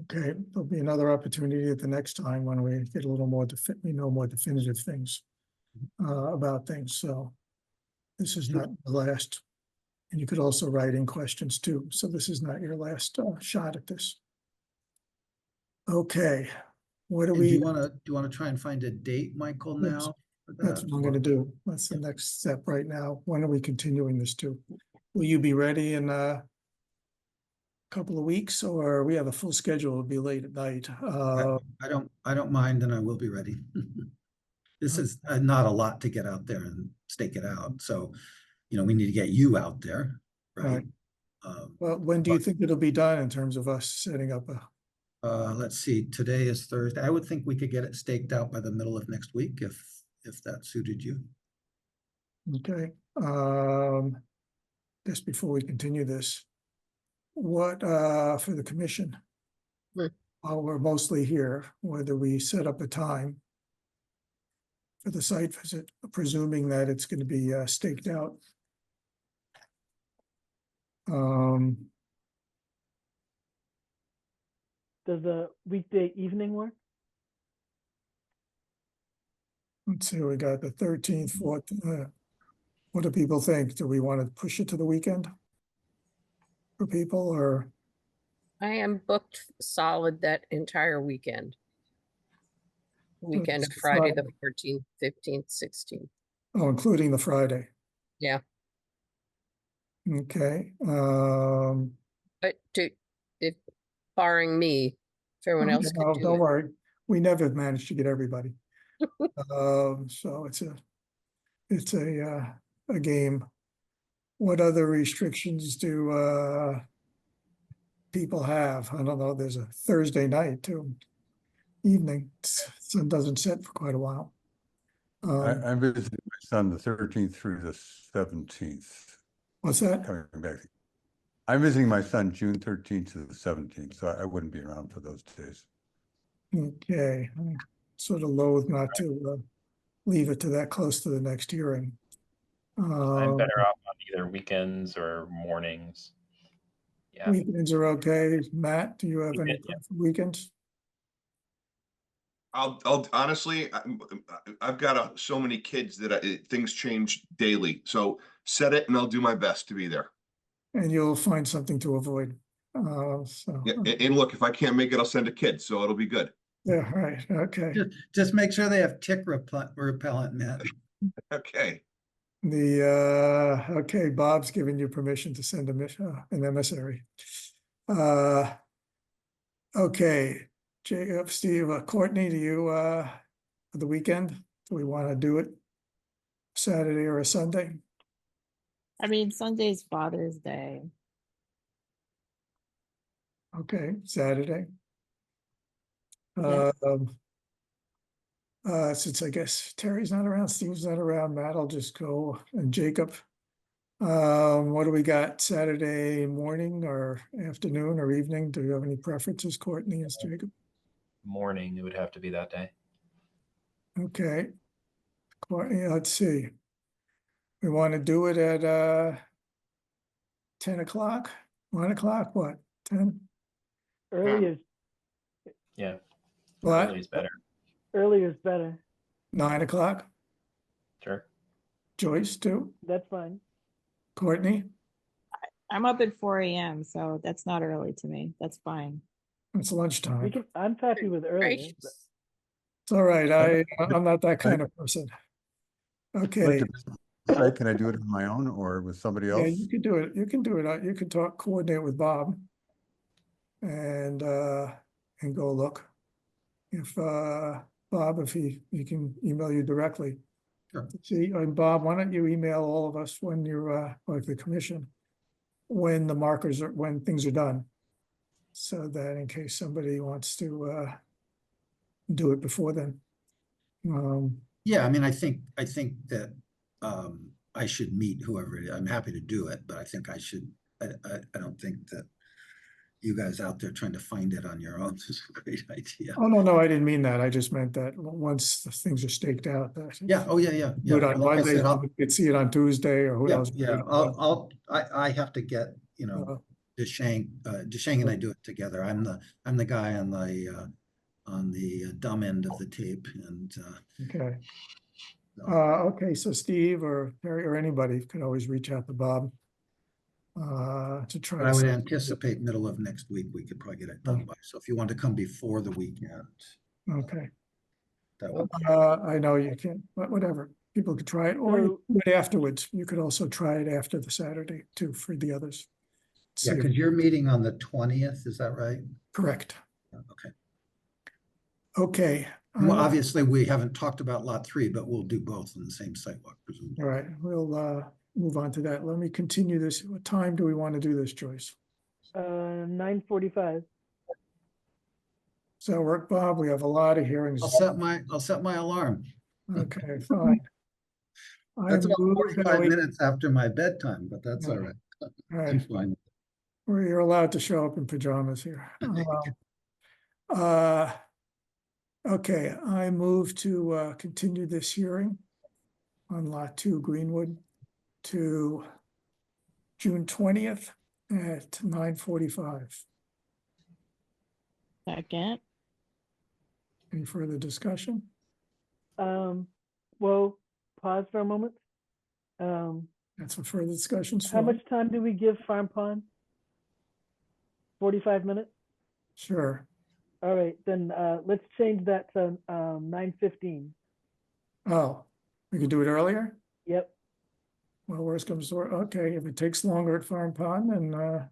Okay, there'll be another opportunity at the next time when we get a little more more definitive things about things. So this is not the last, and you could also write in questions too. So this is not your last shot at this. Okay. What do And we? Do you want to try and find a date, Michael, now? That's what I'm going to do. That's the next step right now. When are we continuing this to? Will you be ready in a couple of weeks, or we have a full schedule? It'll be late at night. I don't mind, and I will be ready. This is not a lot to get out there and stake it out. So, we need to get you out there, right? Well, when do you think it'll be done in terms of us setting up a? Let's see, today is Thursday. I would think we could get it staked out by the middle of next week if that suited you. Okay. Just before we continue this, what, for the commission. Hmm. While we're mostly here, whether we set up a time for the site visit, presuming that it's gonna be staked out. Does a weekday evening work? Let's see, we got the 13th, 14th. What do people think? Do we want to push it to the weekend? For people, or, I am booked solid that entire weekend. Weekend of it's Friday, the Friday. 14th, 15th, 16th. oh, including the Friday? Yeah. Okay, But if barring me, if everyone else could do don't it. worry, we never managed to get everybody. So it's a game. What other restrictions do people have? I don't know, there's a Thursday night too. Evening, sun doesn't set for quite a while. I'm visiting my son the 13th through the 17th, What's that? coming back. I'm visiting my son June 13th to the 17th, so I wouldn't be around for those days. Okay, I'm sort of loath not to leave it to that close to the next hearing. I'm better off on either weekends or mornings. Yeah. Weekends are okay. Matt, do you have any Weekend, yeah. weekends? I'll honestly, I've got so many kids that things change daily. So set it and I'll do my best to be there. And you'll find something to avoid. Yeah, and look, if I can't make it, I'll send a kid, so it'll be good. Yeah, right, okay. Just make sure they have tick repellent, Matt. Okay. Okay, Bob's given you permission to send an emissary. Okay, Jacob, Steve, Courtney, do you, for the weekend, do we want to do it Saturday or a Sunday? I mean, Sunday's Father's Day. Okay, Saturday. Yeah. Since I guess Terry's not around, Steve's not around, Matt, I'll just go, and Jacob. What do we got, Saturday morning or afternoon or evening? Do you have any preferences, Courtney and Jacob? Morning, it would have to be that day. Okay. Courtney, let's see. We want to do it at 10 o'clock, 1 o'clock, what, 10? Early is Yeah. What? Early is better. earlier is better. 9 o'clock? Sure. Joyce, too? That's fine. Courtney? I'm up at 4 a.m., so that's not early to me. That's fine. It's lunchtime. I'm happy with earlier. Gracious. It's all right, I'm not that kind of person. Okay, Can I do it on my own or with somebody yeah, else? you can do it, you can do it, you can coordinate with Bob. And go look. If Bob, if he can email you directly. Sure. See, and Bob, why don't you email all of us when you're like the commission, when the markers are, when things are done. So that in case somebody wants to do it before then. Yeah, I mean, I think that I should meet whoever, I'm happy to do it, but I think I should, I don't think that you guys out there trying to find it on your own is a great idea. Oh, no, I didn't mean that. I just meant that once the things are staked out. Yeah, oh, yeah. Do it on Like I Monday, said, you could see it on Tuesday or who knows. I have to get, Deshang and I do it together. I'm the guy on the dumb end of the tape, and Okay. Okay, so Steve or Terry or anybody could always reach out to Bob. To try. I would anticipate middle of next week, we could probably get it done by. So if you want to come before the weekend. Okay. That would. I know you can't, but whatever. People could try it or So- do it afterwards. You could also try it after the Saturday too for the others. Yeah, See- because you're meeting on the 20th, is that right? Correct. Okay. Okay. Well, obviously, we haven't talked about lot 3, but we'll do both on the same sidewalk, presumably. All right, we'll move on to that. Let me continue this. What time do we want to do this, Joyce? 9:45. Does that work, Bob? We have a lot of hearings. I'll set my alarm. Okay, fine. I That's about move that 45 we- minutes after my bedtime, but that's all right. All right. I'm fine. Or you're allowed to show up in pajamas here. Uh, Okay, I move to continue this hearing on Lot 2 Greenwood to June 20th at 9:45. Second. Any further discussion? Well, pause for a moment. That's what further discussions How for. much time do we give Farm Pond? 45 minutes? Sure. All right, then let's change that to 9:15. Oh, we could do it earlier? Yep. Well, worst comes to worst. Okay, if it takes longer at Farm Pond, then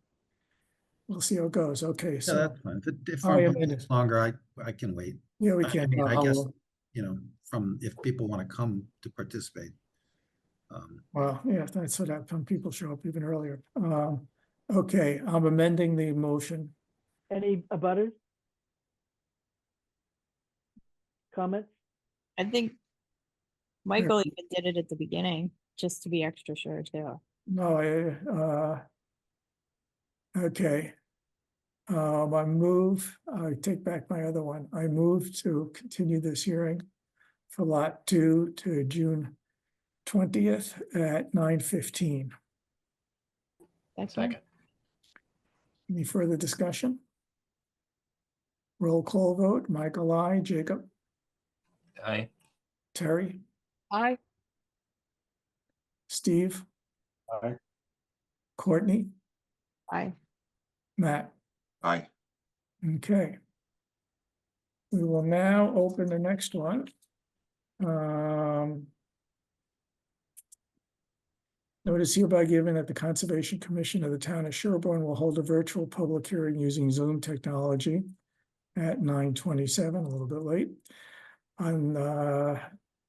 we'll see how it goes. Okay, Yeah, so, that's fine. If Oh, Farm yeah, Pond maybe. takes longer, I can wait. yeah, we I can. mean, I guess, from, if people want to come to participate. Well, yeah, that's what some people show up even earlier. Okay, I'm amending the motion. Any abutters? Comments? I think Michael even did it at the beginning, just to be extra sure too. No, okay. I take back my other one. I move to continue this hearing for Lot 2 to June 20th at 9:15. Second. Any further discussion? Roll call vote, Michael, I, Jacob, Aye. Terry, Aye. Steve, Aye. Courtney, Aye. Matt. Aye. Okay. We will now open the next one. Notice hereby given that the Conservation Commission of the Town of Sherborn will hold a virtual public hearing using Zoom technology at 9:27, a little bit late, on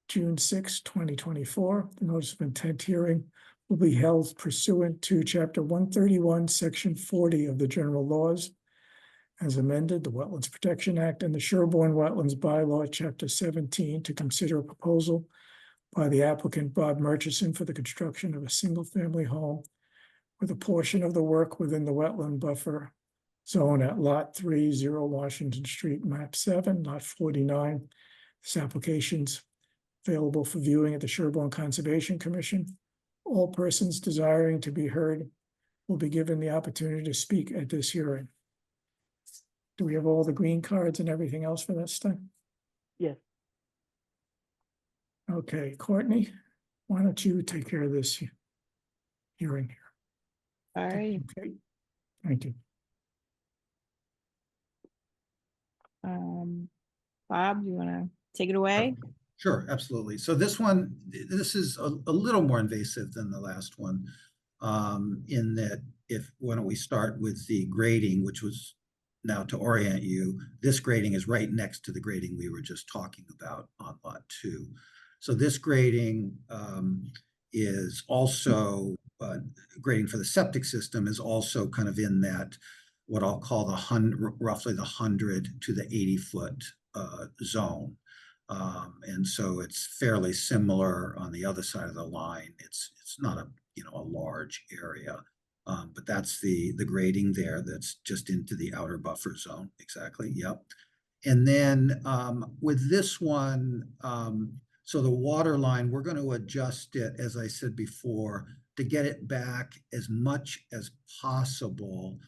June 6, 2024. The notice of intent hearing will be held pursuant to Chapter 131, Section 40 of the General Laws, as amended, the Wetlands Protection Act, and the Sherborn Wetlands Bylaw, Chapter 17, to consider a proposal by the applicant Bob Murchison for the construction of a single-family home with a portion of the work within the wetland buffer zone at Lot 3, 0 Washington Street, Map 7, Lot 49. This application's available for viewing at the Sherborn Conservation Commission. All persons desiring to be heard will be given the opportunity to speak at this hearing. Do we have all the green cards and everything else for this thing? Yes. Okay, Courtney, why don't you take care of this hearing here? All right. Okay, thank you. Bob, you want to take it away? Sure, absolutely. So this one, this is a little more invasive than the last one, in that why don't we start with the grading, which was, now to orient you, this grading is right next to the grading we were just talking about on Lot 2. So this grading is also, grading for the septic system is also kind of in that, what I'll call roughly the 100 to the 80-foot zone. And so it's fairly similar on the other side of the line. It's not a large area, but that's the grading there. That's just into the outer buffer zone. Exactly. Yep. And then with this one, so the water line, we're going to adjust it, as I said before, to get it back as much as possible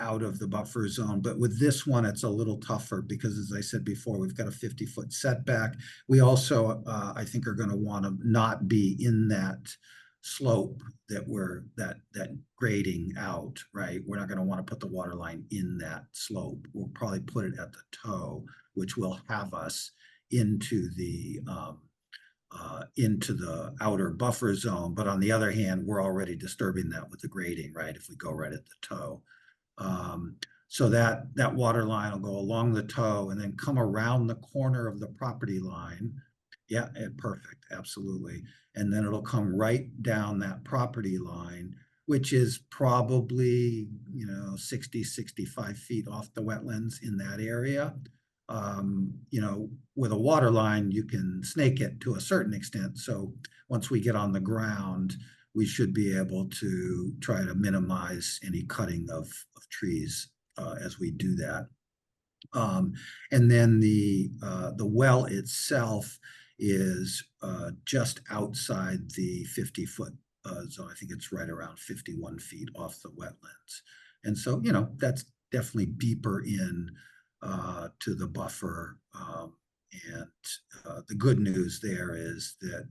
out of the buffer zone. But with this one, it's a little tougher because, as I said before, we've got a 50-foot setback. We also, I think, are going to want to not be in that slope that grading out, right? We're not going to want to put the water line in that slope. We'll probably put it at the toe, which will have us into the outer buffer zone. But on the other hand, we're already disturbing that with the grading, right? If we go right at the toe. So that water line will go along the toe and then come around the corner of the property line. Yeah, perfect, absolutely. And then it'll come right down that property line, which is probably, 60, 65 feet off the wetlands in that area. With a water line, you can snake it to a certain extent. So once we get on the ground, we should be able to try to minimize any cutting of trees as we do that. And then the well itself is just outside the 50-foot zone. I think it's right around 51 feet off the wetlands. And so, you know, that's definitely deeper in to the buffer. And the good news there is that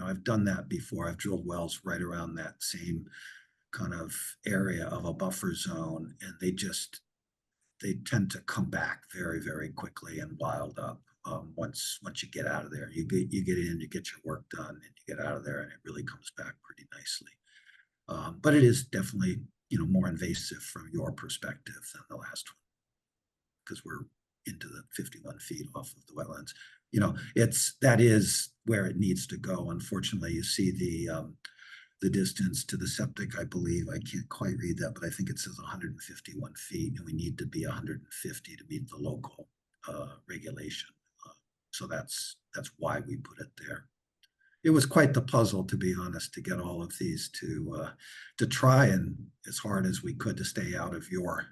I've done that before. I've drilled wells right around that same kind of area of a buffer zone, and they tend to come back very, very quickly and wild up. Once you get out of there, you get in, you get your work done, and you get out of there, and it really comes back pretty nicely. But it is definitely, more invasive from your perspective than the last one, because we're into the 51 feet off of the wetlands. That is where it needs to go. Unfortunately, you see the distance to the septic, I believe, I can't quite read that, but I think it says 151 feet, and we need to be 150 to meet the local regulation. So that's why we put it there. It was quite the puzzle, to be honest, to get all of these to try and as hard as we could to stay out of your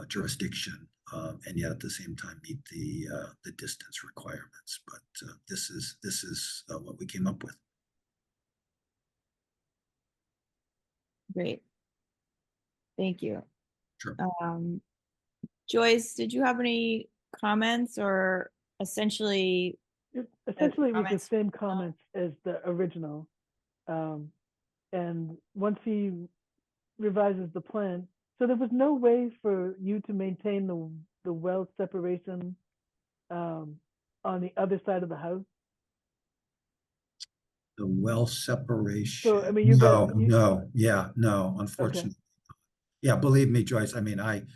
jurisdiction, and yet at the same time meet the distance requirements. But this is what we came up with. Great. Thank you. Sure. Joyce, did you have any comments, or essentially? Essentially, it was the comments? same comments as the original. And once he revises the plan, so there was no way for you to maintain the well separation on the other side of the house. The well separation. So I mean, you no, got no, unfortunately. Okay. Yeah, believe me, Joyce. I mean, I've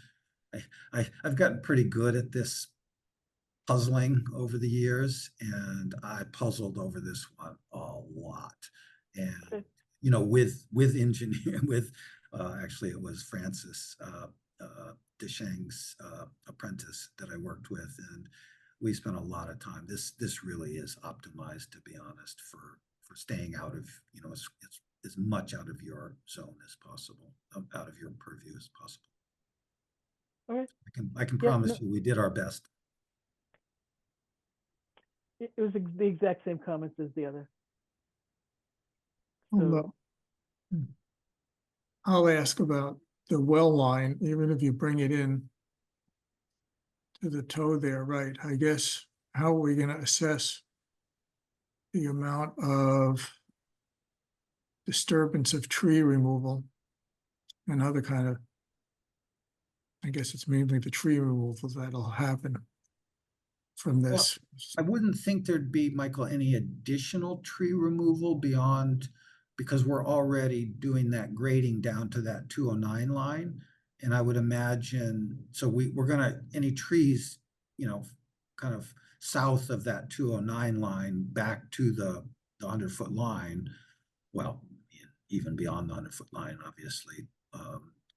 gotten pretty good at this puzzling over the years, and I puzzled over this one a lot. And Okay. with engineer, with actually it was Francis Deshang's apprentice that I worked with, and we spent a lot of time. This really is optimized, to be honest, for staying out of it's as much out of your zone as possible, out of your purview as possible. All right. I can promise you we did our best. It was the exact same comments as the other. Although, I'll ask about the well line, even if you bring it in to the toe there, right? I guess, how are we going to assess the amount of disturbance of tree removal and other kind of, I guess it's mainly the tree removal that'll happen from this. I wouldn't think there'd be, Michael, any additional tree removal beyond, because we're already doing that grading down to that 209 line. And I would imagine, so we're gonna, any trees, kind of south of that 209 line back to the 100-foot line, well, even beyond the 100-foot line, obviously,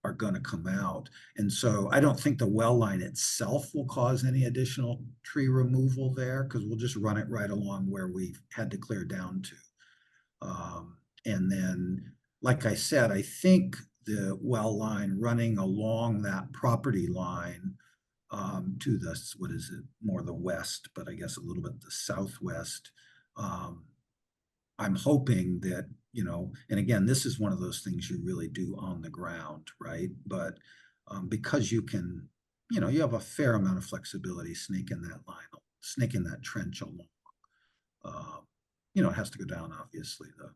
are going to come out. And so I don't think the well line itself will cause any additional tree removal there, because we'll just run it right along where we've had to clear down to. And then, like I said, I think the well line running along that property line to the, what is it, more the west, but I guess a little bit the southwest. I'm hoping that, and again, this is one of those things you really do on the ground, right? But because you can, you have a fair amount of flexibility snaking that line, snaking that trench along. It has to go down, obviously, the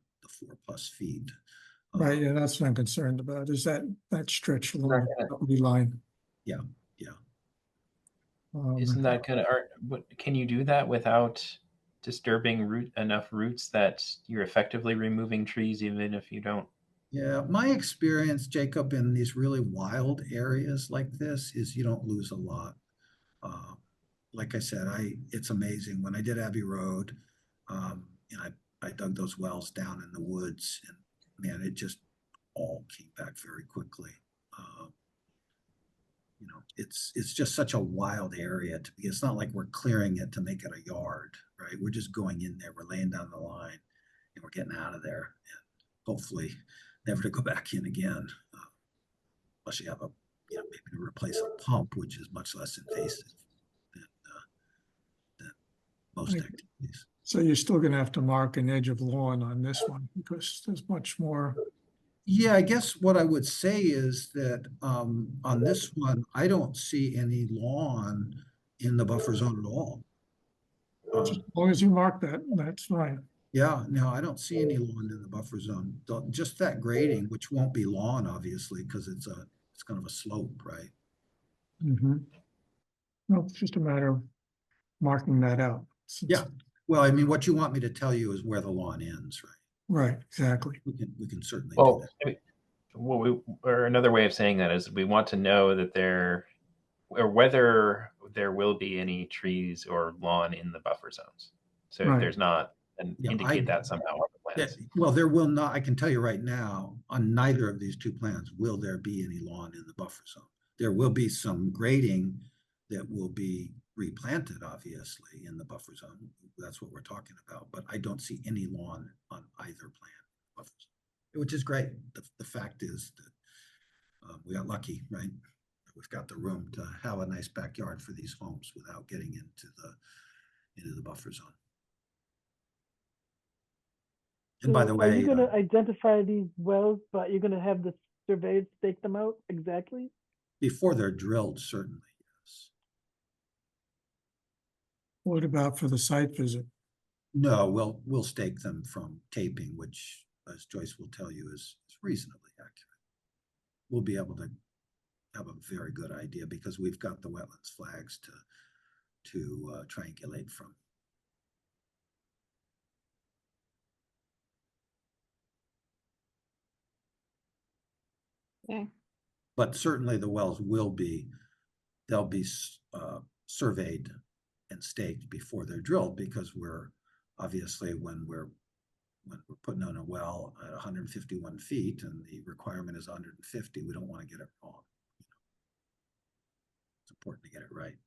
4+ feet. Right, yeah, that's what I'm concerned about, is that stretch along the property line. Yeah. Isn't that kind of art? Can you do that without disturbing enough roots that you're effectively removing trees, even if you don't? Yeah, my experience, Jacob, in these really wild areas like this is you don't lose a lot. Like I said, it's amazing. When I did Abbey Road, and I dug those wells down in the woods, and man, it just all came back very quickly. It's just such a wild area to be. It's not like we're clearing it to make it a yard, right? We're just going in there, we're laying down the line, we're getting out of there, and hopefully never to go back in again. Unless you have maybe to replace a pump, which is much less invasive than most Right. activities. So you're still gonna have to mark an edge of lawn on this one because there's much more. Yeah, I guess what I would say is that on this one, I don't see any lawn in the buffer zone at all. As long as you mark that, that's fine. Yeah, no, I don't see any lawn in the buffer zone. Just that grading, which won't be lawn, obviously, because it's kind of a slope, right? Mm-hmm. No, it's just a matter of marking that out. Yeah. Well, I mean, what you want me to tell you is where the lawn ends, right? Right, exactly. We can certainly do Well, that. I mean, or another way of saying that is we want to know that or whether there will be any trees or lawn in the buffer zones. So if Right. there's not, then Yeah, indicate that somehow on the plans. Well, there will not, I can tell you right now, on neither of these two plans, will there be any lawn in the buffer zone. There will be some grading that will be replanted, obviously, in the buffer zone. That's what we're talking about, but I don't see any lawn on either plan, buffer zone, which is great. The fact is that we got lucky, right? We've got the room to have a nice backyard for these homes without getting into the buffer zone. And by the Are way, you going to identify these wells, but you're going to have the surveyors stake them out exactly? before they're drilled, certainly, yes. What about for the site visit? No, we'll stake them from taping, which, as Joyce will tell you, is reasonably accurate. We'll be able to have a very good idea because we've got the wetlands flags to triangulate from. Okay. But certainly the wells they'll be surveyed and staked before they're drilled because we're obviously when we're putting on a well at 151 feet and the requirement is 150, we don't want to get it wrong. It's important to get it right.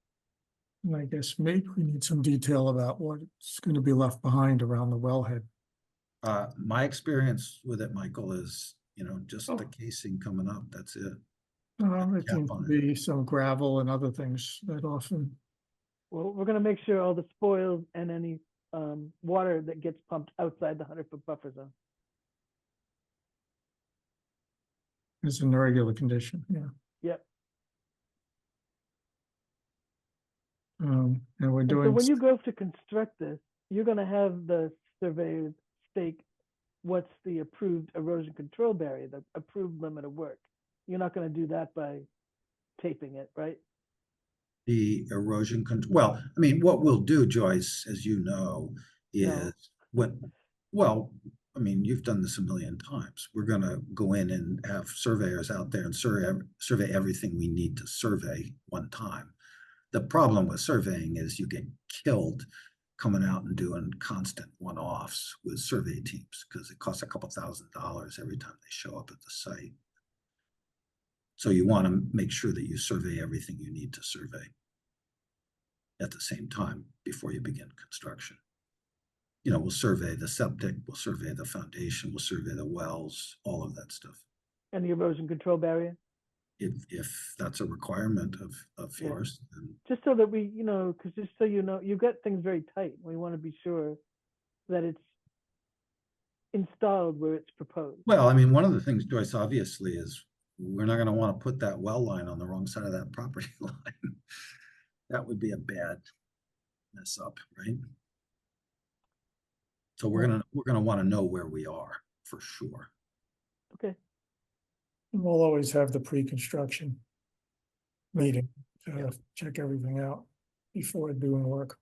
And I guess maybe we need some detail about what's going to be left behind around the wellhead. My experience with it, Michael, is just the casing coming up. That's it. There seems to be some gravel and other things that often. Well, we're going to make sure all the spoils and any water that gets pumped outside the 100-foot buffer zone. Is in the regular condition, yeah. Yep. And we're And doing. so when you go to construct this, you're going to have the surveyors stake what's the approved erosion control barrier, the approved limit of work. You're not going to do that by taping it, right? The erosion control. Well, I mean, what we'll do, Joyce, as you know, is well, I mean, you've done this a million times. We're going to go in and have surveyors out there and survey everything we need to survey one time. The problem with surveying is you get killed coming out and doing constant one-offs with survey teams because it costs a couple $1,000s every time they show up at the site. So you want to make sure that you survey everything you need to survey at the same time before you begin construction. We'll survey the septic, we'll survey the foundation, we'll survey the wells, all of that stuff. And the erosion control barrier? If that's a requirement of yours. Then... Just so that we, because just so you've got things very tight. We want to be sure that it's installed where it's proposed. Well, I mean, one of the things, Joyce, obviously is we're not going to want to put that well line on the wrong side of that property line. That would be a bad mess up, right? So we're gonna want to know where we are for sure. Okay. We'll always have the pre-construction meeting to check everything out before doing work.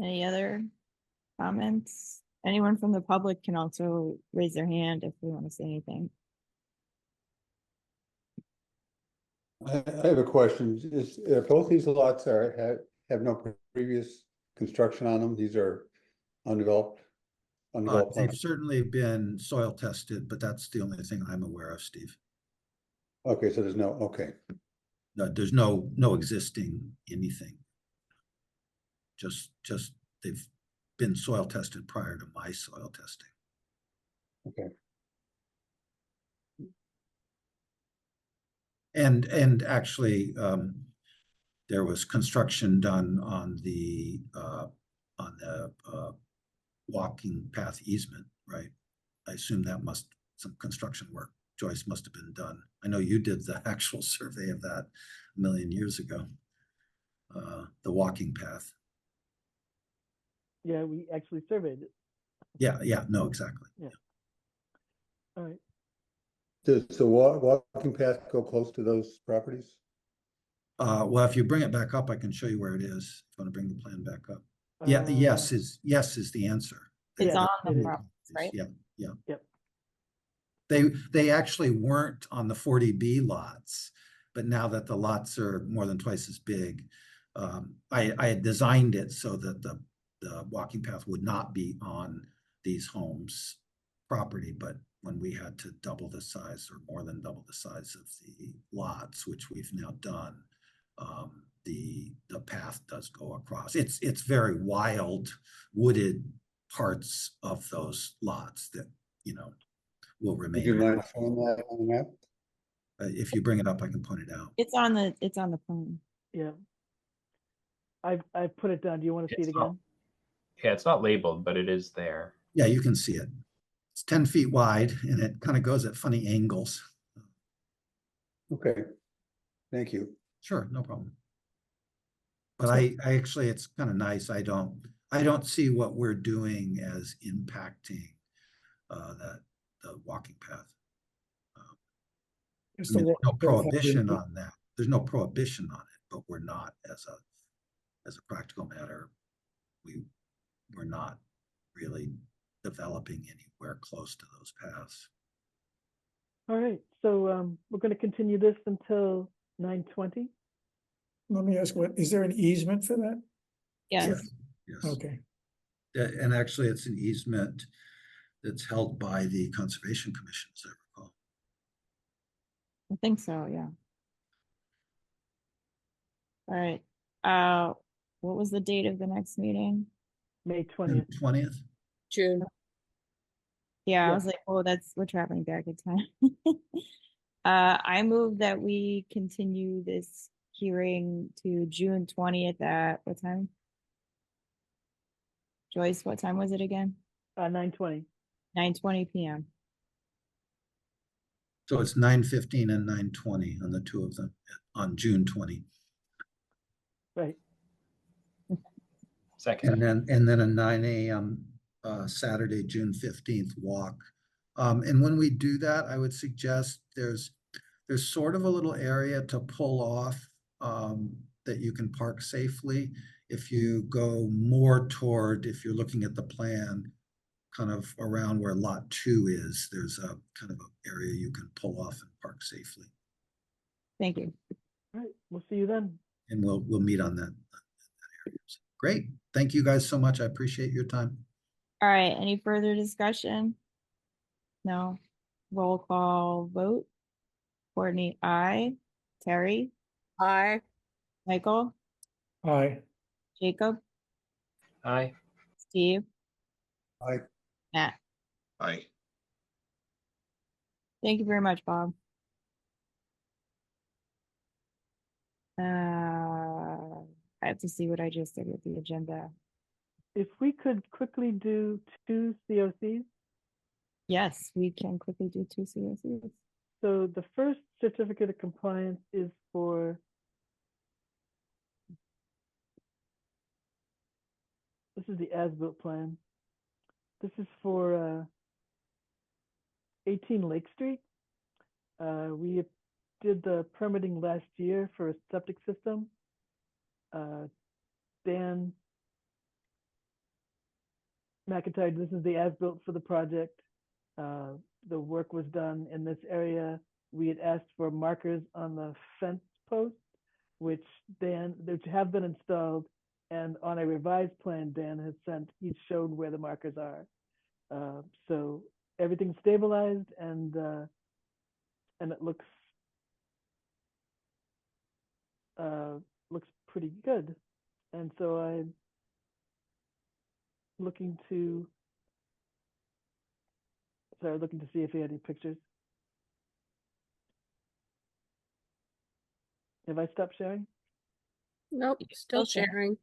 Any other comments? Anyone from the public can also raise their hand if they want to say anything. I have a question. Both these lots have no previous construction on them. These are undeveloped. They've certainly been soil tested, but that's the only thing I'm aware of, Steve. Okay, so there's no, okay. No, there's no existing anything. just they've been soil tested prior to my soil testing. Okay. And actually, there was construction done on the walking path easement, right? I assume that some construction work, Joyce, must have been done. I know you did the actual survey of that a million years ago. The walking path. Yeah, we actually surveyed it. Yeah, no, exactly. Yeah. All right. Does the walking path go close to those properties? Well, if you bring it back up, I can show you where it is. If you want to bring the plan back up. Yeah, yes is the answer. It's Yeah, on it the is. properties, right? Yeah. Yep. They actually weren't on the 40B lots, but now that the lots are more than twice as big, I had designed it so that the walking path would not be on these homes' property, but when we had to double the size or more than double the size of the lots, which we've now done, the path does go across. It's very wild, wooded parts of those lots that, will Would remain. you mind showing that on the map? If you bring it up, I can point it out. It's on the plan. Yeah. I put it down. Do you want to see it It's not- again? Yeah, it's not labeled, but it is there. Yeah, you can see it. It's 10 feet wide and it kind of goes at funny angles. Okay, thank you. Sure, no problem. But I actually, it's kind of nice. I don't see what we're doing as impacting the walking path. Just I mean, the there's no walking path prohibition having- on that. There's no prohibition on it, but we're not as a practical matter, we're not really developing anywhere close to those paths. All right. So we're going to continue this until 9:20. Let me ask, is there an easement for that? Yes. Yes. Okay, And actually, it's an easement that's held by the Conservation Commission, as I recall. I think so, yeah. All right. What was the date of the next meeting? May June 20th. 20th. June. Yeah, I Yeah. was like, oh, we're traveling back in time. I move that we continue this hearing to June 20th at what time? Joyce, what time was it again? 9:20. 9:20 p.m. So it's 9:15 and 9:20 on the two of them on June 20. Right. Second. And then a 9 a.m. Saturday, June 15th walk. And when we do that, I would suggest there's sort of a little area to pull off that you can park safely. If you go more toward, if you're looking at the plan, kind of around where lot 2 is, there's a kind of an area you can pull off and park safely. Thank you. All right. We'll see you then. And we'll meet on that area. Great. Thank you guys so much. I appreciate your time. All right, any further discussion? No. Roll call vote. Courtney, aye. Terry, Aye. Michael, aye. Jacob, Aye. Steve, Aye. Matt. Aye. Thank you very much, Bob. I have to see what I just did with the agenda. If we could quickly do 2 COCs. Yes, we can quickly do 2 COCs. So the first certificate of compliance is for this is the as-built plan. This is for 18 Lake Street. We did the permitting last year for a septic system. Dan McIntyre, this is the as-built for the project. The work was done in this area. We had asked for markers on the fence post, which have been installed, and on a revised plan Dan has sent, he's shown where the markers are. So everything's stabilized and it looks pretty good. And so looking to, sorry, looking to see if he had any pictures. Have I stopped sharing? Nope, still still sharing. sharing.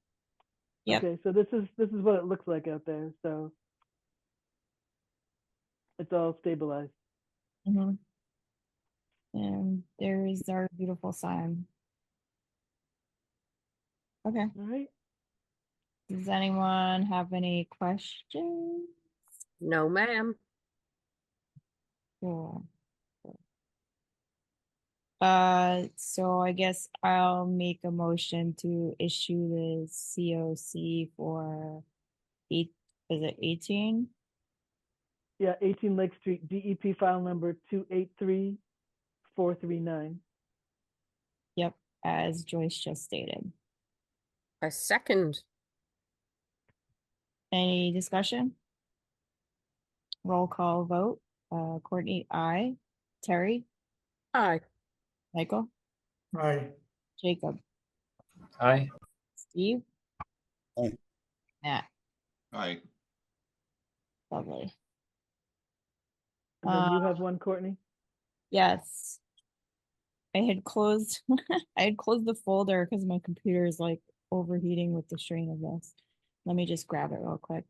Yep. Okay, so this is what it looks like out there. So it's all stabilized. Mhm. And there is our beautiful sign. Okay. All right. Does anyone have any questions? No, ma'am. Cool. So I guess I'll make a motion to issue the COC for is it 18? Yeah, 18 Lake Street, DEP file number 283439. Yep, as Joyce just stated. A second. Any discussion? Roll call vote. Courtney, aye. Terry, Aye. Michael, Aye. Jacob, Aye. Steve, Aye. Matt. Aye. Lovely. And then you have one, Courtney? Yes. I had closed I had closed the folder because my computer is like overheating with the strain of this. Let me just grab it real quick.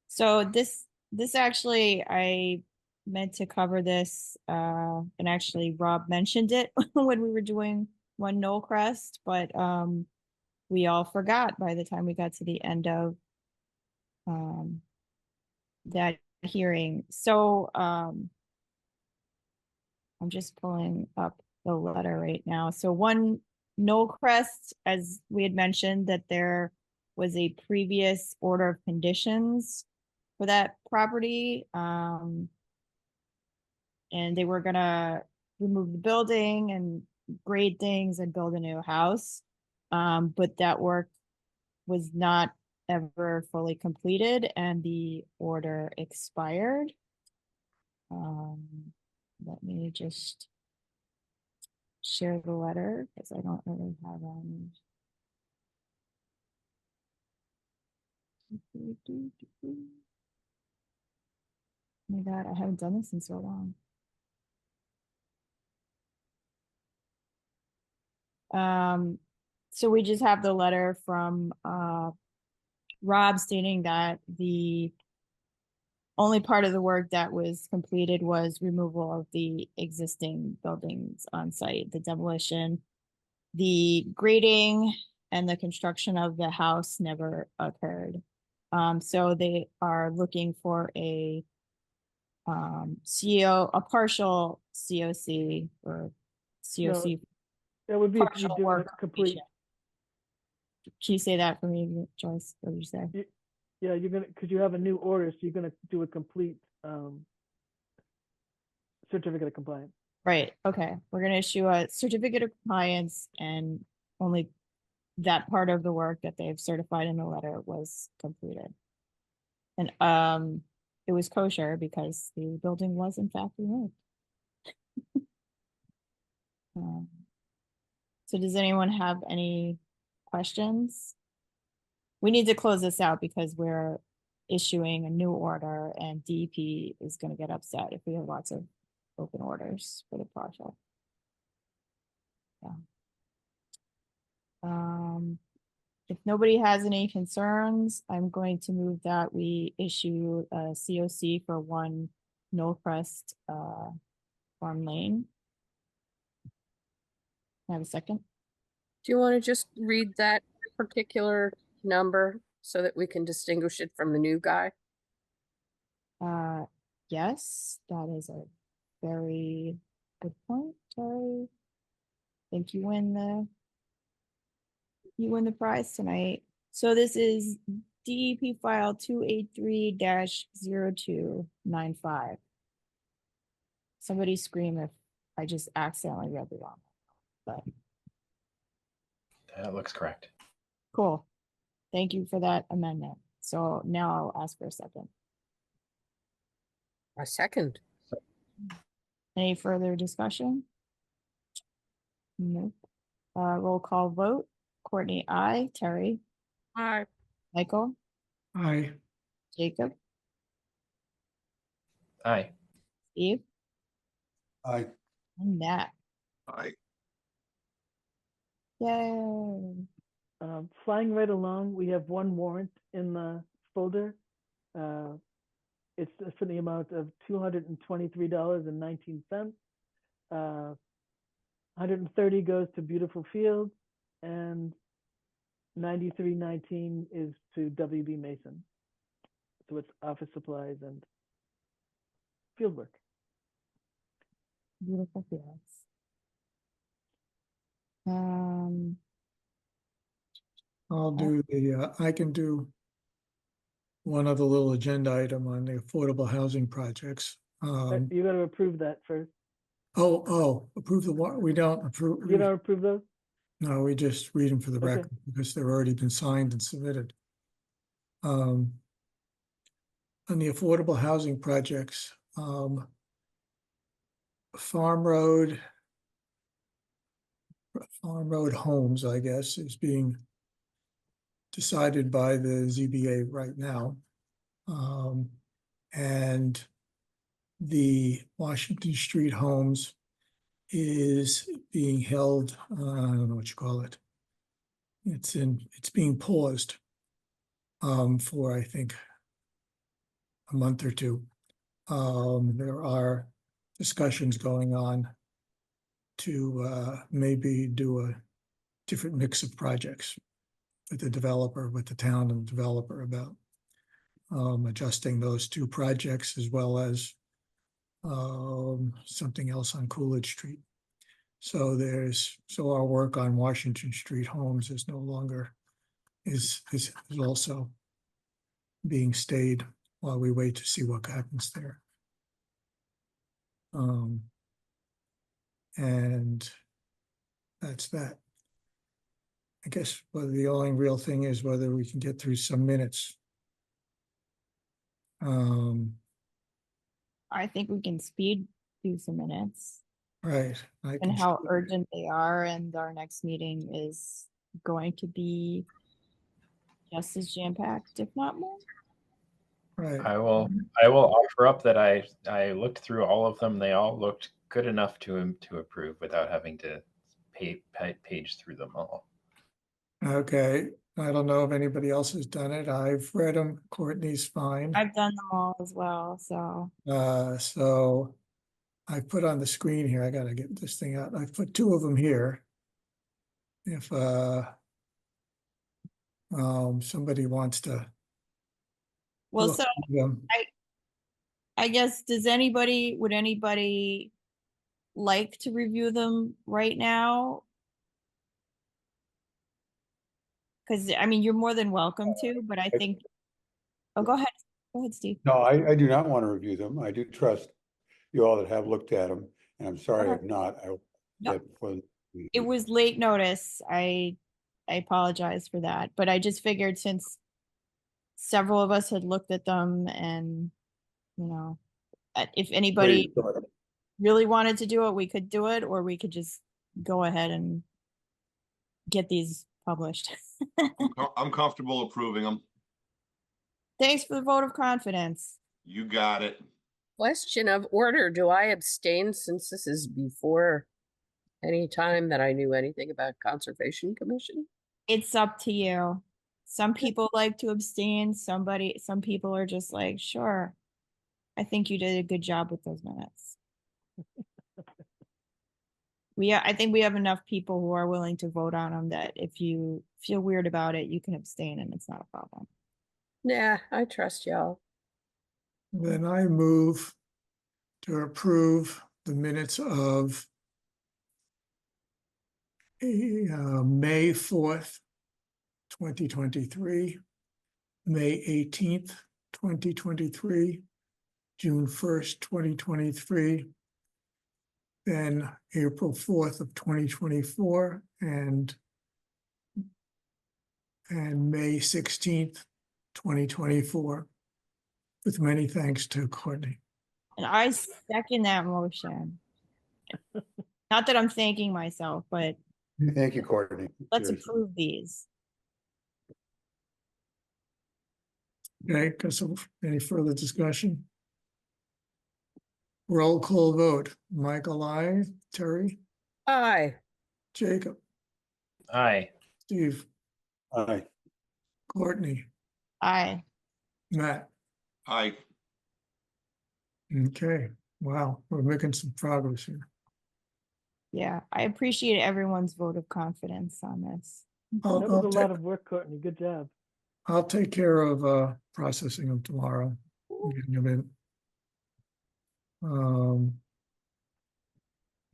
So this actually I meant to cover this and actually Rob mentioned it when we were doing one Knoll Crest, but we all forgot by the time we got to the end of that hearing. So I'm just pulling up the letter right now. So one Knoll Crest, as we had mentioned, that there was a previous order of conditions for that property. And they were gonna remove the building and grade things and build a new house. But that work was not ever fully completed and the order expired. Let me just share the letter because I don't really have any. Oh my God, I haven't done this in so long. So we just have the letter from Rob stating that the only part of the work that was completed was removal of the existing buildings on site, the demolition, the grading, and the construction of the house never occurred. So they are looking for a a partial COC or COC. That would be if you're Partial doing a work complete. completion. Can you say that for me, Joyce? What did you say? Yeah, you're gonna, because you have a new order, so you're gonna do a complete certificate of compliance. Right. Okay. We're going to issue a certificate of compliance, and only that part of the work that they've certified in the letter was completed. And it was kosher because the building was in fact removed. So does anyone have any questions? We need to close this out because we're issuing a new order and DEP is going to get upset if we have lots of open orders for the project. Yeah. If nobody has any concerns, I'm going to move that we issue a COC for one Knoll Crest Farm Lane. Can I have a second? Do you want to just read that particular number so that we can distinguish it from the new guy? Yes, that is a very good point, Terry. I think you win the prize tonight. So this is DEP file 283-0295. Somebody scream if I just accidentally read the wrong, but That looks correct. cool. Thank you for that amendment. So now I'll ask for a second. A second. Any further discussion? Nope. Roll call vote. Courtney, I, Terry, Aye. Michael, Aye. Jacob, Aye. Steve, I, and Nat. I, Yay. Flying right along, we have one warrant in the folder. It's for the amount of $223.19. 130 goes to Beautiful Fields, and 93.19 is to WB Mason. So it's office supplies and field work. Beautiful fields. I'll do I can do one other little agenda item on the affordable housing projects. You got to approve that first. Approve the what? We don't approve. You don't approve those? No, we just read them for the Okay. record because they've already been signed and submitted. On the affordable housing projects, Farm Road Homes, I guess, is being decided by the ZBA right now. And the Washington Street Homes is being held, I don't know what you call it. It's being paused for, I think, a month or two. There are discussions going on to maybe do a different mix of projects with the developer, with the town and the developer about adjusting those two projects as well as something else on Coolidge Street. So our work on Washington Street Homes is no longer, is also being stayed while we wait to see what happens there. And that's that. I guess whether the only real thing is whether we can get through some minutes. I think we can speed through some minutes Right. and how urgent they are. And our next meeting is going to be just as jam-packed, if not more. Right. I will offer up that I looked through all of them. They all looked good enough to approve without having to page through them all. Okay. I don't know if anybody else has done it. I've read them. Courtney's fine. I've done them all as well, so. So I put on the screen here, I gotta get this thing out. I've put two of them here. If somebody wants to. Well, look so at them. I guess, would anybody like to review them right now? Because, I mean, you're more than welcome to, but I think, oh, go ahead. Go ahead, Steve. no, I do not want to review them. I do trust you all that have looked at them, and I'm sorry Okay. I've not. No. It was late notice. I apologize for that, but I just figured since several of us had looked at them and, you know, if anybody really wanted to do it, we could do it, or we could just go ahead and get these published. I'm comfortable approving them. Thanks for the vote of confidence. You got it. Question of order, do I abstain since this is before any time that I knew anything about Conservation Commission? It's up to you. Some people like to abstain. Some people are just like, sure. I think you did a good job with those minutes. I think we have enough people who are willing to vote on them that if you feel weird about it, you can abstain and it's not a problem. Yeah, I trust y'all. Then I move to approve the minutes of May 4th, 2023, May 18th, 2023, June 1st, 2023, then April 4th of 2024, and May 16th, 2024, with many thanks to Courtney. And I second that motion. Not that I'm thanking myself, but Thank you, Courtney. Let's Cheers. approve these. Okay, because of any further discussion? Roll call vote. Michael, I, Terry, Aye. Jacob, Aye. Steve, Aye. Courtney, Aye. Matt. Aye. Okay, wow, we're making some progress here. Yeah, I appreciate everyone's vote of confidence on this. I'll, That was a I'll lot take, of work, Courtney. Good job. I'll take care of processing them tomorrow. Getting them in.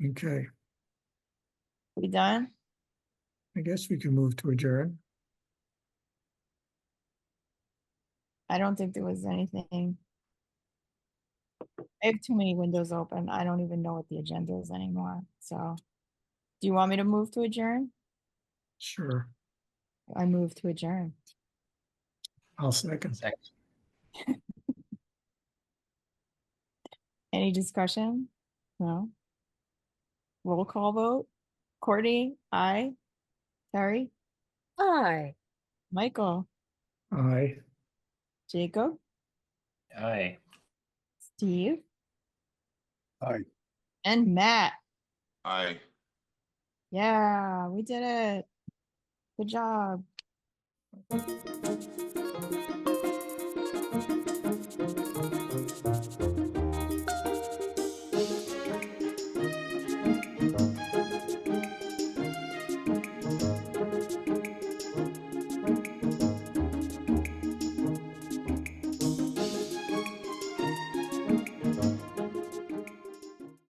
Okay, We done? I guess we can move to adjourn. I don't think there was anything. I have too many windows open. I don't even know what the agenda is anymore. So, do you want me to move to adjourn? Sure, I move to adjourn. I'll second. Second. Any discussion? No. Roll call vote. Courtney, aye. Terry, Aye. Michael, Aye. Jacob, Aye. Steve, Aye. and Matt. Aye. Yeah, we did it. Good job.